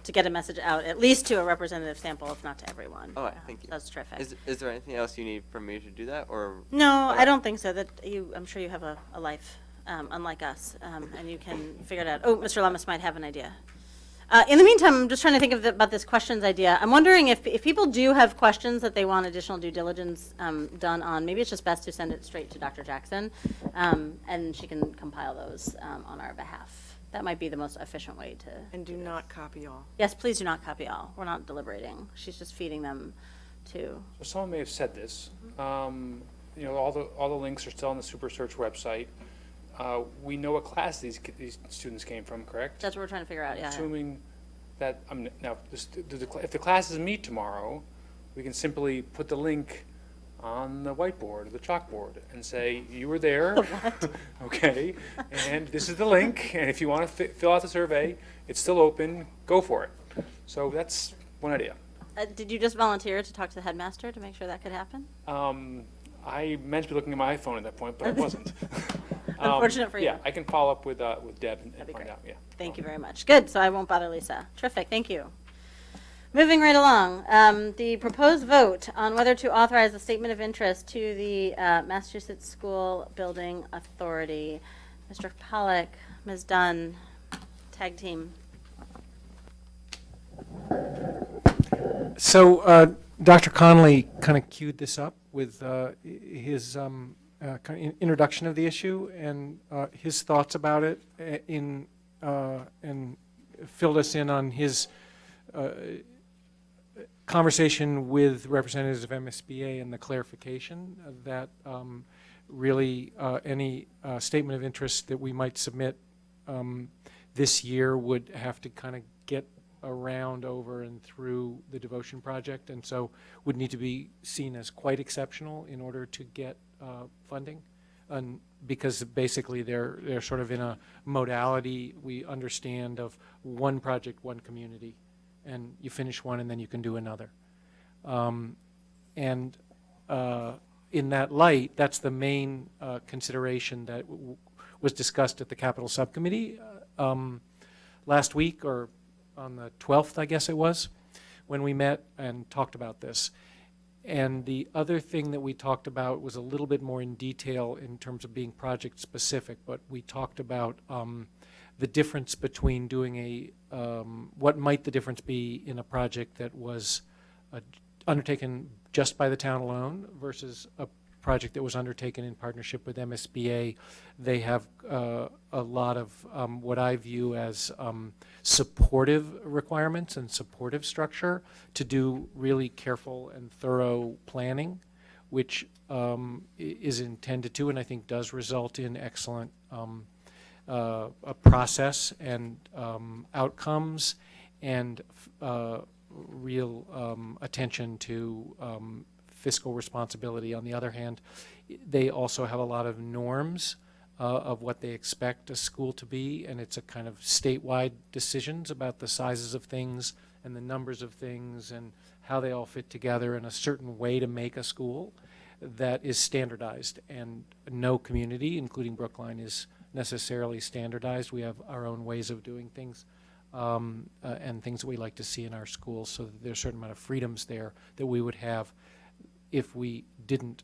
to get a message out, at least to a representative sample, if not to everyone. All right, thank you. That's terrific. Is there anything else you need from me to do that, or? No, Okay. I don't think so. That I'm sure you have a life, unlike us, and you can figure it out. Oh, Mr. Lemus might have an idea. In the meantime, I'm just trying to think about this questions idea. I'm wondering if people do have questions that they want additional due diligence done on, maybe it's just best to send it straight to Dr. Jackson, and she can compile those on our behalf. That might be the most efficient way to. And do not copy all. Yes, please do not copy all. We're not deliberating. She's just feeding them to. So someone may have said this. You know, all the links are still on the Super Search website. We know what class these students came from, correct? That's what we're trying to figure out, yeah. Assuming that, now, if the classes meet tomorrow, we can simply put the link on the whiteboard or the chalkboard and say, you were there. What? Okay, and this is the link, and if you want to fill out the survey, it's still open, go for it. So that's one idea. Did you just volunteer to talk to the headmaster to make sure that could happen? I meant to be looking at my iPhone at that point, but I wasn't. Unfortunate for you. Yeah, I can follow up with Deb and That'd be find great. out, yeah. Thank you very much. Good, so I won't bother Lisa. Terrific, thank you. Moving right along, the proposed vote on whether to authorize a statement of interest to the Massachusetts School Building Authority. Mr. Pollack, Ms. Dunn, tag team. So Dr. Connolly kind of queued this up with his kind of introduction of the issue and his thoughts about it and filled us in on his conversation with representatives of MSBA and the clarification that really any statement of interest that we might submit this year would have to kind of get around, over, and through the devotion project, and so would need to be seen as quite exceptional in order to get funding, and because basically they're sort of in a modality we understand of one project, one community, and you finish one and then you can do another. In that light, that's the main consideration that was discussed at the Capital Subcommittee last week, or on the 12th, I guess it was, when we met and talked about this. And the other thing that we talked about was a little bit more in detail in terms of being project specific, but we talked about the difference between doing what might the difference be in a project that was undertaken just by the town alone versus a project that was undertaken in partnership with MSBA. They have a lot of what I view as supportive requirements and supportive structure to do really careful and thorough planning, which is intended to and I think does result in excellent a process and outcomes and real attention to fiscal responsibility. On the other hand, they also have a lot of norms of what they expect a school to be, and it's a kind of statewide decisions about the sizes of things and the numbers of things and how they all fit together in a certain way to make a school that is standardized. And no community, including Brookline, is necessarily standardized. We have our own ways of doing things and things that we like to see in our schools, so that there's a certain amount of freedoms there that we would have if we didn't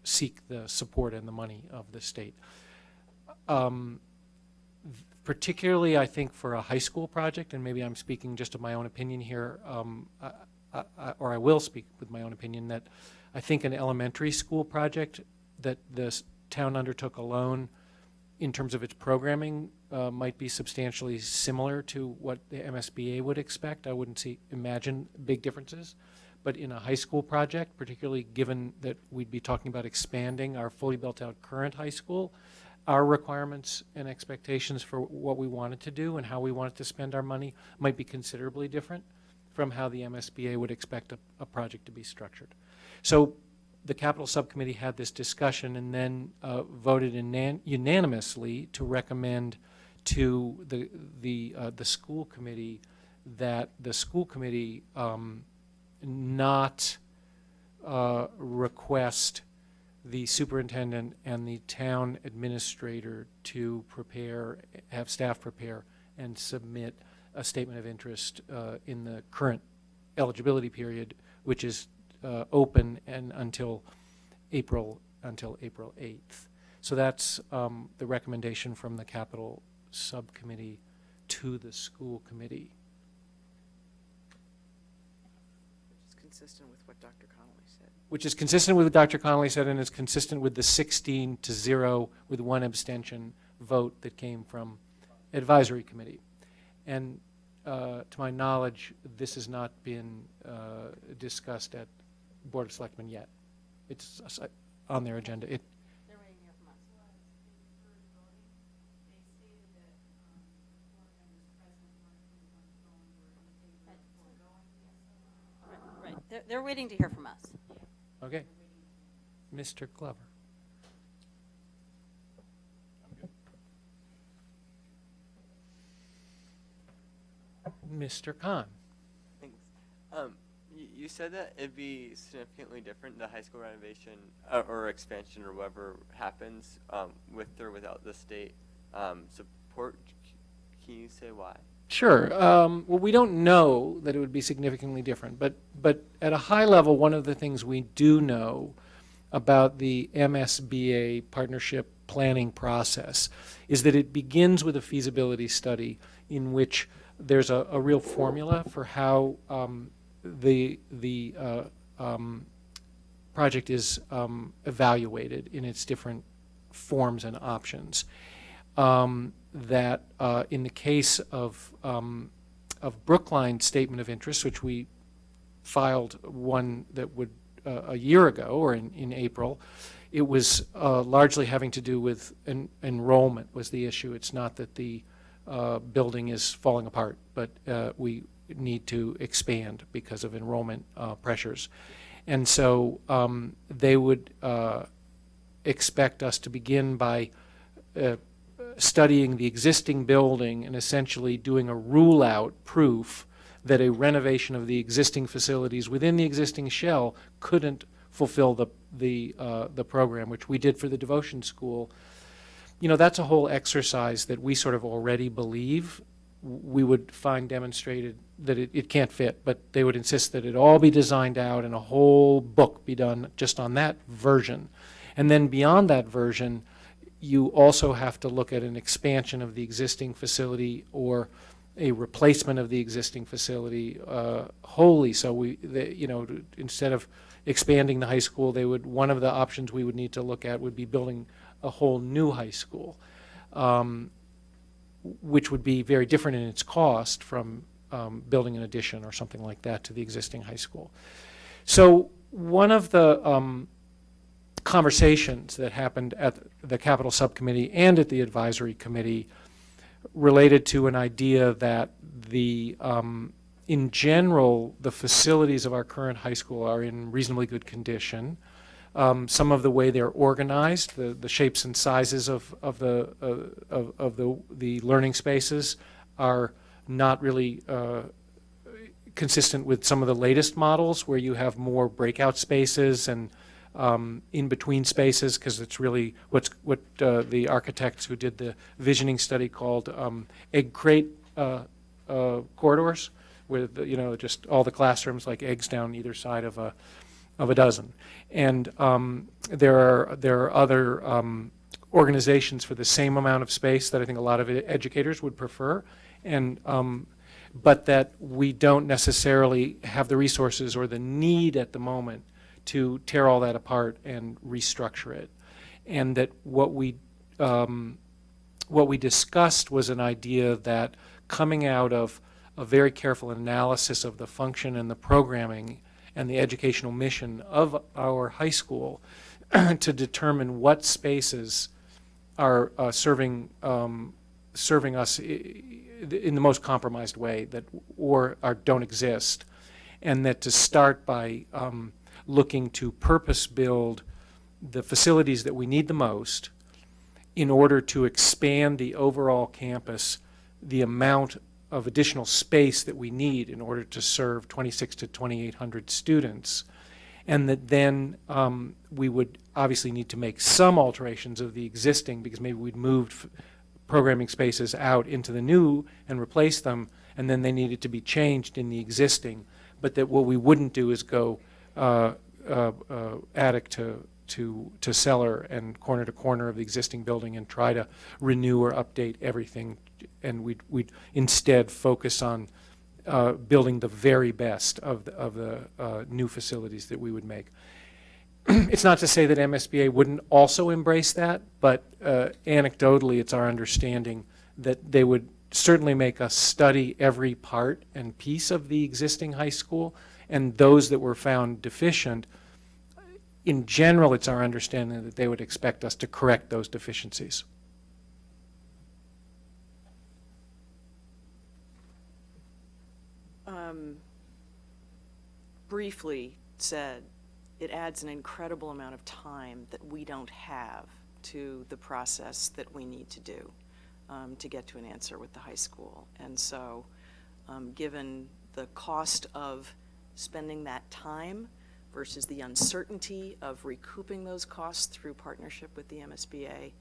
seek the support and the money of the state. Particularly, I think, for a high school project, and maybe I'm speaking just of my own opinion here, or I will speak with my own opinion, that I think an elementary school project that the town undertook alone in terms of its programming might be substantially similar to what the MSBA would expect. I wouldn't imagine big differences. But in a high school project, particularly given that we'd be talking about expanding our fully built out current high school, our requirements and expectations for what we wanted to do and how we wanted to spend our money might be considerably different from how the MSBA would expect a project to be structured. So the Capital Subcommittee had this discussion and then voted unanimously to recommend to the school committee that the school committee not request the superintendent and the town administrator to have staff prepare and submit a statement of interest in the current eligibility period, which is open and until April 8th. So that's the recommendation from the capital subcommittee to the school committee. It's consistent with what Dr. Connolly said. Which is consistent with what Dr. Connolly said, and is consistent with the 16-0 with one abstention vote that came from advisory committee. And to my knowledge, this has not been discussed at Board of Selectmen yet. It's on their agenda. They're waiting to hear from us. Right. They're waiting to hear from us. Okay. Mr. Glover. Mr. Khan. Thanks. You said that it'd be significantly different, the high school renovation or expansion or whatever happens with or without the state support. Can you say why? Sure. Well, we don't know that it would be significantly different, but at a high level, one of the things we do know about the MSBA partnership planning process is that it begins with a feasibility study in which there's a real formula for how the project is evaluated in its different forms and options. That in the case of Brookline's statement of interest, which we filed one that would a year ago or in April, it was largely having to do with enrollment was the issue. It's not that the building is falling apart, but we need to expand because of enrollment pressures. And so they would expect us to begin by studying the existing building and essentially doing a rule-out proof that a renovation of the existing facilities within the existing shell couldn't fulfill the program, which we did for the devotion school. You know, that's a whole exercise that we sort of already believe we would find demonstrated that it can't fit, but they would insist that it all be designed out and a whole book be done just on that version. And then beyond that version, you also have to look at an expansion of the existing facility or a replacement of the existing facility wholly. So instead of expanding the high school, one of the options we would need to look at would be building a whole new high school, which would be very different in its cost from building an addition or something like that to the existing high school. So one of the conversations that happened at the Capital Subcommittee and at the Advisory Committee related to an idea that in general, the facilities of our current high school are in reasonably good condition. Some of the way they're organized, the shapes and sizes of the learning spaces are not really consistent with some of the latest models where you have more breakout spaces and in-between spaces, because it's really what the architects who did the visioning study called egg crate corridors, with just all the classrooms like eggs down either side of a dozen. And there are other organizations for the same amount of space that I think a lot of educators would prefer, and but that we don't necessarily have the resources or the need at the moment to tear all that apart and restructure it. And that what we discussed was an idea that coming out of a very careful analysis of the function and the programming and the educational mission of our high school to determine what spaces are serving us in the most compromised way or don't exist, and that to start by looking to purpose build the facilities that we need the most in order to expand the overall campus, the amount of additional space that we need in order to serve 2,600 to 2,800 students, and that then we would obviously need to make some alterations of the existing, because maybe we'd moved programming spaces out into the new and replace them, and then they needed to be changed in the existing, but that what we wouldn't do is go attic to cellar and corner to corner of the existing building and try to renew or update everything, and we'd instead focus on building the very best of the new facilities that we would make. It's not to say that MSBA wouldn't also embrace that, but anecdotally it's our understanding that they would certainly make us study every part and piece of the existing high school, and those that were found deficient, in general it's our understanding that they would expect us to correct those deficiencies. Briefly said, it adds an incredible amount of time that we don't have to the process that we need to do to get to an answer with the high school. And so given the cost of spending that time versus the uncertainty of recouping those costs through partnership with the MSBA,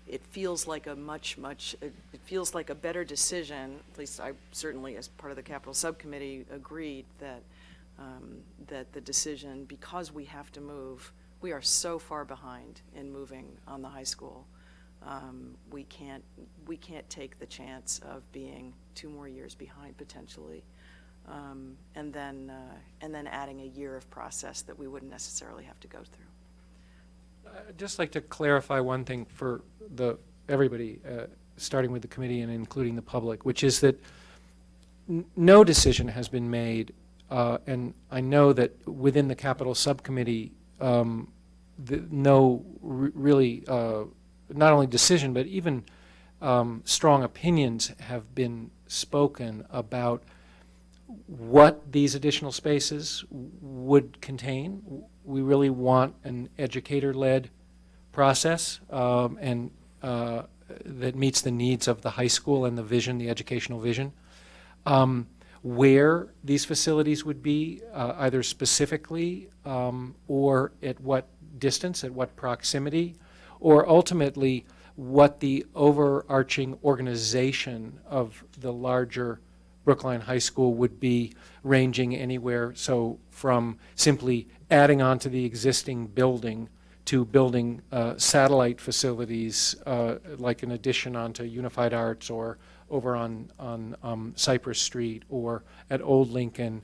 it feels like a it feels like a better decision. At least I certainly, as part of the capital subcommittee, agreed that that the decision, because we have to move, we are so far behind in moving on the high school. We can't take the chance of being 2 more years behind potentially, and then adding a year of process that we wouldn't necessarily have to go through. I'd just like to clarify one thing for everybody, starting with the committee and including the public, which is that no decision has been made, and I know that within the capital subcommittee, really not only decision but even strong opinions have been spoken about what these additional spaces would contain. We really want an educator-led process and that meets the needs of the high school and the vision, the educational vision. Where these facilities would be, either specifically or at what distance, at what proximity, or ultimately what the overarching organization of the larger Brookline High School would be, ranging anywhere, so from simply adding on to the existing building to building satellite facilities like an addition onto Unified Arts or over on Cypress Street or at Old Lincoln,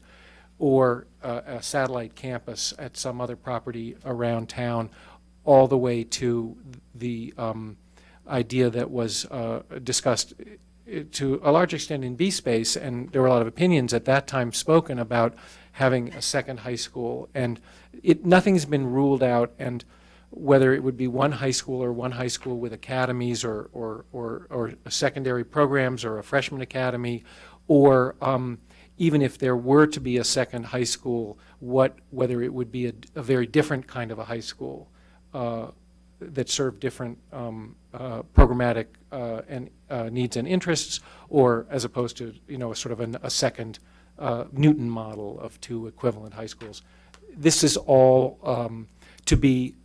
or a satellite campus at some other property around town, all the way to the idea that was discussed to a large extent in B space, and there were a lot of opinions at that time spoken about having a second high school, and nothing's been ruled out, and whether it would be one high school or one high school with academies or secondary programs or a freshman academy, or even if there were to be a second high school, whether it would be a very different kind of a high school that served different programmatic and needs and interests, or as opposed to a sort of a second Newton model of 2 equivalent high schools. This is all to be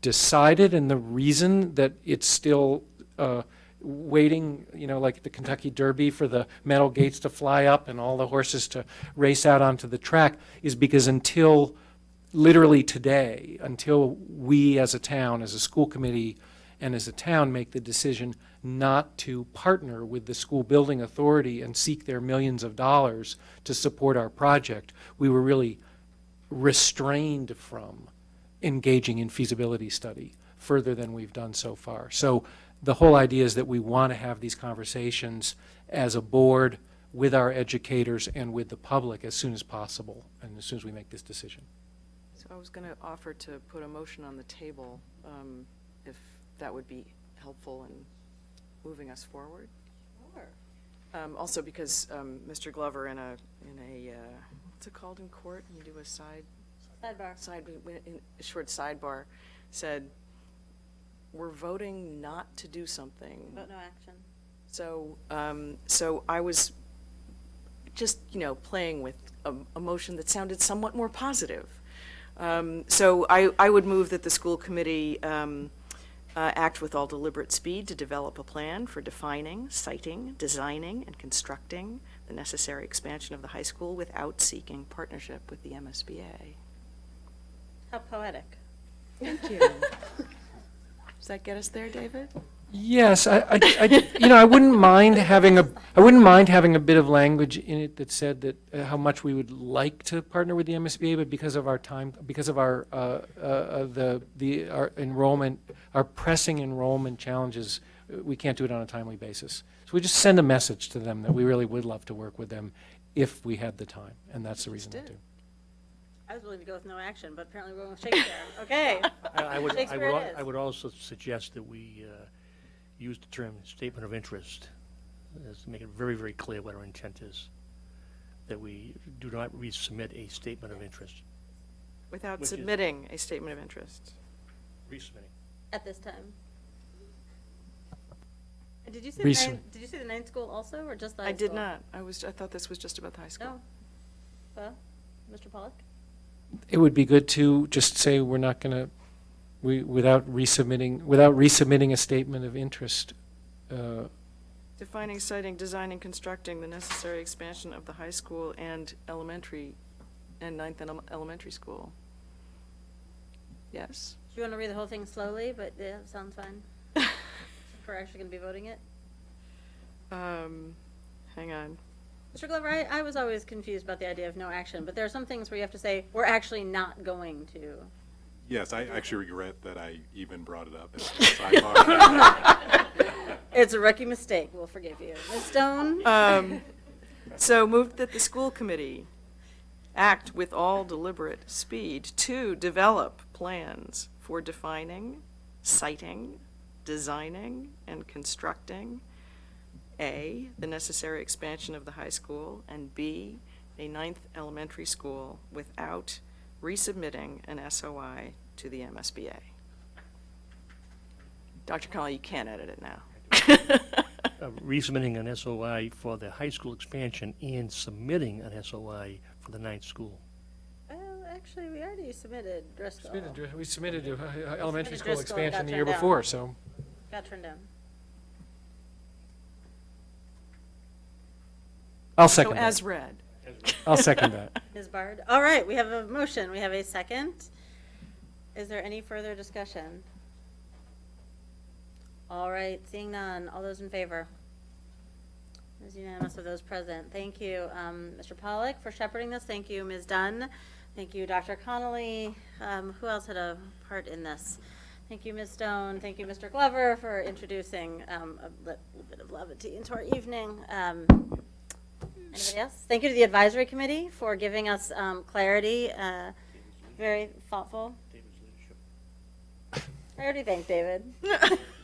decided, and the reason that it's still waiting, like the Kentucky Derby, for the metal gates to fly up and all the horses to race out onto the track is because until literally today, until we as a town, as a school committee, and as a town make the decision not to partner with the school building authority and seek their millions of dollars to support our project, we were really restrained from engaging in feasibility study further than we've done so far. So the whole idea is that we want to have these conversations as a board with our educators and with the public as soon as possible and as soon as we make this decision. So I was going to offer to put a motion on the table if that would be helpful in moving us forward. Sure. Also because Mr. Glover in a what's it called in court when you do a short sidebar said we're voting not to do something. Vote no action. So so I was just playing with a motion that sounded somewhat more positive. So I would move that the school committee act with all deliberate speed to develop a plan for defining, citing, designing, and constructing the necessary expansion of the high school without seeking partnership with the MSBA. How poetic. Thank you. Does that get us there, David? Yes, I wouldn't mind having a bit of language in it that said that how much we would like to partner with the MSBA, but because of our time, because of our our enrollment, our pressing enrollment challenges, we can't do it on a timely basis. So we just send a message to them that we really would love to work with them if we had the time, and that's the reason to do. I was willing to go with no action, but apparently we're going with Shakespeare. Okay. Shakespeare it is. I would also suggest that we use the term statement of interest as to make it very, very clear what our intent is, that we do not resubmit a statement of interest. Without submitting a statement of interest. Resubmitting. At this time. Did you say the ninth school also, or just the high I school? did not. I thought this was just about the high school. No. Well, Mr. Pollack? It would be good to just say we're not going to, without resubmitting a statement of interest. Defining, citing, designing, constructing the necessary expansion of the high school and elementary, and ninth and elementary school. Yes? Do you want to read the whole thing slowly, but yeah, sounds fine. We're actually going to be voting it. Hang on. Mr. Glover, I was always confused about the idea of no action, but there are some things where you have to say, we're actually not going to. Yes, I actually regret that I even brought it up as a sidebar. It's a rookie mistake. We'll forgive you. Ms. Stone? So moved that the school committee act with all deliberate speed to develop plans for defining, citing, designing, and constructing A, the necessary expansion of the high school, and B, a ninth elementary school without resubmitting an SOI to the MSBA. Dr. Connolly, you can't edit it now. Resubmitting an SOI for the high school expansion and submitting an SOI for the ninth school. Well, actually, we already submitted Driscoll. We submitted elementary school Driscoll and expansion got the year turned down. before, so. Got turned down. I'll second So that. as read. I'll second that. Ms. Bard? All right, we have a motion. We have a second. Is there any further discussion? All right, seeing none. All those in favor? It is unanimous of those present. Thank you, Mr. Pollack, for shepherding this. Thank you, Ms. Dunn. Thank you, Dr. Connolly. Who else had a part in this? Thank you, Ms. Stone. Thank you, Mr. Glover, for introducing a little bit of levity into our evening. Anybody else? Thank you to the advisory committee for giving us clarity. Very thoughtful. I already thanked David.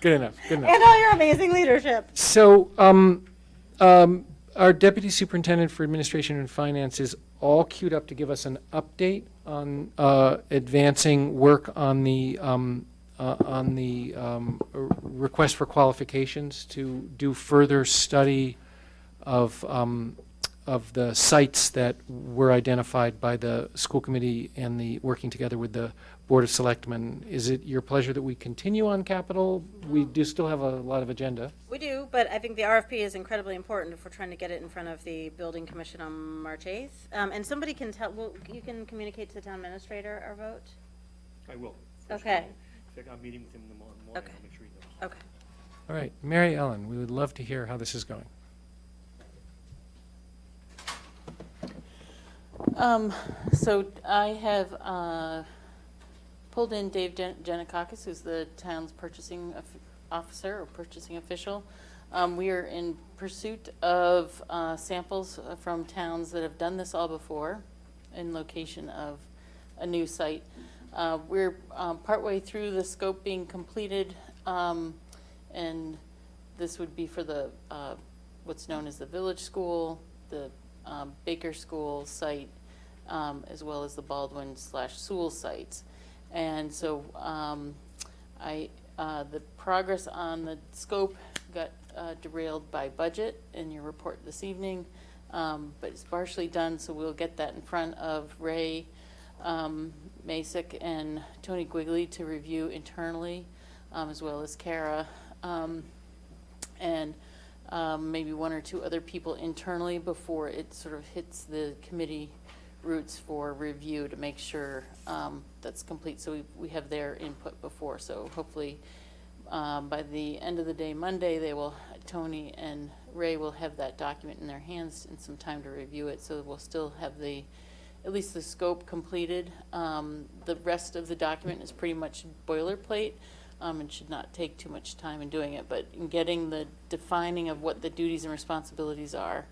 Good enough, good enough. And all your amazing leadership. So, our Deputy Superintendent for Administration and Finance is all queued up to give us an update on advancing work on the request for qualifications to do further study of the sites that were identified by the school committee and the working together with the Board of Selectmen. Is it your pleasure that we continue on capital? We do still have a lot of agenda. We do, but I think the RFP is incredibly important if we're trying to get it in front of the Building Commission on March 8th. And somebody can tell, well, you can communicate to the town administrator our vote? I will. Okay. In fact, I'm meeting with him in the morning. Okay. I'll make sure he knows. Okay. All right, Mary Ellen, we would love to hear how this is going. So I have pulled in Dave Janikakis, who's the town's purchasing officer or purchasing official. We are in pursuit of samples from towns that have done this all before in location of a new site. We're partway through the scope being completed, and this would be for the what's known as the Village School, the Baker School site, as well as the Baldwin/Sewell sites. And so the progress on the scope got derailed by budget in your report this evening, but it's partially done, so we'll get that in front of Ray Masick and Tony Quigley to review internally. as well as Kara, and maybe one or two other people internally before it sort of hits the committee routes for review to make sure that's complete. So we have their input before. So hopefully by the end of the day, Monday, Tony and Ray will have that document in their hands and some time to review it. So we'll still have at least the scope completed. The rest of the document is pretty much boilerplate. And should not take too much time in doing it, but in getting the defining of what the duties and responsibilities are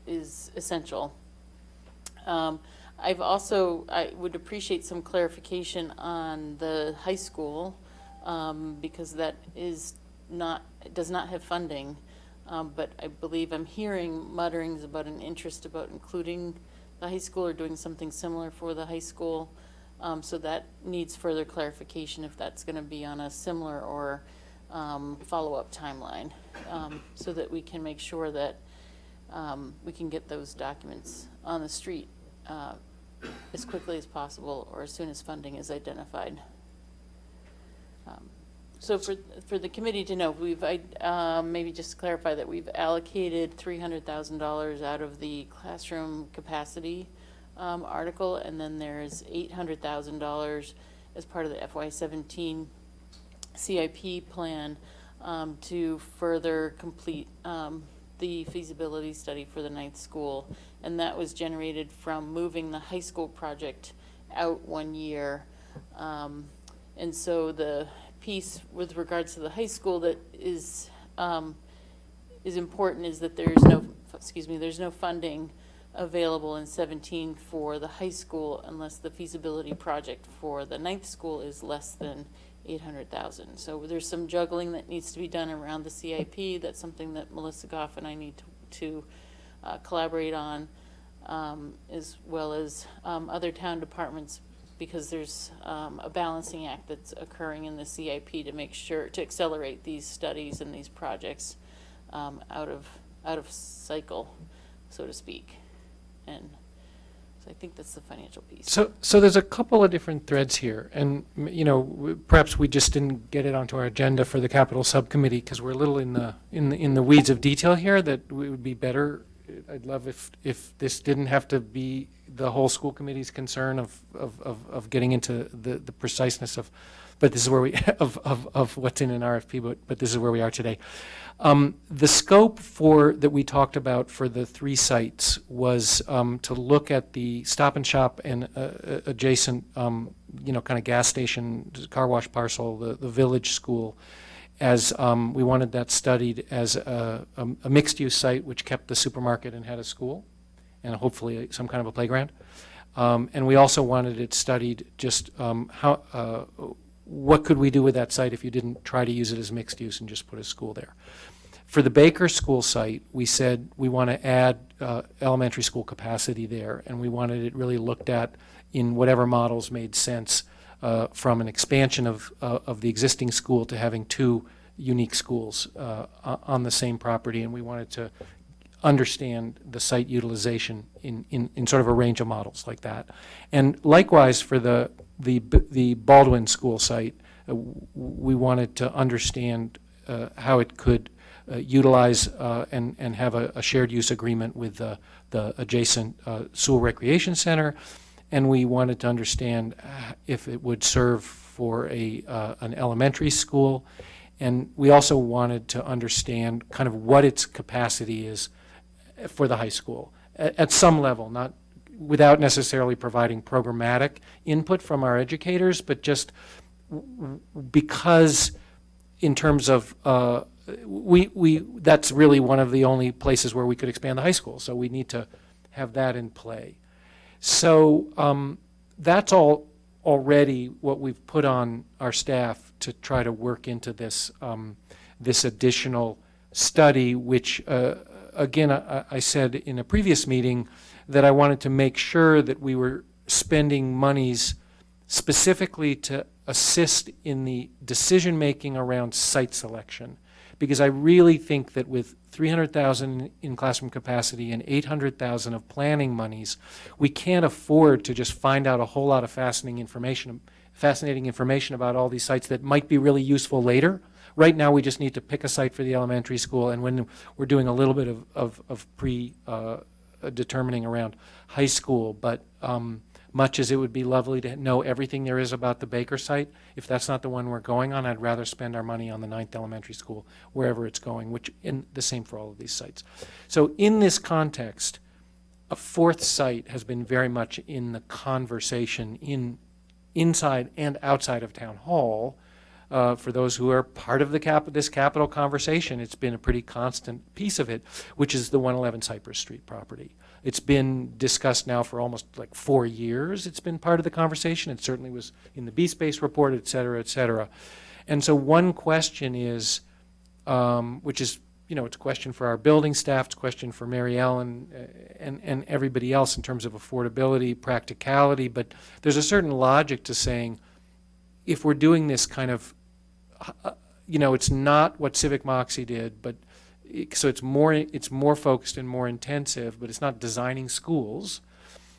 is essential. I would appreciate some clarification on the high school because that does not have funding, but I believe I'm hearing mutterings about an interest about including the high school or doing something similar for the high school. So that needs further clarification if that's going to be on a similar or follow-up timeline, so that we can make sure that we can get those documents on the street as quickly as possible or as soon as funding is identified. So for the committee to know, we've maybe just to clarify that we've allocated $300,000 out of the classroom capacity article, and then there's $800,000 as part of the FY17 CIP plan to further complete the feasibility study for the 9th school, and that was generated from moving the high school project out 1 year. And so the piece with regards to the high school that is important is that there's no funding available in 17 for the high school unless the feasibility project for the 9th school is less than 800,000. So there's some juggling that needs to be done around the CIP. That's something that Melissa Goff and I need to collaborate on, as well as other town departments, because there's a balancing act that's occurring in the CIP to make sure to accelerate these studies and these projects out of cycle, so to speak. And so I think that's the financial piece. So there's a couple of different threads here, and perhaps we just didn't get it onto our agenda for the capital subcommittee because we're a little in the weeds of detail here. That it would be better. I'd love if this didn't have to be the whole school committee's concern of getting into the preciseness of, but this is where we of what's in an RFP. But this is where we are today. The scope that we talked about for the 3 sites was to look at the Stop and Shop and adjacent, kind of gas station, car wash parcel, the village school, as we wanted that studied as a mixed-use site which kept the supermarket and had a school and hopefully some kind of a playground. And we also wanted it studied just what could we do with that site if you didn't try to use it as mixed use and just put a school there. For the Baker School site, we said we want to add elementary school capacity there, and we wanted it really looked at in whatever models made sense, from an expansion of the existing school to having 2 unique schools on the same property, and we wanted to understand the site utilization in sort of a range of models like that. And likewise for the Baldwin School site, we wanted to understand how it could utilize and have a shared use agreement with the adjacent Sewell Recreation Center, and we wanted to understand if it would serve for an elementary school, and we also wanted to understand kind of what its capacity is for the high school at some level, not without necessarily providing programmatic input from our educators, but just because in terms of that's really one of the only places where we could expand the high school, so we need to have that in play. So that's all already what we've put on our staff to try to work into this this additional study, which again, I said in a previous meeting that I wanted to make sure that we were spending monies specifically to assist in the decision-making around site selection, because I really think that with $300,000 in classroom capacity and $800,000 of planning monies, we can't afford to just find out a whole lot of fascinating information fascinating information about all these sites that might be really useful later. Right now, we just need to pick a site for the elementary school, and when we're doing a little bit of determining around high school, but much as it would be lovely to know everything there is about the Baker site, if that's not the one we're going on, I'd rather spend our money on the 9th elementary school, wherever it's going, which in the same for all of these sites. So in this context, a fourth site has been very much in the conversation inside and outside of Town Hall. For those who are part of this capital conversation, it's been a pretty constant piece of it, which is the 111 Cypress Street property. It's been discussed now for almost like 4 years. It's been part of the conversation. It certainly was in the B-Space report, et cetera, et cetera. And so one question is, which is, it's a question for our building staff, it's a question for Mary Ellen and everybody else in terms of affordability, practicality, but there's a certain logic to saying, if we're doing this kind of, it's not what Civic Moxie did, but so it's more focused and more intensive, but it's not designing schools,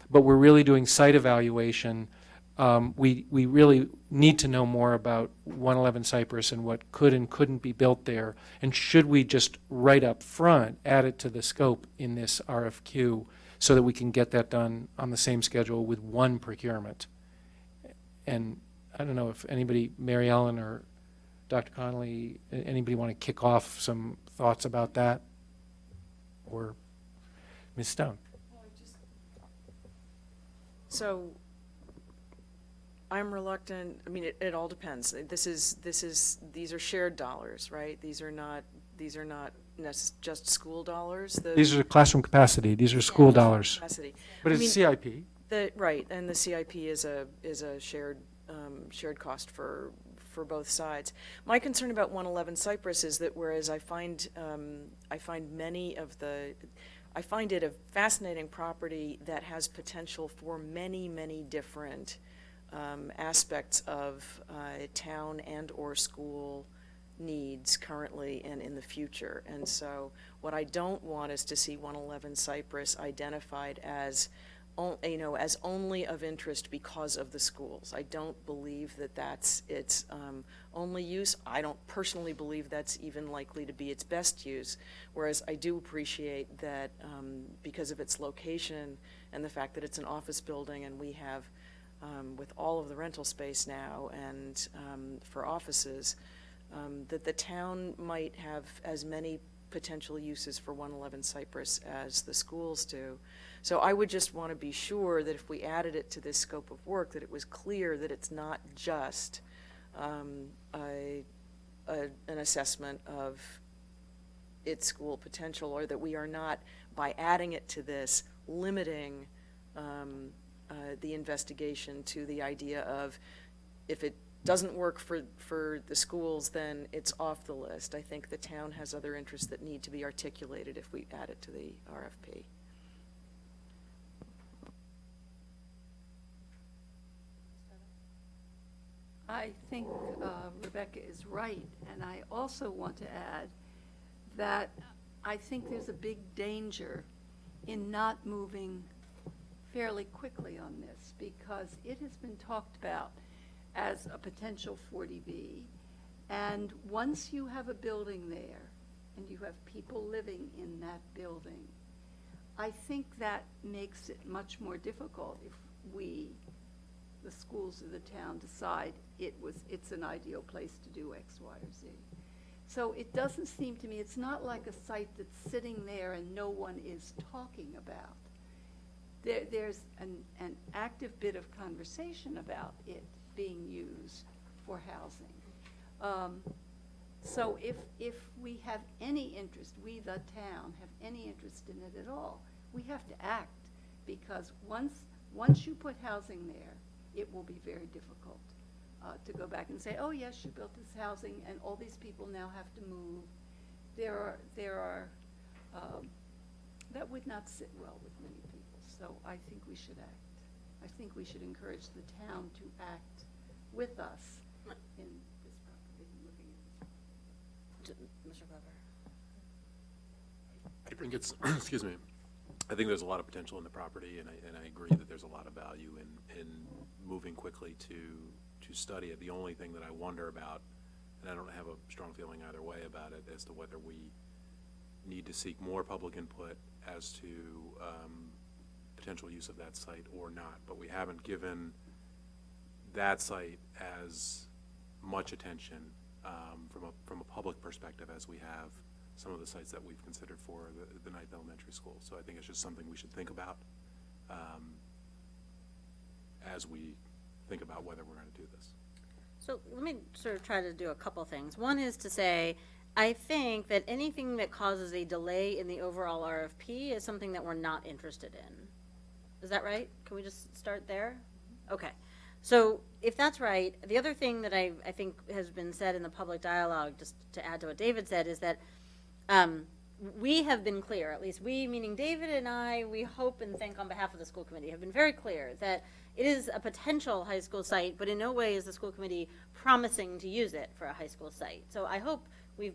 but we're really doing site evaluation. We really need to know more about 111 Cypress and what could and couldn't be built there, and should we just right up front add it to the scope in this RFQ so that we can get that done on the same schedule with one procurement. And I don't know if anybody, Mary Ellen or Dr. Connolly, anybody want to kick off some thoughts about that? Or Ms. Stone? So I'm reluctant. I mean, it all depends. These are shared dollars, right? These are not just school dollars. These are classroom capacity. These are school dollars. Capacity. But it's CIP. Right, and the CIP is a shared cost for both sides. My concern about 111 Cypress is that whereas I find it a fascinating property that has potential for many, many different aspects of town and or school needs currently and in the future. And so what I don't want is to see 111 Cypress identified as as only of interest because of the schools. I don't believe that that's its only use. I don't personally believe that's even likely to be its best use, whereas I do appreciate that because of its location and the fact that it's an office building, and we have, with all of the rental space now and for offices, that the town might have as many potential uses for 111 Cypress as the schools do. So I would just want to be sure that if we added it to this scope of work, that it was clear that it's not just an assessment of its school potential, or that we are not, by adding it to this, limiting the investigation to the idea of if it doesn't work for the schools, then it's off the list. I think the town has other interests that need to be articulated if we add it to the RFP. I think Rebecca is right, and I also want to add that I think there's a big danger in not moving fairly quickly on this, because it has been talked about as a potential 40B, and once you have a building there and you have people living in that building, I think that makes it much more difficult if we, the schools of the town, decide it's an ideal place to do X, Y, or Z. So it doesn't seem to me, it's not like a site that's sitting there and no one is talking about. There's an active bit of conversation about it being used for housing. So if we have any interest, we the town have any interest in it at all, we have to act, because once you put housing there, it will be very difficult to go back and say, oh yes, you built this housing and all these people now have to move. There are that would not sit well with many people. So I think we should act. I think we should encourage the town to act with us in this property, looking at this. Mr. Glover. I think it's, excuse me, I think there's a lot of potential in the property, and I agree that there's a lot of value in moving quickly to to study it. The only thing that I wonder about, and I don't have a strong feeling either way about it, as to whether we need to seek more public input as to potential use of that site or not. But we haven't given that site as much attention from a public perspective as we have some of the sites that we've considered for the Ninth Elementary School. So I think it's just something we should think about as we think about whether we're going to do this. So let me sort of try to do a couple things. One is to say, I think that anything that causes a delay in the overall RFP is something that we're not interested in. Is that right? Can we just start there? Okay. So if that's right, the other thing that I think has been said in the public dialogue, just to add to what David said, is that we have been clear, at least we, meaning David and I, we hope and think on behalf of the school committee, have been very clear that it is a potential high school site, but in no way is the school committee promising to use it for a high school site. So I hope we've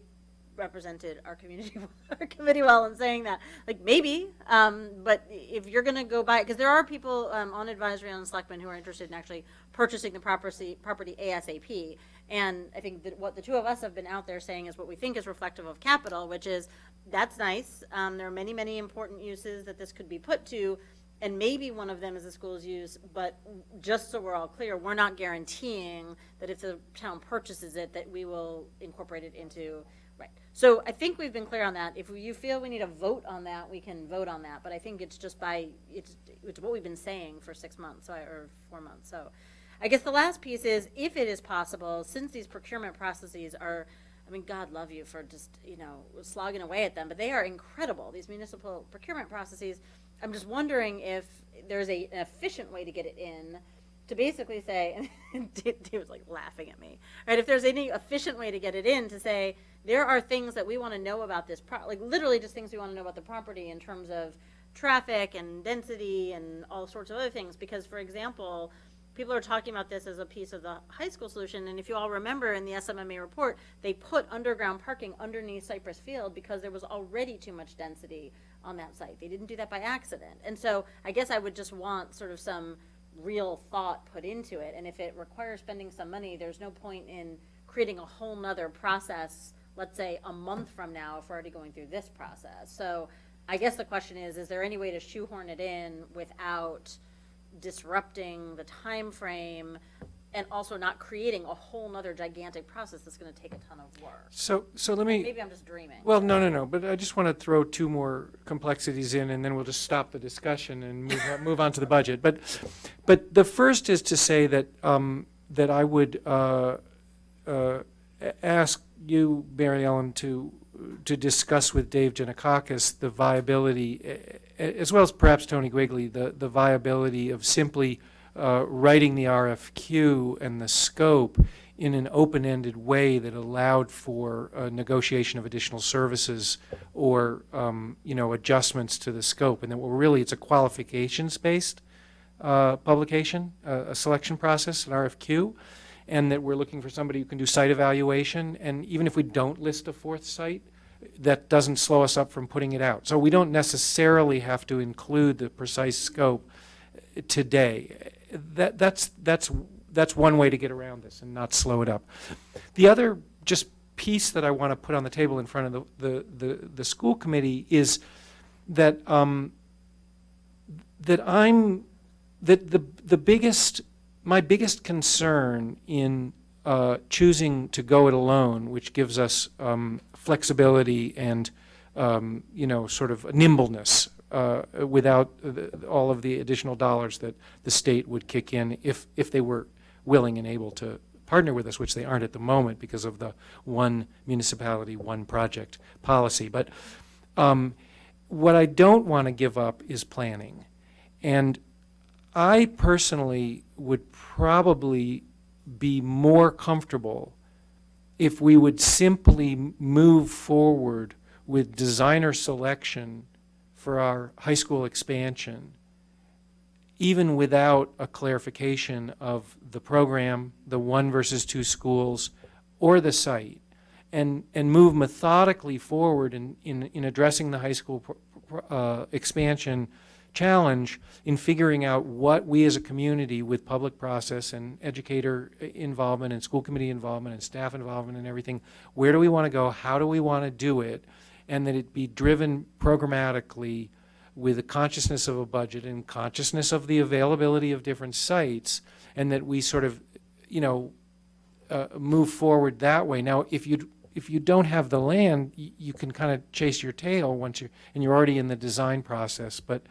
represented our committee well in saying that, like, maybe, but if you're going to go buy, because there are people on advisory on selectmen who are interested in actually purchasing the property ASAP, and I think that what the two of us have been out there saying is what we think is reflective of capital, which is, that's nice, there are many, many important uses that this could be put to, and maybe one of them is the school's use, but just so we're all clear, we're not guaranteeing that if the town purchases it, that we will incorporate it into. Right. So I think we've been clear on that. If you feel we need a vote on that, we can vote on that. But I think it's just it's what we've been saying for 6 months, or 4 months. So I guess the last piece is, if it is possible, since these procurement processes are, I mean, God love you for just, slogging away at them, but they are incredible, these municipal procurement processes. I'm just wondering if there's an efficient way to get it in, to basically say, and he was like laughing at me, right? If there's any efficient way to get it in, to say, there are things that we want to know about this, like literally just things we want to know about the property in terms of traffic and density and all sorts of other things. Because, for example, people are talking about this as a piece of the high school solution, and if you all remember in the SMMA report, they put underground parking underneath Cypress Field because there was already too much density on that site. They didn't do that by accident. And so I guess I would just want sort of some real thought put into it, and if it requires spending some money, there's no point in creating a whole nother process, let's say a month from now, if we're already going through this process. So I guess the question is there any way to shoehorn it in without disrupting the time frame and also not creating a whole nother gigantic process that's going to take a ton of work? So let me. Maybe I'm just dreaming. Well, no. But I just want to throw two more complexities in, and then we'll just stop the discussion and move on to the budget. But the first is to say that that I would ask you, Mary Ellen, to discuss with Dave Giannakakis the viability, as well as perhaps Tony Quigley, the viability of simply writing the RFQ and the scope in an open-ended way that allowed for negotiation of additional services or adjustments to the scope, and that it's a qualifications-based publication, a selection process, an RFQ, and that we're looking for somebody who can do site evaluation, and even if we don't list a fourth site, that doesn't slow us up from putting it out. So we don't necessarily have to include the precise scope today. That's one way to get around this and not slow it up. The other just piece that I want to put on the table in front of the school committee is that my biggest concern in choosing to go it alone, which gives us flexibility and sort of nimbleness without all of the additional dollars that the state would kick in if they were willing and able to partner with us, which they aren't at the moment because of the one municipality, one project policy. But what I don't want to give up is planning. And I personally would probably be more comfortable if we would simply move forward with designer selection for our high school expansion, even without a clarification of the program, the 1 versus 2 schools, or the site, and move methodically forward in addressing the high school expansion challenge in figuring out what we as a community, with public process and educator involvement and school committee involvement and staff involvement and everything, where do we want to go, how do we want to do it, and that it be driven programmatically with a consciousness of a budget and consciousness of the availability of different sites, and that we sort of, move forward that way. Now, if you don't have the land, you can kind of chase your tail once you're already in the design process. But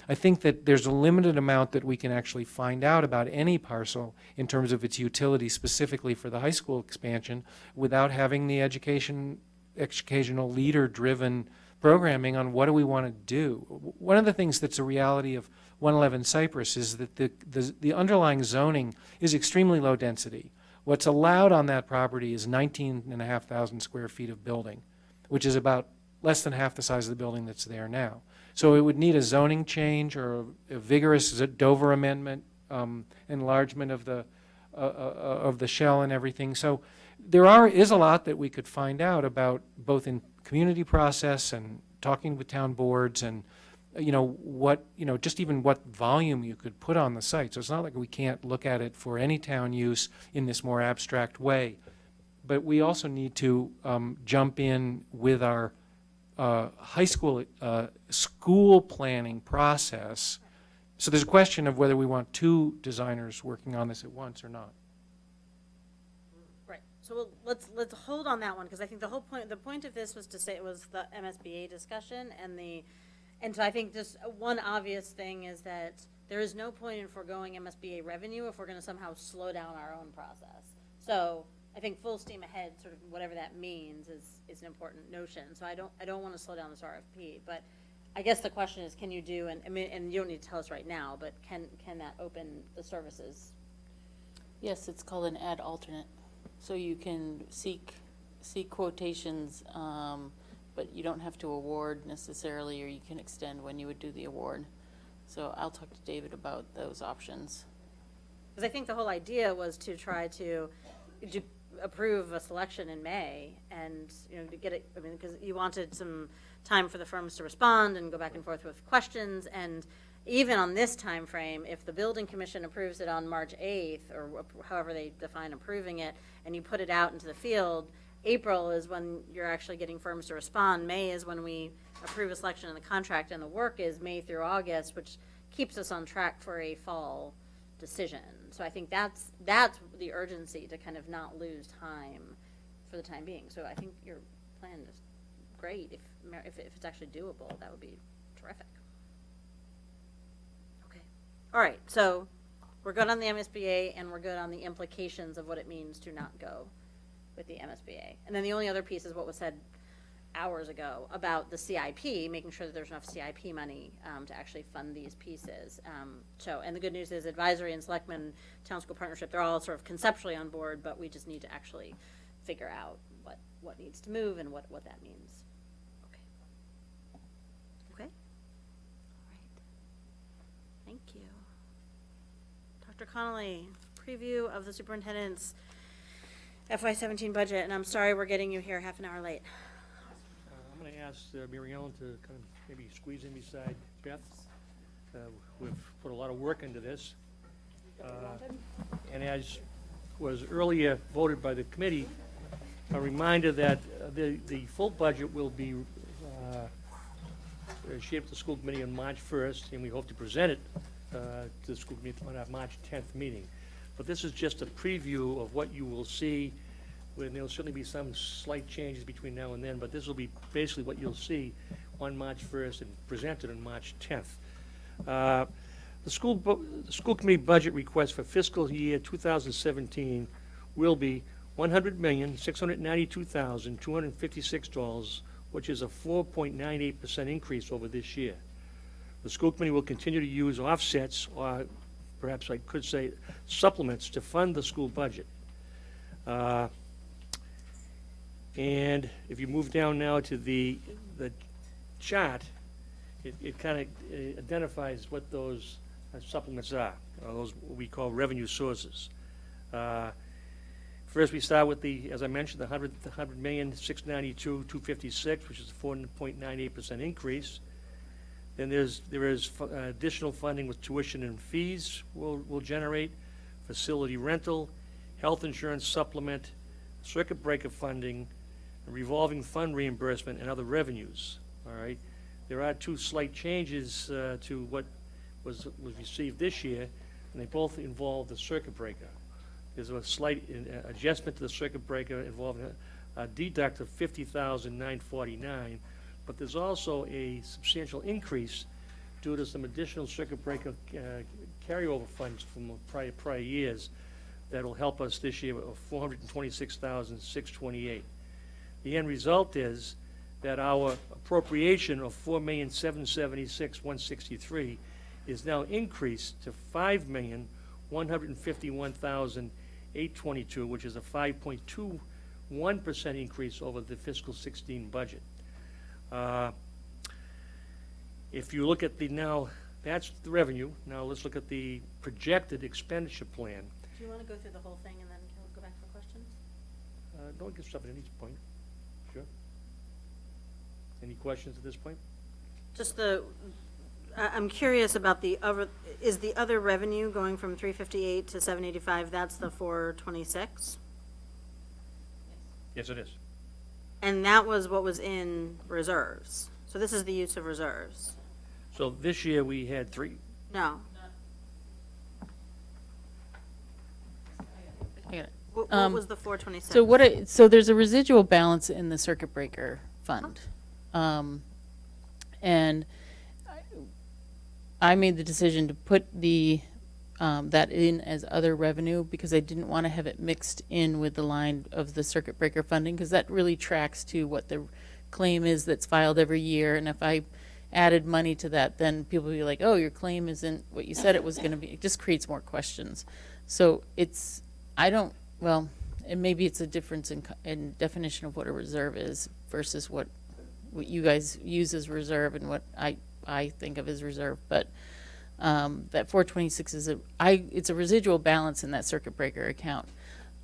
I think that there's a limited amount that we can actually find out about any parcel in terms of its utility specifically for the high school expansion without having the educational leader-driven programming on what do we want to do. One of the things that's a reality of 111 Cypress is that the underlying zoning is extremely low density. What's allowed on that property is 19,500 square feet of building, which is about less than half the size of the building that's there now. So it would need a zoning change or a vigorous Dover amendment, enlargement of the shell and everything. So there is a lot that we could find out about, both in community process and talking with town boards, and just even what volume you could put on the site. So it's not like we can't look at it for any town use in this more abstract way. But we also need to jump in with our high school school planning process. So there's a question of whether we want two designers working on this at once or not. Right. So let's hold on that one, because I think the point of this was to say it was the MSBA discussion, and so I think just one obvious thing is that there is no point in foregoing MSBA revenue if we're going to somehow slow down our own process. So I think full steam ahead, sort of whatever that means, is an important notion. So I don't want to slow down this RFP, but I guess the question is, can you do, and you don't need to tell us right now, but can that open the services? Yes, it's called an ad alternate. So you can seek quotations, but you don't have to award necessarily, or you can extend when you would do the award. So I'll talk to David about those options. Because I think the whole idea was to try to approve a selection in May, and to get it. Because you wanted some time for the firms to respond and go back and forth with questions, and even on this time frame, if the building commission approves it on March 8th, or however they define approving it, and you put it out into the field, April is when you're actually getting firms to respond. May is when we approve a selection in the contract, and the work is May through August, which keeps us on track for a fall decision. So I think that's the urgency, to kind of not lose time for the time being. So I think your plan is great. If it's actually doable, that would be terrific. Okay. All right. So we're good on the MSBA, and we're good on the implications of what it means to not go with the MSBA. And then the only other piece is what was said hours ago about the CIP, making sure that there's enough CIP money to actually fund these pieces. And the good news is advisory and selectmen, town school partnership, they're all sort of conceptually on board, but we just need to actually figure out what needs to move and what that means. Okay. All right. Thank you. Dr. Connolly, preview of the superintendent's FY17 budget, and I'm sorry we're getting you here half an hour late. I'm going to ask Mary Ellen to kind of maybe squeeze in beside Beth. We've put a lot of work into this. And as was earlier voted by the committee, a reminder that the full budget will be shared with the school committee on March 1st, and we hope to present it to the school committee on our March 10th meeting. But this is just a preview of what you will see. There'll certainly be some slight changes between now and then, but this will be basically what you'll see on March 1st and presented on March 10th. The school committee budget request for fiscal year 2017 will be $100,692,256, which is a 4.98% increase over this year. The school committee will continue to use offsets, or perhaps I could say supplements, to fund the school budget. And if you move down now to the chart, it kind of identifies what those supplements are, those what we call revenue sources. First, we start with as I mentioned, the $100,692,256, which is a 4.98% increase. Then there is additional funding with tuition and fees will generate, facility rental, health insurance supplement, circuit breaker funding, revolving fund reimbursement, and other revenues, all right? There are two slight changes to what was received this year, and they both involve the circuit breaker. There's a slight adjustment to the circuit breaker involving a deduct of $50,949, but there's also a substantial increase due to some additional circuit breaker carryover funds from prior years that will help us this year of $426,628. The end result is that our appropriation of $4,776,163 is now increased to $5,151,822, which is a 5.21% increase over the fiscal 16 budget. If you look at that's the revenue. Now let's look at the projected expenditure plan. Do you want to go through the whole thing and then go back for questions? Don't get stuff at any point. Sure. Any questions at this point? Just I'm curious about is the other revenue going from 358 to 785, that's the 426? Yes, it is. And that was what was in reserves. So this is the use of reserves. So this year we had three. No. I got it. What was the 426? So there's a residual balance in the circuit breaker fund. And I made the decision to put that in as other revenue because I didn't want to have it mixed in with the line of the circuit breaker funding, because that really tracks to what the claim is that's filed every year. And if I added money to that, then people will be like, oh, your claim isn't what you said it was going to be. It just creates more questions. So and maybe it's a difference in definition of what a reserve is versus what you guys use as reserve and what I think of as reserve. But that 426 it's a residual balance in that circuit breaker account.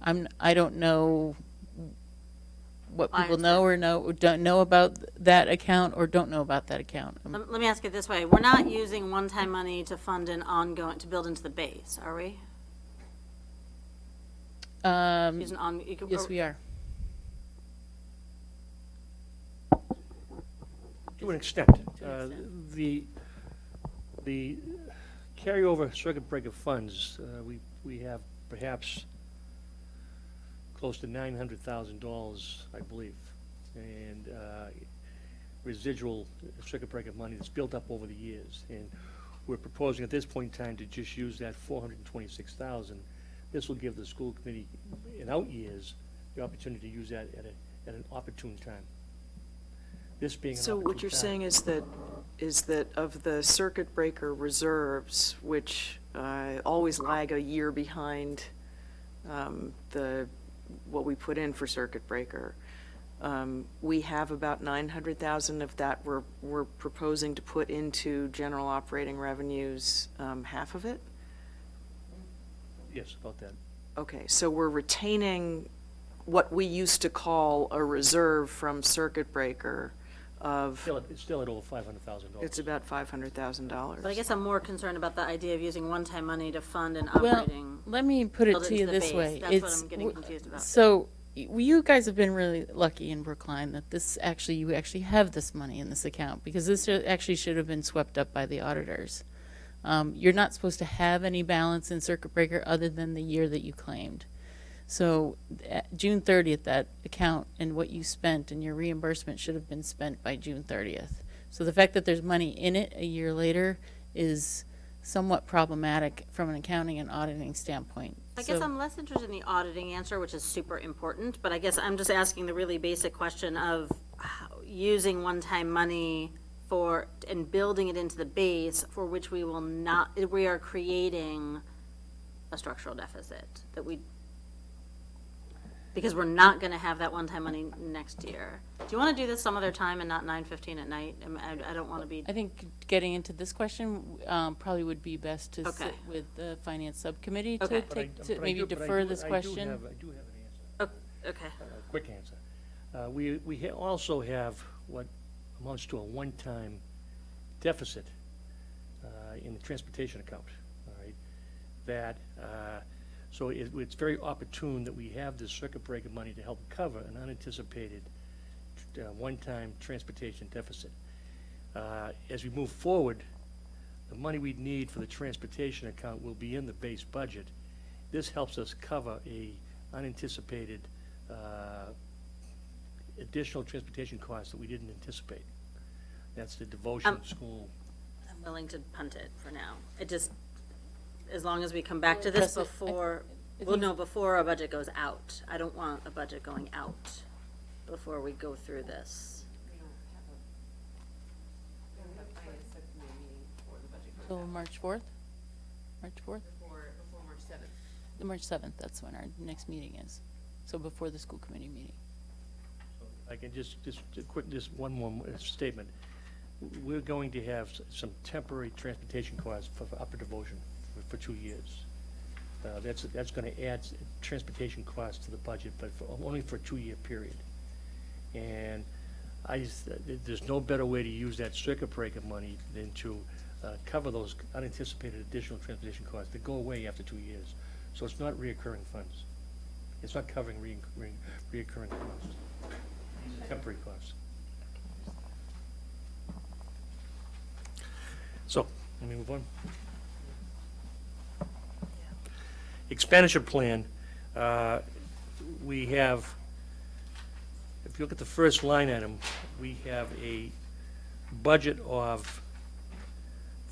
I don't know what people know or don't know about that account or don't know about that account. Let me ask it this way. We're not using one-time money to fund to build into the base, are we? Yes, we are. To an extent. The carryover circuit breaker funds, we have perhaps close to $900,000, I believe, and residual circuit breaker money that's built up over the years. And we're proposing at this point in time to just use that $426,000. This will give the school committee in out years the opportunity to use that at an opportune time. This being So what you're saying is that of the circuit breaker reserves, which always lag a year behind what we put in for circuit breaker, we have about 900,000 of that we're proposing to put into general operating revenues, half of it? Yes, about that. Okay, so we're retaining what we used to call a reserve from circuit breaker of. It's still at over $500,000. It's about $500,000. But I guess I'm more concerned about the idea of using one-time money to fund an operating. Well, let me put it build to into you the this base. way. That's what I'm getting confused about. So you guys have been really lucky in Brookline that you actually have this money in this account, because this actually should have been swept up by the auditors. You're not supposed to have any balance in circuit breaker other than the year that you claimed. So June 30th, that account and what you spent and your reimbursement should have been spent by June 30th. So the fact that there's money in it a year later is somewhat problematic from an accounting and auditing standpoint. I guess I'm less interested in the auditing answer, which is super important, but I guess I'm just asking the really basic question of using one-time money and building it into the base for which we are creating a structural deficit because we're not going to have that one-time money next year. Do you want to do this some other time and not 9:15 at night? I don't want to be. I think getting into this question probably would be best to sit with the finance subcommittee to maybe defer this question. I do have an answer. Okay. A quick answer. We also have what amounts to a one-time deficit in the transportation account, all right? That, so it's very opportune that we have this circuit breaker money to help cover an unanticipated one-time transportation deficit. As we move forward, the money we need for the transportation account will be in the base budget. This helps us cover a unanticipated additional transportation costs that we didn't anticipate. That's the devotion school. I'm willing to punt it for now. It just, as long as we come back to this before, well, no, before our budget goes out. I don't want a budget going out before we go through this. So March 4th? March 4th? Before March 7th. The March 7th, that's when our next meeting is. So before the school committee meeting. I can just one more statement. We're going to have some temporary transportation costs for upper devotion for 2 years. That's going to add transportation costs to the budget, but only for a 2-year period. And there's no better way to use that circuit breaker money than to cover those unanticipated additional transportation costs that go away after 2 years. So it's not reoccurring funds. It's not covering reoccurring costs. These are temporary costs. So, let me move on. Expenditure plan, we have, if you look at the first line item, we have a budget of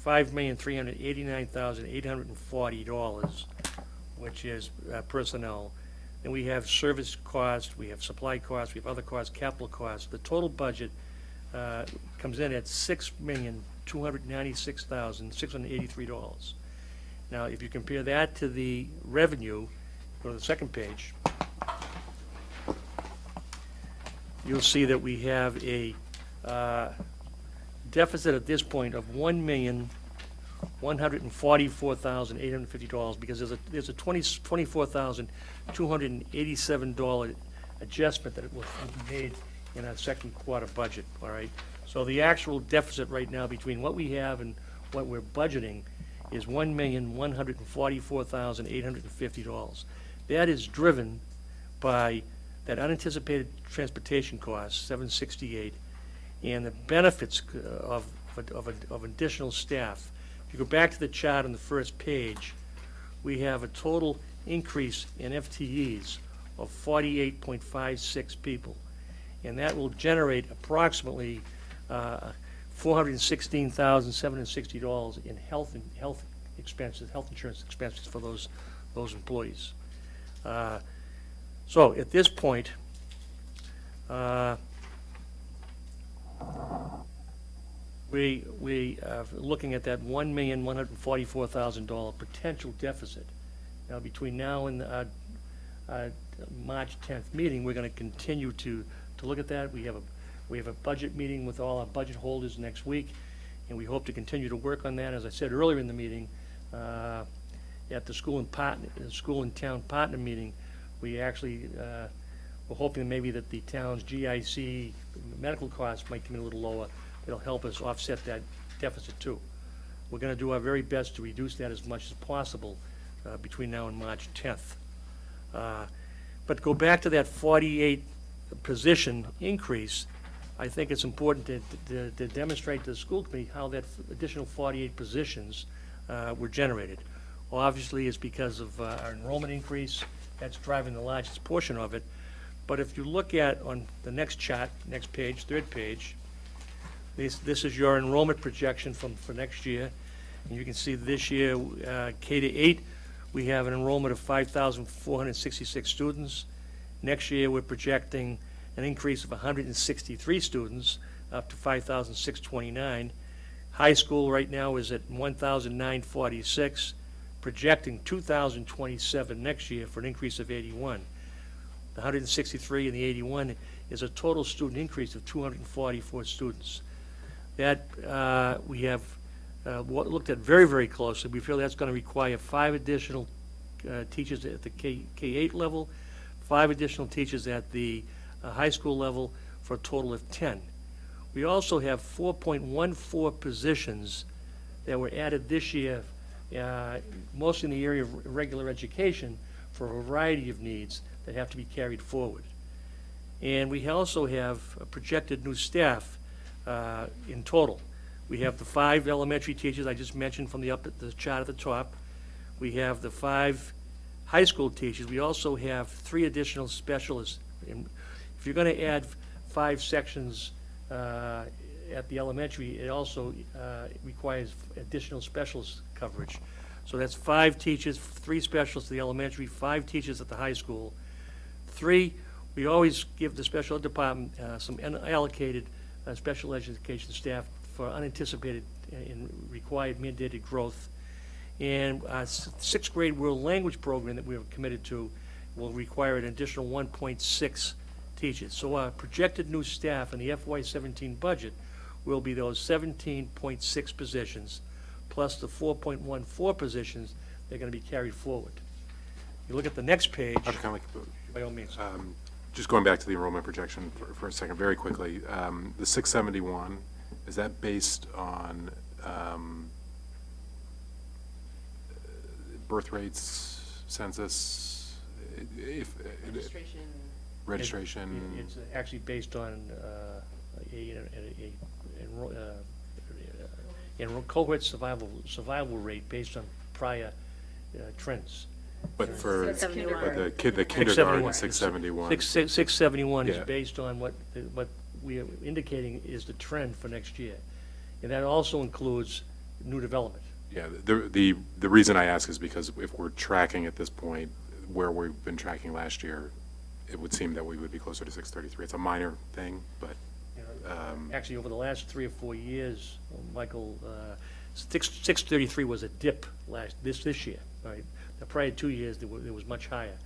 $5,389,840, which is personnel. Then we have service costs, we have supply costs, we have other costs, capital costs. The total budget comes in at $6,296,683. Now, if you compare that to the revenue, go to the second page, you'll see that we have a deficit at this point of $1,144,850 because there's a $24,287 adjustment that will be made in our second quarter budget, all right? So the actual deficit right now between what we have and what we're budgeting is $1,144,850. That is driven by that unanticipated transportation cost, $768, and the benefits of additional staff. If you go back to the chart on the first page, we have a total increase in FTEs of 48.56 people, and that will generate approximately $416,760 in health expenses, health insurance expenses for those employees. So at this point, we are looking at that $1,144,000 potential deficit. Now, between now and our March 10th meeting, we're going to continue to look at that. We have a budget meeting with all our budget holders next week, and we hope to continue to work on that. As I said earlier in the meeting, at the school and town partner meeting, we actually we're hoping maybe that the town's GIC medical costs might come in a little lower. It'll help us offset that deficit too. We're going to do our very best to reduce that as much as possible between now and March 10th. But go back to that 48 position increase. I think it's important to demonstrate to the school committee how that additional 48 positions were generated. Well, obviously, it's because of our enrollment increase. That's driving the largest portion of it. But if you look at on the next chart, next page, third page, this is your enrollment projection for next year. And you can see this year, K to 8, we have an enrollment of 5,466 students. Next year, we're projecting an increase of 163 students, up to 5,629. High school right now is at 1,946, projecting 2,027 next year for an increase of 81. The 163 and the 81 is a total student increase of 244 students. That we have looked at very, very closely. We feel that's going to require 5 additional teachers at the K-8 level, 5 additional teachers at the high school level for a total of 10. We also have 4.14 positions that were added this year, mostly in the area of regular education, for a variety of needs that have to be carried forward. And we also have projected new staff in total. We have the 5 elementary teachers I just mentioned from the chart at the top. We have the 5 high school teachers. We also have 3 additional specialists. If you're going to add 5 sections at the elementary, it also requires additional specialist coverage. So that's 5 teachers, 3 specialists at the elementary, 5 teachers at the high school. 3, we always give the special ed department some unallocated special education staff for unanticipated and required mandated growth. And our 6th grade world language program that we are committed to will require an additional 1.6 teachers. So our projected new staff in the FY17 budget will be those 17.6 positions, plus the 4.14 positions that are going to be carried forward. You look at the next page, by all means. Just going back to the enrollment projection for a second, very quickly. The 671, is that based on birth rates, census? Registration? It's actually based on cohort survival rate based on prior trends. But for the 671. kindergarten, 671. 671 is Yeah. based on what we are indicating is the trend for next year. And that also includes new development. Yeah, the reason I ask is because if we're tracking at this point where we've been tracking last year, it would seem that we would be closer to 633. It's a minor thing, but. Actually, over the last 3 or 4 years, Michael, 633 was a dip this year, right? The prior 2 years, it was much higher.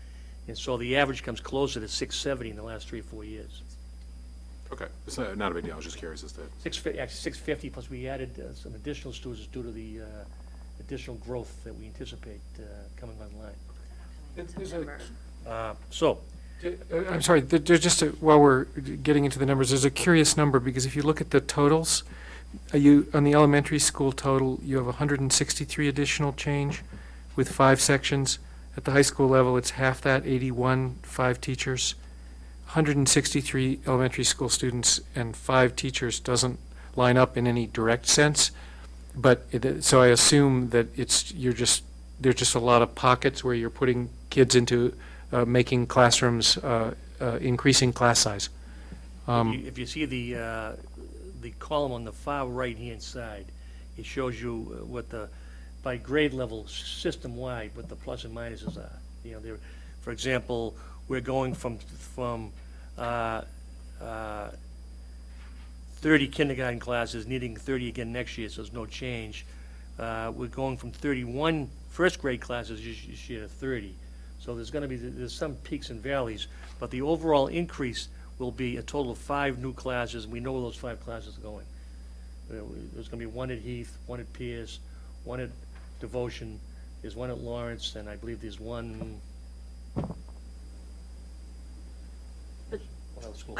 And so the average comes closer to 670 in the last 3 or 4 years. Okay, it's not a big deal, I was just curious as to. 650, plus we added some additional students due to the additional growth that we anticipate coming online. I'm sorry, there's just while we're getting into the numbers, there's a curious number, because if you look at the totals, on the elementary school total, you have 163 additional change with 5 sections. At the high school level, it's half that, 81, 5 teachers. 163 elementary school students and 5 teachers doesn't line up in any direct sense, but so I assume that there's just a lot of pockets where you're putting kids into making classrooms, increasing class size. If you see the column on the far right-hand side, it shows you what by grade level, system-wide, what the plus and minuses are. For example, we're going from 30 kindergarten classes, needing 30 again next year, so there's no change. We're going from 31 first grade classes this year to 30. So there's some peaks and valleys, but the overall increase will be a total of 5 new classes. We know where those 5 classes are going. There's going to be 1 at Heath, 1 at Pierce, 1 at Devotion, there's 1 at Lawrence, and I believe there's 1 else school.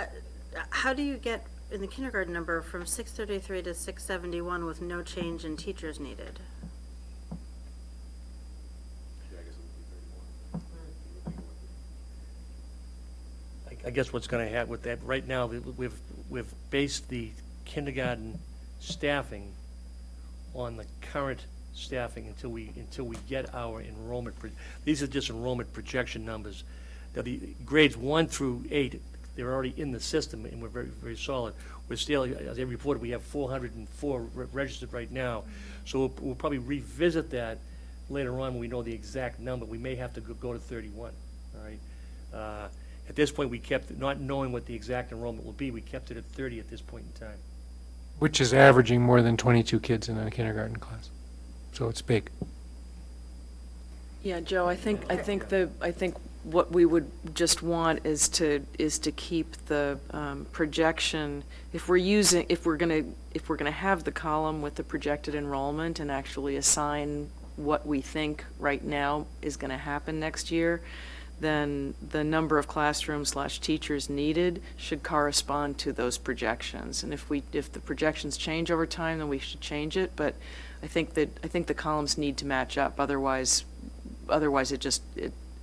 How do you get in the kindergarten number from 633 to 671 with no change in teachers needed? I guess what's going to happen with that, right now, we've based the kindergarten staffing on the current staffing until we get our enrollment. These are just enrollment projection numbers. Now, the grades 1 through 8, they're already in the system, and we're very, very solid. We're still, as I reported, we have 404 registered right now. So we'll probably revisit that later on when we know the exact number. We may have to go to 31, all right? At this point, we kept, not knowing what the exact enrollment will be, we kept it at 30 at this point in time. Which is averaging more than 22 kids in a kindergarten class. So it's big. Yeah, Joe, I think what we would just want is to keep the projection. If we're gonna have the column with the projected enrollment and actually assign what we think right now is gonna happen next year, then the number of classrooms/teachers needed should correspond to those projections. And if the projections change over time, then we should change it, but I think the columns need to match up, otherwise it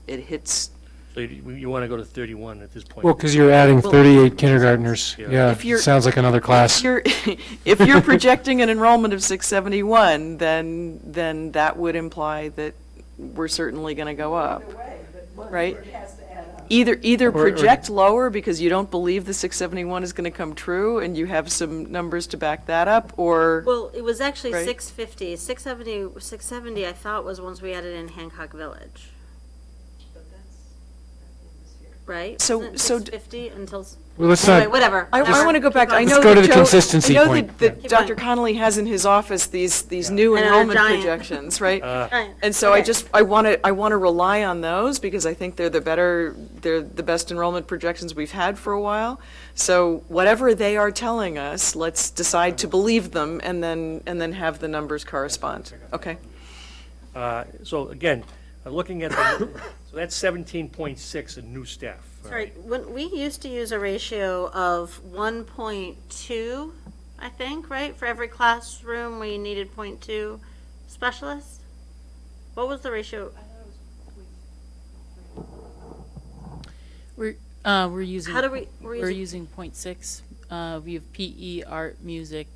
hits. So you want to go to 31 at this point? Well, because you're adding Well, 38 kindergartners. Yeah. Yeah, If you're- sounds like another class. If you're projecting an enrollment of 671, then that would imply that we're certainly going to go up, right? Either project lower because you don't believe the 671 is going to come true and you have some numbers to back that up, or, Well, it was actually Right. 650. 670 I thought was ones we added in Hancock Village. Right? So- Isn't it so- 650 until, Well, let's anyway, not, whatever. I whatever. want to go back. I Keep know Let's go that to the Joe- consistency I know point. that Keep Dr. going. Connolly has in his office these new I know, enrollment giant. projections, right? Giant. And so Okay. I want to rely on those because I think they're the best enrollment projections we've had for a while. So whatever they are telling us, let's decide to believe them and then have the numbers correspond. Okay? So again, looking at so that's 17.6 in new staff. all Sorry, when we used to use a ratio of 1.2, I think, right? For every classroom, we needed 0.2 specialists. What was the ratio? We're using. How do we- we're We're using- using 0.6. We have PE, art, music,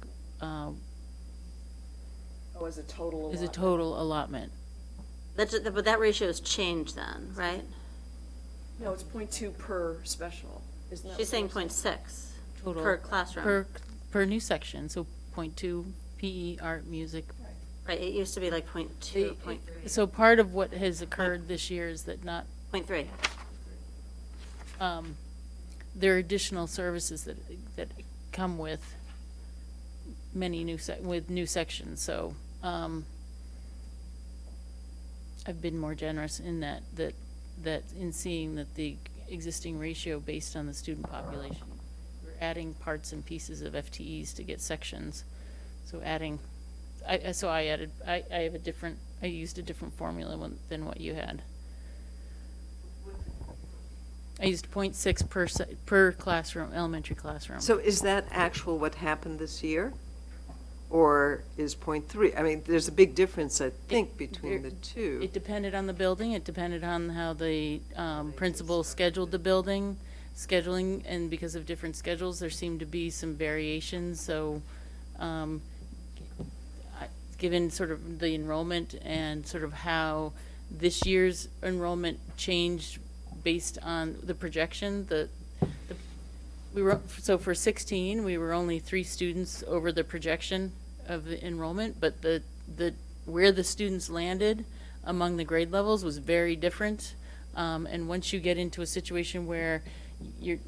As a total is a total allotment. But that ratio has changed then, right? No, it's 0.2 per special. Isn't that She's what saying you're 0.6 Total per classroom. Per new section, so 0.2 PE, art, music. Right, it used to be like 0.2, 0.3. So part of what has occurred this year is that not, 0.3. there are additional services that come with many new sections, so, I've been more generous in that in seeing that the existing ratio based on the student population. We're adding parts and pieces of FTEs to get sections, so I used a different formula than what you had. I used 0.6 per classroom, elementary classroom. So is that actual what happened this year? Or is 0.3? I mean, there's a big difference, I think, between the two. It depended on the building, it depended on how the principal scheduled the scheduling, and because of different schedules, there seemed to be some variations, so given sort of the enrollment and sort of how this year's enrollment changed based on the projection, so for 16, we were only 3 students over the projection of the enrollment, but where the students landed among the grade levels was very different. And once you get into a situation where you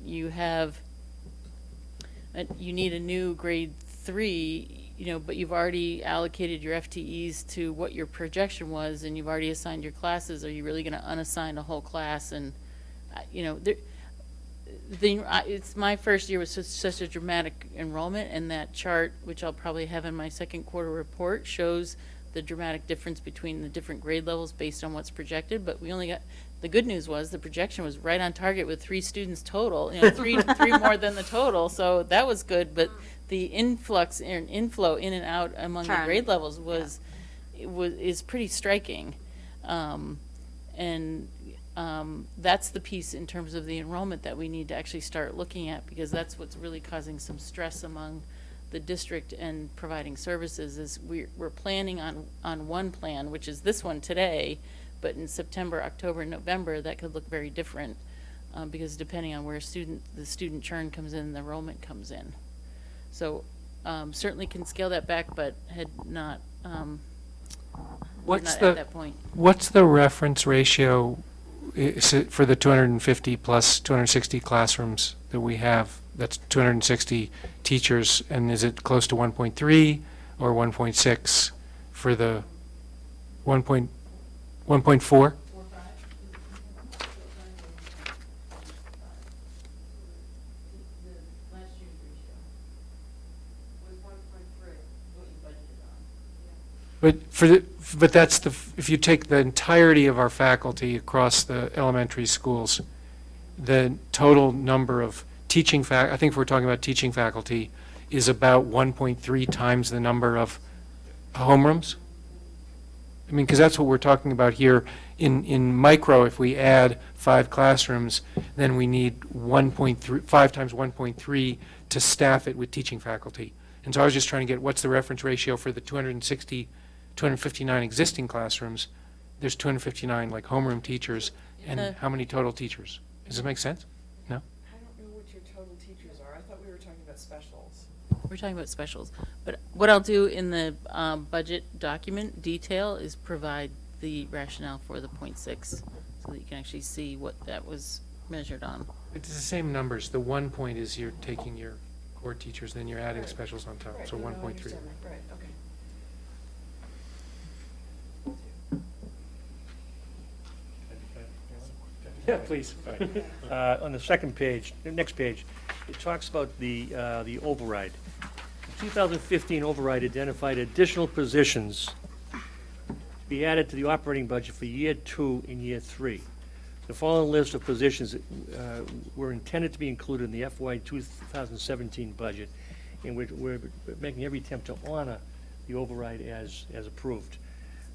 need a new grade 3, but you've already allocated your FTEs to what your projection was, and you've already assigned your classes, are you really going to unassign a whole class? And it's my first year with such a dramatic enrollment, and that chart, which I'll probably have in my second quarter report, shows the dramatic difference between the different grade levels based on what's projected. But we only got, the good news was the projection was right on target with 3 students total, three more than the total, so that was good. But the influx and inflow in and out among the grade levels is pretty striking. That's the piece in terms of the enrollment that we need to actually start looking at, because that's what's really causing some stress among the district and providing services. Is we're planning on one plan, which is this one today, but in September, October, and November that could look very different, because depending on where the student churn comes in, the enrollment comes in. So certainly can scale that back, but had not What's at that point. What's the reference ratio for the 250 plus 260 classrooms that we have? That's 260 teachers, and is it close to 1.3 or 1.6 for the 1.4? But that's if you take the entirety of our faculty across the elementary schools, the total number of teaching I think if we're talking about teaching faculty, is about 1.3 times the number of homerooms. I mean, because that's what we're talking about here. In micro, if we add 5 classrooms, then we need 5 times 1.3 to staff it with teaching faculty. And so I was just trying to get what's the reference ratio for the 259 existing classrooms. There's 259 like homeroom teachers, and how many total teachers? Does it make sense? No? I don't know what your total teachers are. I thought we were talking about specials. We're talking about specials. But what I'll do in the budget document detail is provide the rationale for the 0.6 so that you can actually see what that was measured on. It's the same numbers. The 1 point is you're taking your core teachers, then you're adding specials on top, so 1.3. Right, okay. Yeah, please. On the second page, the next page, it talks about the override. The 2015 override identified additional positions to be added to the operating budget for year 2 and year 3. The following list of positions were intended to be included in the FY 2017 budget, and we're making every attempt to honor the override as approved.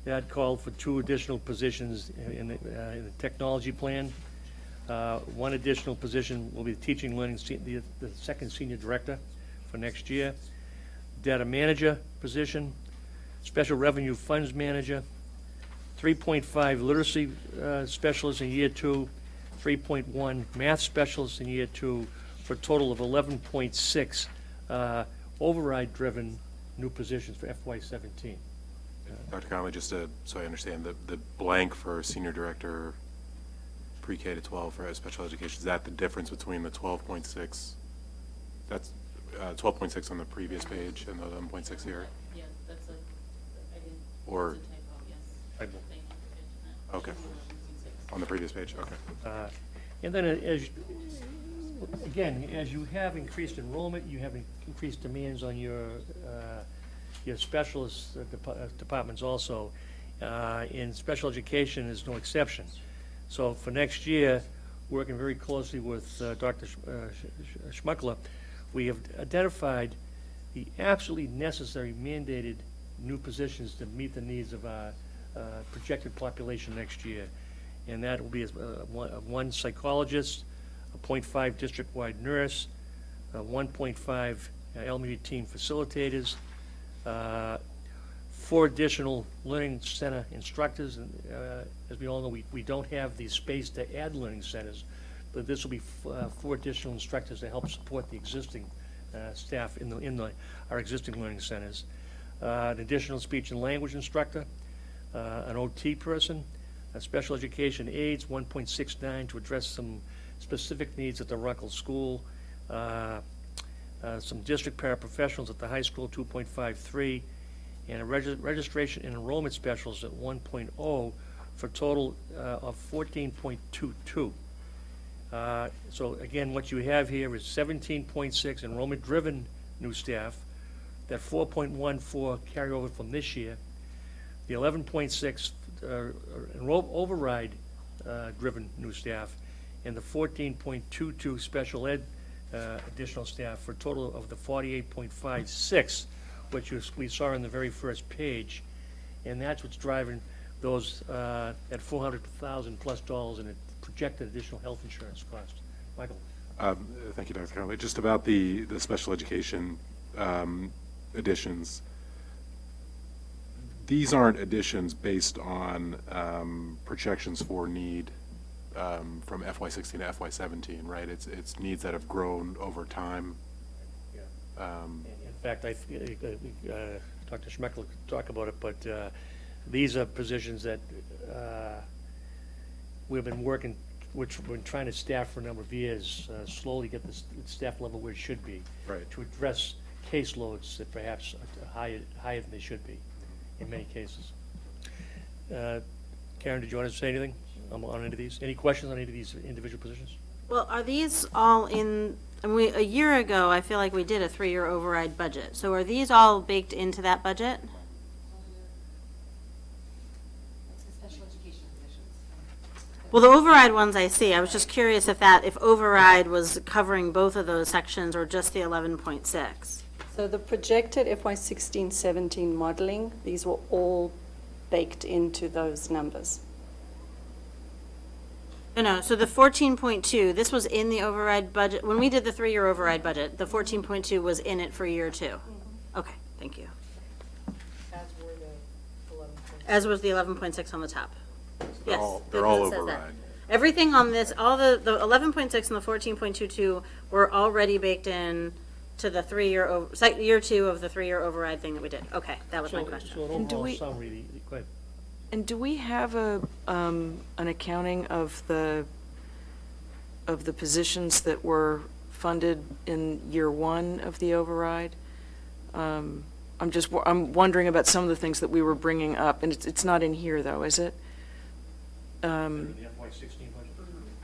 That called for 2 additional positions in the technology plan. 1 additional position will be the teaching learning, the second senior director for next year. Data manager position, special revenue funds manager, 3.5 literacy specialists in year 2, 3.1 math specialists in year 2, for a total of 11.6 override-driven new positions for FY17. Dr. Conley, just so I understand, the blank for senior director pre-K to 12 for special education, is that the difference between the 12.6, that's 12.6 on the previous page and the 11.6 here? Yeah, that's I didn't, Or, it's a typo, yes. Thank you for catching that. okay, on the previous page, okay. And then again, as you have increased enrollment, you have increased demands on your specialist departments also. In special education is no exception. So for next year, working very closely with Dr. Schmuckler, we have identified the absolutely necessary mandated new positions to meet the needs of our projected population next year. And that will be 1 psychologist, a 0.5 district-wide nurse, 1.5 elementary team facilitators, 4 additional learning center instructors. And as we all know, we don't have the space to add learning centers, but this will be 4 additional instructors to help support the existing staff in our existing learning centers. An additional speech and language instructor, an OT person, a special education aides, 1.69 to address some specific needs at the Ruckle School, some district paraprofessionals at the high school, 2.53, and a registration and enrollment specialist at 1.0 for a total of 14.22. So again, what you have here is 17.6 enrollment-driven new staff, that 4.14 carryover from this year, the 11.6 override driven new staff, and the 14.22 special ed additional staff for a total of the 48.56, which we saw on the very first page. And that's what's driving those at $400,000 plus in a projected additional health insurance cost. Michael. Thank you, Dr. Conley. Just about the special education additions. These aren't additions based on projections for need from FY16 to FY17, right? It's needs that have grown over time. Yeah. In fact, Dr. Schmeckler could talk about it, but these are positions that we've been working, which we've been trying to staff for a number of years, slowly get the staff level where it should be, right, to address caseloads that perhaps are higher than they should be in many cases. Karen, did you want to say anything on any of these? Any questions on any of these individual positions? Well, are these all in, I mean, a year ago, I feel like we did a 3-year override budget. So are these all baked into that budget? Well, the override ones I see. I was just curious if override was covering both of those sections or just the 11.6. So the projected FY16, 17 modeling, these were all baked into those numbers. No, so the 14.2, this was in the override budget. When we did the 3-year override budget, the 14.2 was in it for year 2. Okay, thank you. As was the 11.6 on the top. Yes. They're all it says that. override. Everything on this, all the 11.6 and the 14.22 were already baked in to the 3-year, year 2 of the 3-year override thing that we did. Okay, that was my question. So an And do overall we- summary, go ahead. And do we have an accounting of the positions that were funded in year 1 of the override? I'm wondering about some of the things that we were bringing up, and it's not in here though, is it? In the FY16 budget?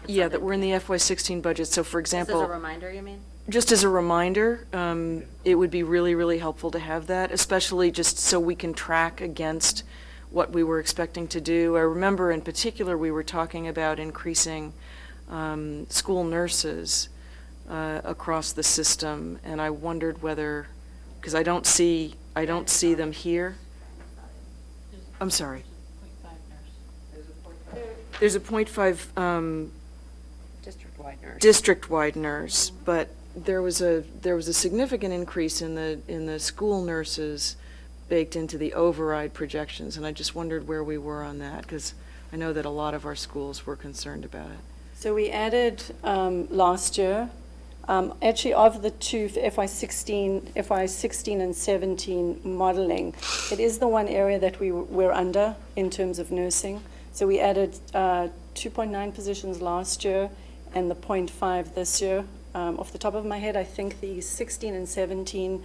Yeah, that we're in the FY16 budget. So for Just as example, a reminder, you mean? just as a reminder, it would be really, really helpful to have that, especially just so we can track against what we were expecting to do. I remember in particular, we were talking about increasing school nurses across the system, and I wondered whether, because I don't see them here. I'm sorry. There's a 0.5 district-wide nurse, but there was a significant increase in the school nurses baked into the override projections, and I just wondered where we were on that, because I know that a lot of our schools were concerned about it. So we added last year, actually of the two FY16 and 17 modeling, it is the one area that we're under in terms of nursing. So we added 2.9 positions last year and the 0.5 this year. Off the top of my head, I think the 16 and 17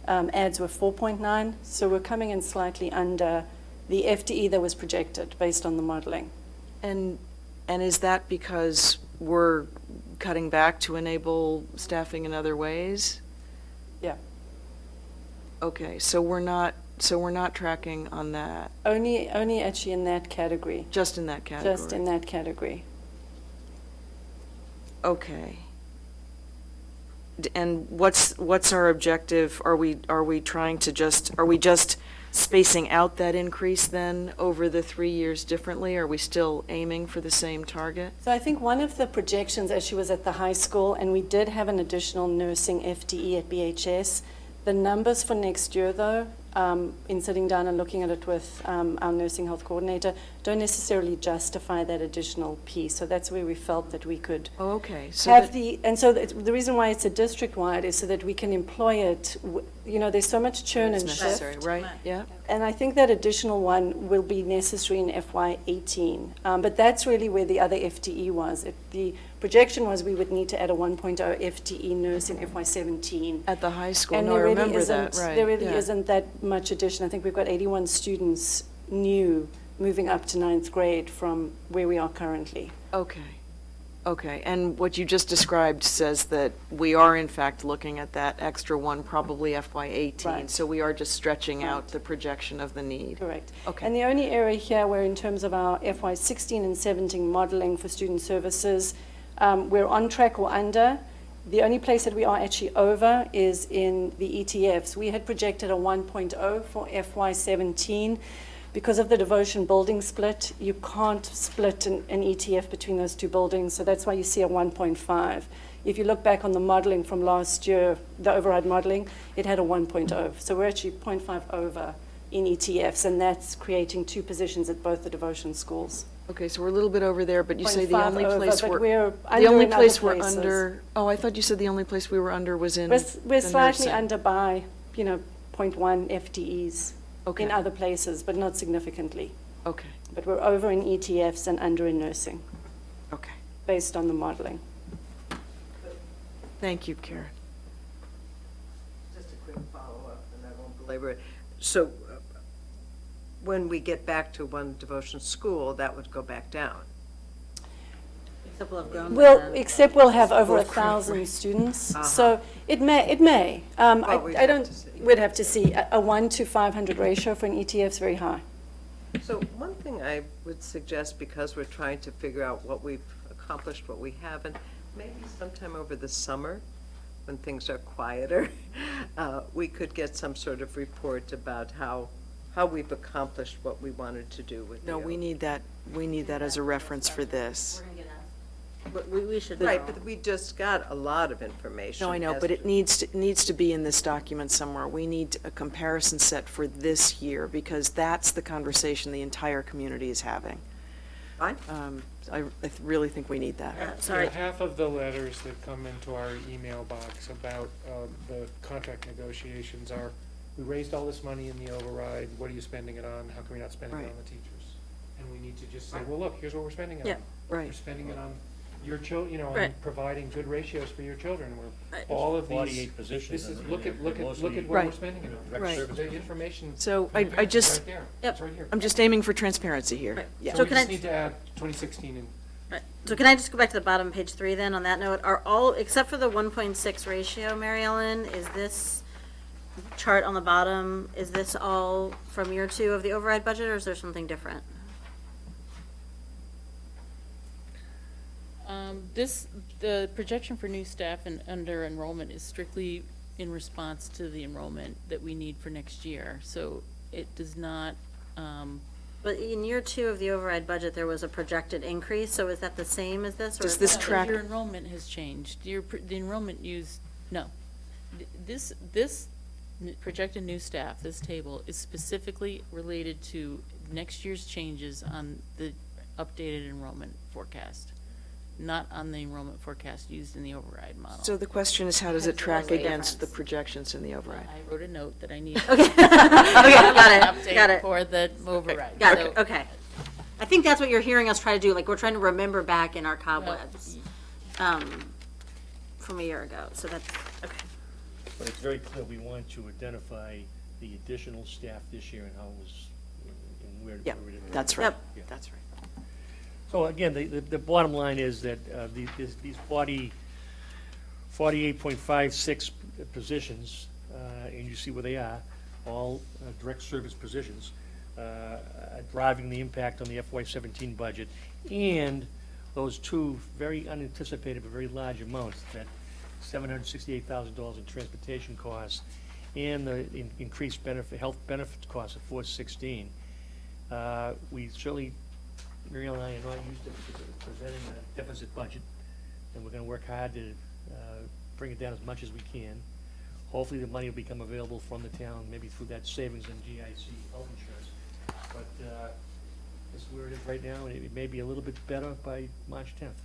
adds were 4.9, so we're coming in slightly under the FTE that was projected based on the modeling. And is that because we're cutting back to enable staffing in other ways? Yeah. Okay, so we're not tracking on that. Only actually in that category. Just in that category. Just in that category. Okay. And what's our objective? Are we just spacing out that increase then over the 3 years differently? Are we still aiming for the same target? So I think one of the projections actually was at the high school, and we did have an additional nursing FTE at BHS. The numbers for next year, though, in sitting down and looking at it with our nursing health coordinator, don't necessarily justify that additional piece. So that's where we felt that we could okay. So have the reason why it's a district-wide is so that we can employ it. There's so much churn and necessary, shift. right? Yeah. And I think that additional one will be necessary in FY18. But that's really where the other FTE was. The projection was we would need to add a 1.0 FTE nurse in FY17. At the high school, And no, I there really remember that, right. There really yeah. isn't that much addition. I think we've got 81 students new moving up to 9th grade from where we are currently. Okay, and what you just described says that we are in fact looking at that extra one, probably FY18. Right. So we are just stretching Right. out the projection of the need. Correct. Okay. And the only area here where in terms of our FY16 and 17 modeling for student services, we're on track or under. The only place that we are actually over is in the ETFs. We had projected a 1.0 for FY17. Because of the devotion building split, you can't split an ETF between those two buildings, so that's why you see a 1.5. If you look back on the modeling from last year, the override modeling, it had a 1.0. So we're actually 0.5 over in ETFs, and that's creating 2 positions at both the devotion schools. Okay, so we're a little bit over there, but you say the 0.5 only over, place but we're we're the under only in place other we're places. under. Oh, I thought you said the only place we were under was in. We're the slightly nursing. under by, 0.1 FTEs Okay. in other places, but not significantly. Okay. But we're over in ETFs and under in nursing. Okay. Based on the modeling. Thank you, Karen. Just a quick follow-up, and I won't belabor it. So when we get back to one devotion school, that would go back down. Except we'll have grown. Well, by then. except we'll have over Well, 1,000 students. Uh-huh. So it may. Well, we'd I have don't, to see. we'd have to see. A 1 to 500 ratio for an ETF is very high. So one thing I would suggest, because we're trying to figure out what we've accomplished, what we haven't, maybe sometime over the summer, when things are quieter, we could get some sort of report about how we've accomplished what we wanted to do with No, we need that as a reference for this. But we should know. Right, but we just got a lot of information. No, I know, as but to- it needs to be in this document somewhere. We need a comparison set for this year, because that's the conversation the entire community is having. Fine. I really think we need that. Sorry. Half of the letters that come into our email box about the contract negotiations are, we raised all this money in the override, what are you spending it on? How come you're not spending it Right. on the teachers? And we need to just say, well, look, here's what we're spending it Yeah. on. Right. We're spending it on your on Right. providing good ratios for your children. We're, Right. all of these. 48 positions. This is, and look at mostly what we're Right. spending it on. direct Right. service The positions. information. So from the I parents is just, right there. Yep. It's right here. I'm just aiming for transparency here. Right. Yeah. So We can I just need to add 2016 and Right. So can I just go back to the bottom, page 3 then, on that note? Are all, except for the 1.6 ratio, Mary Ellen, is this chart on the bottom, is this all from year 2 of the override budget, or is there something different? The projection for new staff and under enrollment is strictly in response to the enrollment that we need for next year. So it does not, But in year 2 of the override budget, there was a projected increase, so is that the same as this? Or Does is this that- track- your enrollment has changed. The enrollment no. This projected new staff, this table, is specifically related to next year's changes on the updated enrollment forecast, not on the enrollment forecast used in the override model. So the question is, how does it Hence the track against the difference. projections in the override? I wrote a note that I need. Okay, okay, got it, Update got it. for the override. Got So- it, okay. I think that's what you're hearing us try to do, like, we're trying to remember back in our cobwebs from a year ago, so that's, okay. But it's very clear, we want to identify the additional staff this year and how it was, and where. Yeah, where it- that's right. Yep. Yeah. That's right. So again, the bottom line is that these 48.56 positions, and you see where they are, all direct service positions, driving the impact on the FY17 budget, and those two very unanticipated but very large amounts, that $768,000 in transportation costs and the increased health benefits costs of $416. We certainly, Mary Ellen and I are not used to presenting a deficit budget, and we're gonna work hard to bring it down as much as we can. Hopefully, the money will become available from the town, maybe through that savings in GIC health insurance. But this is where it is right now, and it may be a little bit better by March 10th.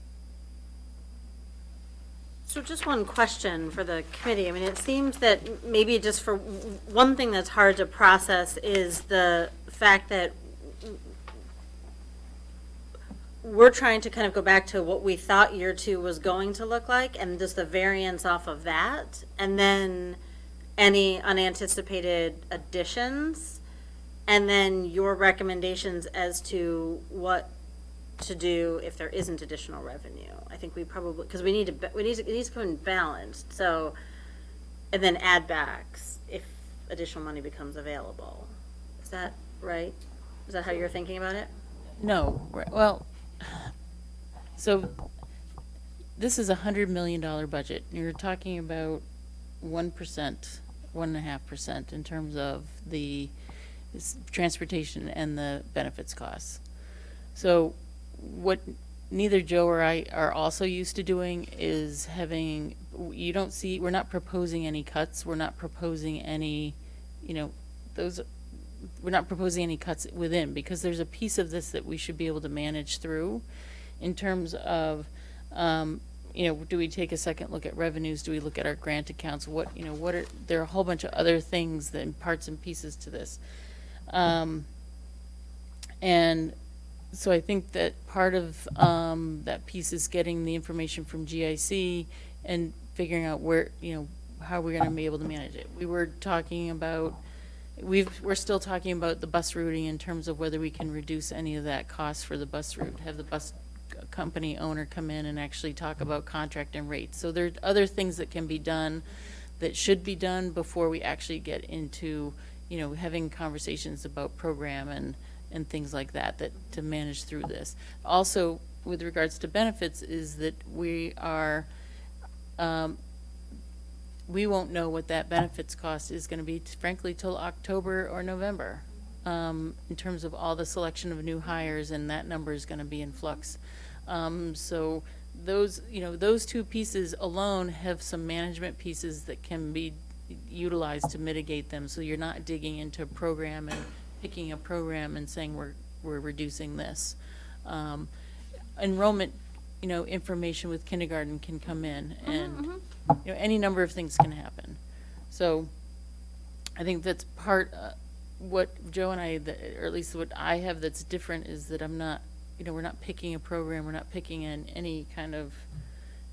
So just one question for the committee. I mean, it seems that maybe just for one thing that's hard to process is the fact that we're trying to kind of go back to what we thought year 2 was going to look like, and just the variance off of that, and then any unanticipated additions, and then your recommendations as to what to do if there isn't additional revenue. I think we probably, because it needs to come in balanced, so, and then add backs if additional money becomes available. Is that right? Is that how you're thinking about it? No, well, so this is a $100 million budget. You're talking about 1%, 1.5% in terms of the transportation and the benefits costs. So what neither Joe or I are also used to doing is having, we're not proposing any cuts. We're not proposing any, we're not proposing any cuts within, because there's a piece of this that we should be able to manage through in terms of, do we take a second look at revenues? Do we look at our grant accounts? There are a whole bunch of other things, parts and pieces to this. And so I think that part of that piece is getting the information from GIC and figuring out where, how we're going to be able to manage it. We're still talking about the bus routing in terms of whether we can reduce any of that cost for the bus route, have the bus company owner come in and actually talk about contract and rates. So there are other things that can be done that should be done before we actually get into, having conversations about program and things like that, to manage through this. Also, with regards to benefits, is that we are, we won't know what that benefits cost is going to be, frankly, till October or November, in terms of all the selection of new hires, and that number is going to be in flux. So those, those two pieces alone have some management pieces that can be utilized to mitigate them, so you're not digging into a program and picking a program and saying we're reducing this. Enrollment, information with kindergarten can come in, and any number of things can happen. So I think that's part what Joe and I, or at least what I have that's different, is that I'm not, we're not picking a program, we're not picking any kind of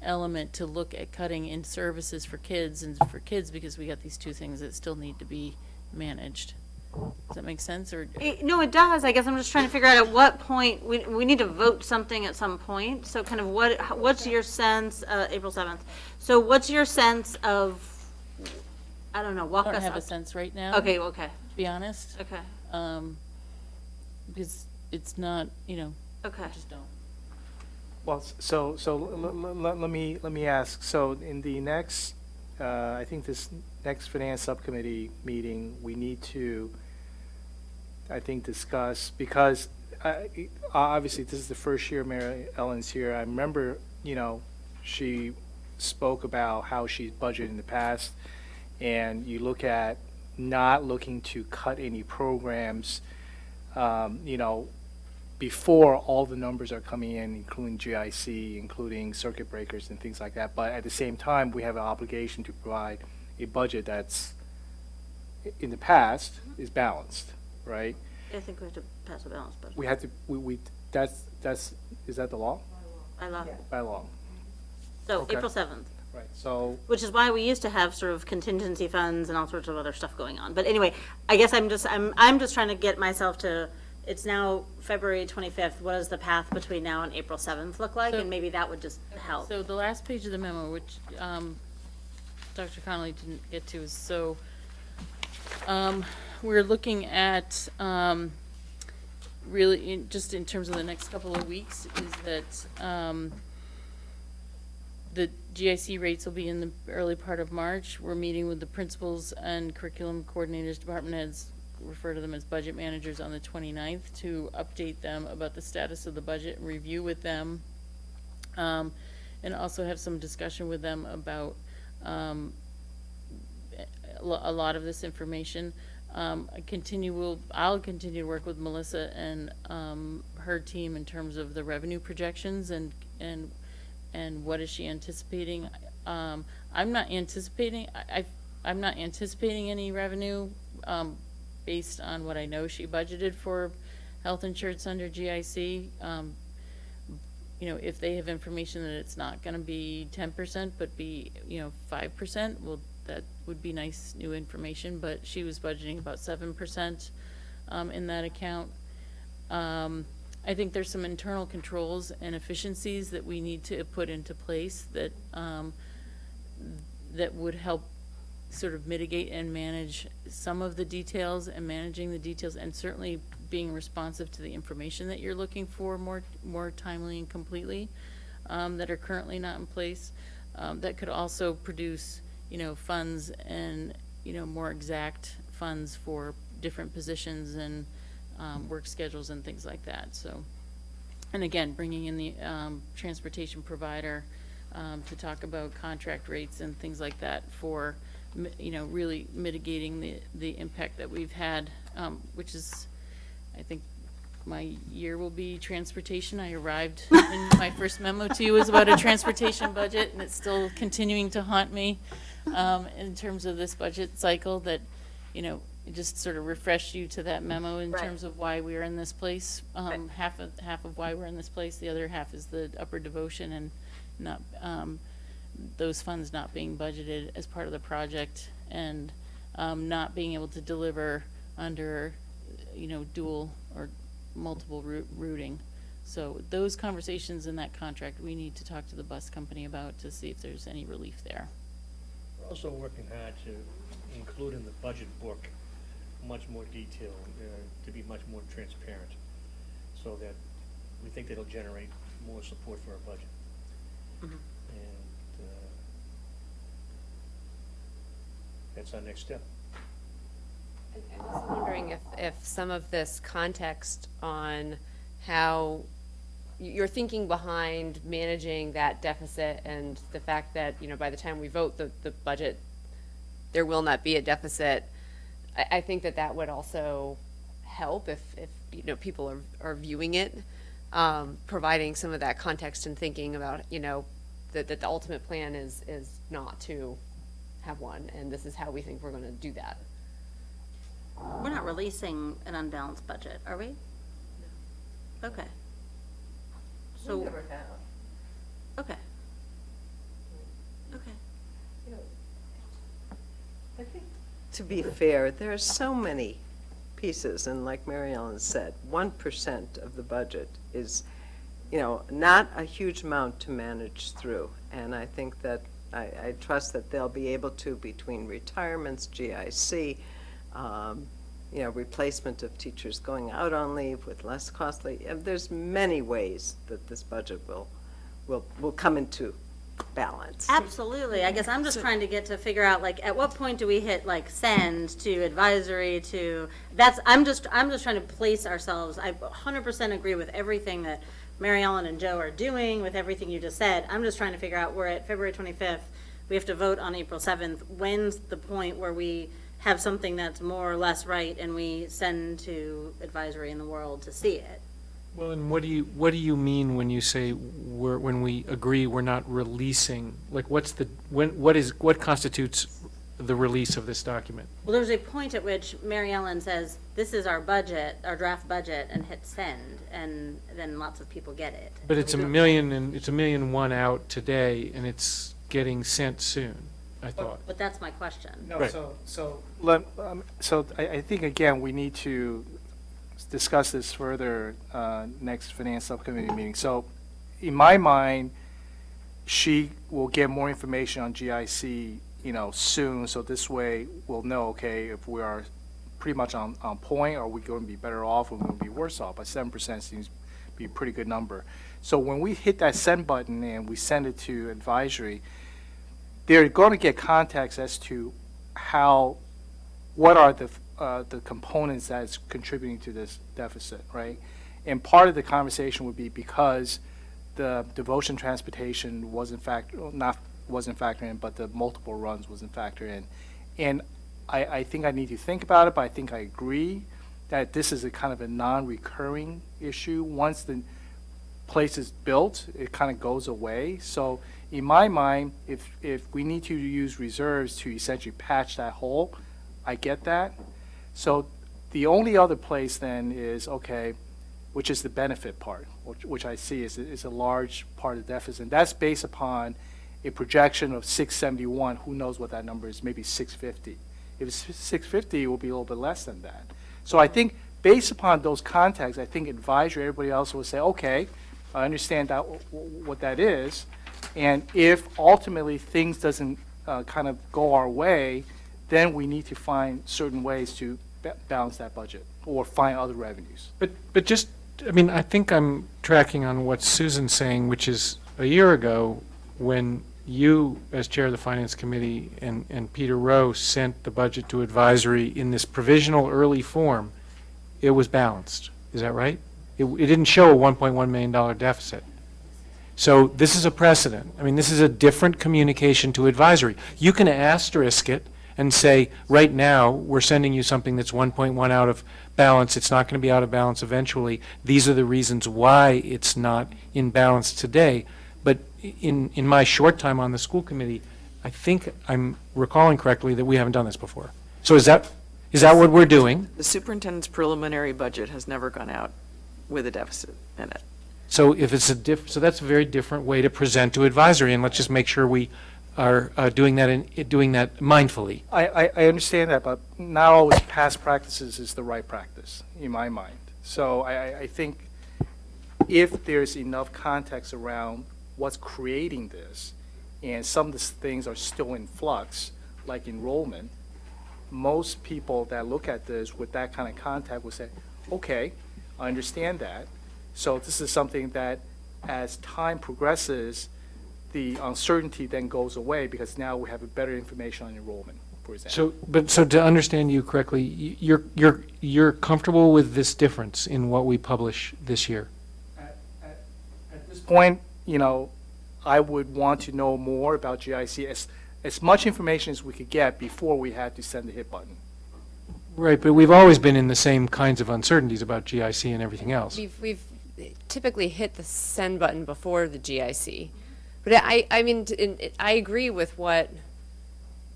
element to look at cutting in services for kids because we got these two things that still need to be managed. Does that make sense? Or No, it does. I guess I'm just trying to figure out at what point we need to vote something at some point. So kind of what's your sense, April 7th? So what's your sense of, I don't know, walk us up. I don't have a sense right now. Okay, okay. To be honest. Okay. Because it's not, Okay. I just don't. Well, so let me ask, so in the next, I think this next finance subcommittee meeting, we need to, I think, discuss, because obviously this is the first year Mary Ellen's here. I remember, she spoke about how she's budgeted in the past, and you look at not looking to cut any programs, before all the numbers are coming in, including GIC, including circuit breakers and things like that. But at the same time, we have an obligation to provide a budget that's, in the past, is balanced, right? I think we have to pass a balanced budget. We have to, is that the law? By law. By law. So Okay. April 7th. Right, so. Which is why we used to have sort of contingency funds and all sorts of other stuff going on. But anyway, I guess I'm just trying to get myself to, it's now February 25th. What does the path between now and April 7th look like? So- And maybe that would just help. So the last page of the memo, which Dr. Connolly didn't get to, is so we're looking at really, just in terms of the next couple of weeks, is that the GIC rates will be in the early part of March. We're meeting with the principals and curriculum coordinators, department heads, refer to them as budget managers, on the 29th to update them about the status of the budget and review with them, and also have some discussion with them about a lot of this information. I'll continue to work with Melissa and her team in terms of the revenue projections and what is she anticipating. I'm not anticipating any revenue based on what I know she budgeted for health insurance under GIC. If they have information that it's not going to be 10%, but be 5%, well, that would be nice new information. But she was budgeting about 7% in that account. I think there's some internal controls and efficiencies that we need to put into place that that would help sort of mitigate and manage some of the details, and managing the details, and certainly being responsive to the information that you're looking for more timely and completely, that are currently not in place. That could also produce, funds and, more exact funds for different positions and work schedules and things like that. So, and again, bringing in the transportation provider to talk about contract rates and things like that for, really mitigating the impact that we've had, which is, I think my year will be transportation. I arrived in my first memo to you was about a transportation budget, and it's still continuing to haunt me in terms of this budget cycle that, it just sort of refreshed you to that memo in terms of why we're in this place. Half of why we're in this place, the other half is the upper devotion and not those funds not being budgeted as part of the project, and not being able to deliver under, dual or multiple routing. So those conversations in that contract, we need to talk to the bus company about to see if there's any relief there. We're also working hard to include in the budget book much more detail, to be much more transparent, so that we think that'll generate more support for our budget. Mhm. And that's our next step. I'm also wondering if some of this context on how you're thinking behind managing that deficit and the fact that, you know, by the time we vote the budget, there will not be a deficit. I think that would also help if you know, people are viewing it, providing some of that context and thinking about, you know, that the ultimate plan is not to have one, and this is how we think we're going to do that. We're not releasing an unbalanced budget, are we? No. Okay. So. We never have. Okay. Okay. I think, to be fair, there are so many pieces, and like Mary Ellen said, 1% of the budget is, you know, not a huge amount to manage through. And I think that, I trust that they'll be able to, between retirements, GIC, you know, replacement of teachers going out on leave with less costly, there's many ways that this budget will come into balance. Absolutely. I guess I'm just trying to get to figure out, like, at what point do we hit, like, send to advisory to, I'm just trying to place ourselves. I 100% agree with everything that Mary Ellen and Joe are doing, with everything you just said. I'm just trying to figure out, we're at February 25th. We have to vote on April 7th. When's the point where we have something that's more or less right and we send to advisory in the world to see it? Well, and what do you mean when you say when we agree we're not releasing? Like, what constitutes the release of this document? Well, there's a point at which Mary Ellen says, this is our budget, our draft budget, and hit send, and then lots of people get it. But it's $1 million, and it's $1.1 million out today, and it's getting sent soon, I thought. But that's my question. No, Right. so I think, again, we need to discuss this further next finance subcommittee meeting. So in my mind, she will get more information on GIC, you know, soon, so this way we'll know, okay, if we are pretty much on point, or we're going to be better off, or we're going to be worse off. But 7% seems to be a pretty good number. So when we hit that send button and we send it to advisory, they're going to get context as to what are the components that's contributing to this deficit, right? And part of the conversation would be because the devotion transportation wasn't factored in, but the multiple runs wasn't factored in. And I think I need to think about it, but I think I agree that this is a kind of a non-recurring issue. Once the place is built, it kind of goes away. So in my mind, if we need to use reserves to essentially patch that hole, I get that. So the only other place then is, okay, which is the benefit part, which I see is a large part of the deficit. And that's based upon a projection of 671. Who knows what that number is? Maybe 650. If it's 650, it will be a little bit less than that. So I think based upon those contexts, I think advisory, everybody else will say, okay, I understand that what that is. And if ultimately things doesn't kind of go our way, then we need to find certain ways to balance that budget or find other revenues. But just, I mean, I think I'm tracking on what Susan's saying, which is a year ago when you, as chair of the finance committee, and Peter Rowe sent the budget to advisory in this provisional early form, it was balanced. Is that right? It didn't show a $1.1 million deficit. So this is a precedent. I mean, this is a different communication to advisory. You can asterisk it and say, right now, we're sending you something that's 1.1 out of balance. It's not going to be out of balance eventually. These are the reasons why it's not in balance today. But in my short time on the school committee, I think I'm recalling correctly that we haven't done this before. So is that what we're doing? The superintendent's preliminary budget has never gone out with a deficit in it. So if it's so that's a very different way to present to advisory, and let's just make sure we are doing that mindfully. I understand that, but not always past practices is the right practice, in my mind. So I think if there's enough context around what's creating this, and some of the things are still in flux, like enrollment, most people that look at this with that kind of contact will say, okay, I understand that. So this is something that as time progresses, the uncertainty then goes away because now we have a better information on enrollment, for example. So to understand you correctly, you're comfortable with this difference in what we publish this year? At this point, I would want to know more about GIC, as much information as we could get before we had to send the hit button. Right, but we've always been in the same kinds of uncertainties about GIC and everything else. We've typically hit the send button before the GIC. But I mean, I agree with what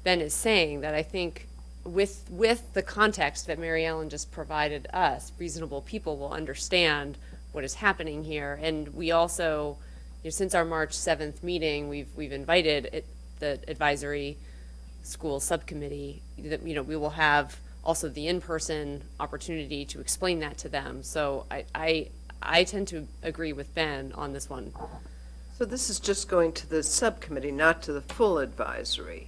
Ben is saying, that I think with the context that Mary Ellen just provided us, reasonable people will understand what is happening here. And we also, since our March 7th meeting, we've invited the advisory school subcommittee, that, we will have also the in-person opportunity to explain that to them. So I tend to agree with Ben on this one. So this is just going to the subcommittee, not to the full advisory.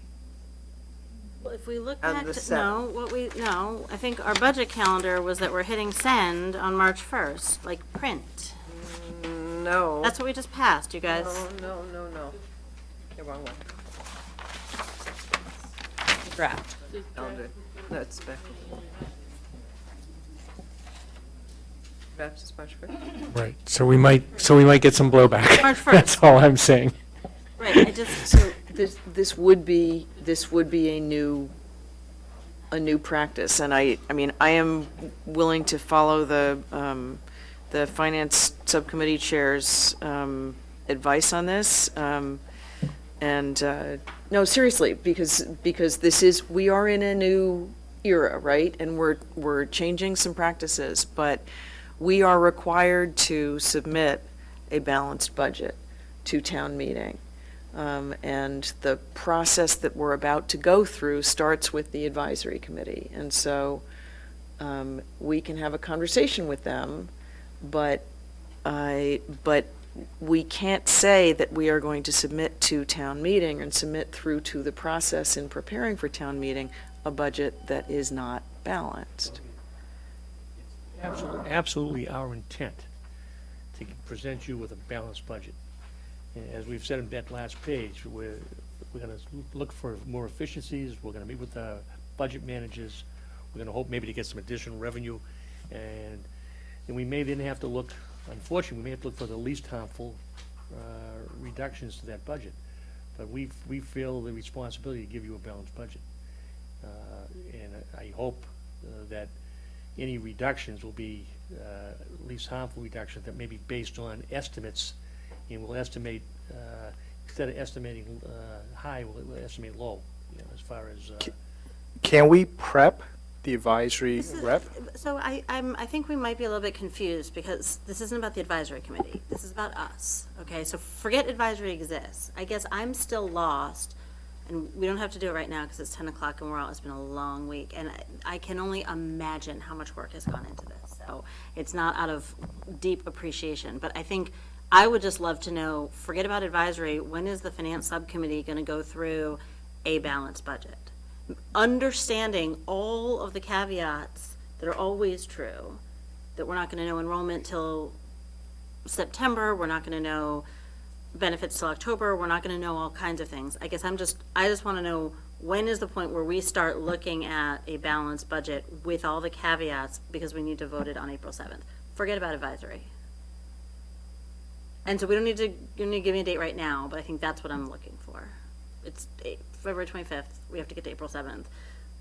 Well, if we look And back, the I think our budget calendar was that we're hitting send on March 1st, like print. No. That's what we just passed, you guys. No. The wrong one. Draft. Calendar. That's back. Draft is March 1st. Right, so we might get some blowback. March 1st. That's all I'm saying. Right, I just, So this would be a new practice, and I mean, I am willing to follow the finance subcommittee chair's advice on this. No, seriously, because we are in a new era, right? And we're changing some practices, but we are required to submit a balanced budget to town meeting. And the process that we're about to go through starts with the advisory committee. And so we can have a conversation with them, but we can't say that we are going to submit to town meeting and submit through to the process in preparing for town meeting a budget that is not balanced. Absolutely our intent to present you with a balanced budget. As we've said in that last page, we're going to look for more efficiencies. We're going to meet with the budget managers. We're going to hope maybe to get some additional revenue. And we may then have to look, unfortunately, we may have to look for the least harmful reductions to that budget. But we feel the responsibility to give you a balanced budget. And I hope that any reductions will be least harmful reductions that may be based on estimates, and we'll estimate, instead of estimating high, we'll estimate low, as far as. Can we prep the advisory rep? So I think we might be a little bit confused because this isn't about the advisory committee. This is about us, okay? So forget advisory exists. I guess I'm still lost, and we don't have to do it right now because it's 10 o'clock and it's been a long week, and I can only imagine how much work has gone into this. So it's not out of deep appreciation, but I think I would just love to know, forget about advisory, when is the finance subcommittee going to go through a balanced budget? Understanding all of the caveats that are always true, that we're not going to know enrollment till September, we're not going to know benefits till October, we're not going to know all kinds of things. I guess I just want to know, when is the point where we start looking at a balanced budget with all the caveats, because we need to vote it on April 7th. Forget about advisory. And so we don't need to, you don't need to give me a date right now, but I think that's what I'm looking for. It's February 25th, we have to get to April 7th.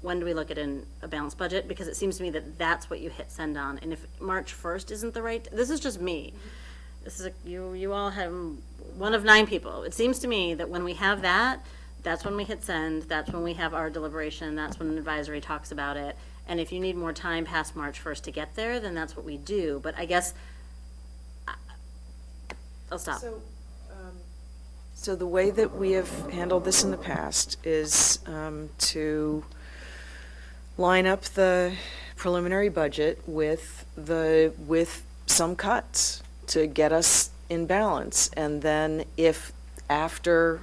When do we look at a balanced budget? Because it seems to me that that's what you hit send on. And if March 1st isn't the right, this is just me. This is you all have one of 9 people. It seems to me that when we have that, that's when we hit send, that's when we have our deliberation, that's when an advisory talks about it. And if you need more time past March 1st to get there, then that's what we do. But I guess, I'll stop. So the way that we have handled this in the past is to line up the preliminary budget with some cuts to get us in balance. And then if after,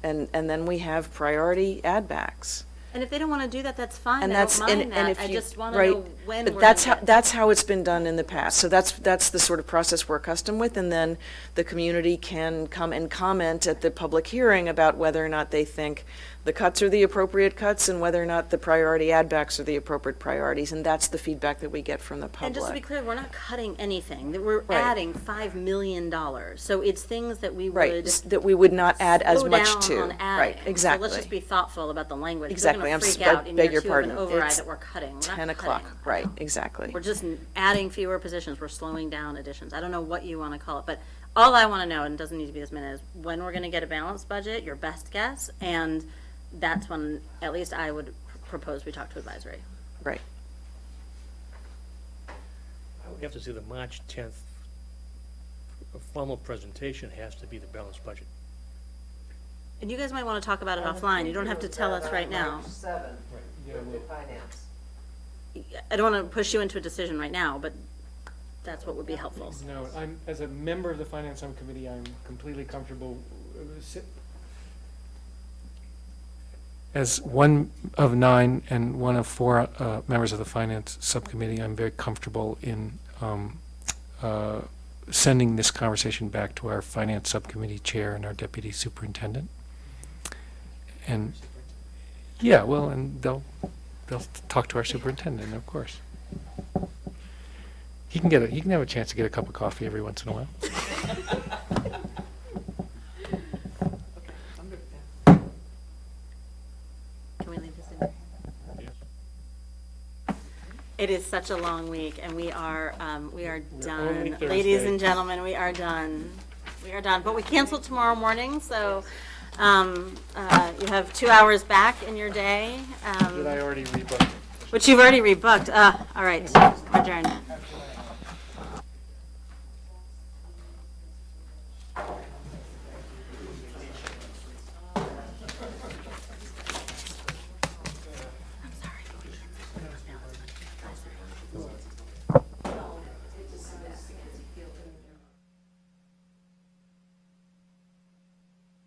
and then we have priority add backs. And if they don't want to do that, that's fine. And I that's, don't mind and that. if I you, just want to right, know when but we're that's gonna how, get- that's how it's been done in the past. So that's the sort of process we're accustomed with, and then the community can come and comment at the public hearing about whether or not they think the cuts are the appropriate cuts and whether or not the priority add-backs are the appropriate priorities, and that's the feedback that we get from the public. And just to be clear, we're not cutting anything. That We're Right. adding $5 million. So it's things that we Right, would that we would not add as slow much down to. on adding. Right, exactly. So let's just be thoughtful about the language. Exactly. We're I'm going s- to freak I out in beg year your 2 of pardon. an override It's that we're cutting. We're 10 not o'clock, cutting. right, exactly. We're just adding fewer positions. We're slowing down additions. I don't know what you want to call it, but all I want to know, and it doesn't need to be this minute, is when we're going to get a balanced budget, your best guess, and that's when at least I would propose we talk to advisory. Right. I would have to say the March 10th formal presentation has to be the balanced budget. And you guys might want to talk about it offline. You don't have to tell us right now. March 7th, with finance. I don't want to push you into a decision right now, but that's what would be helpful. No, as a member of the Finance Subcommittee, I'm completely comfortable. As one of 9 and one of 4 members of the Finance Subcommittee, I'm very comfortable in sending this conversation back to our Finance Subcommittee Chair and our Deputy Superintendent. And, yeah, well, and they'll talk to our superintendent, of course. He can have a chance to get a cup of coffee every once in a while. Can we leave this in? It is such a long week, and we are done. Ladies and gentlemen, we are done. We are done, but we canceled tomorrow morning, so you have 2 hours back in your day. Did I already rebook? Which you've already rebooked. All right, adjourned.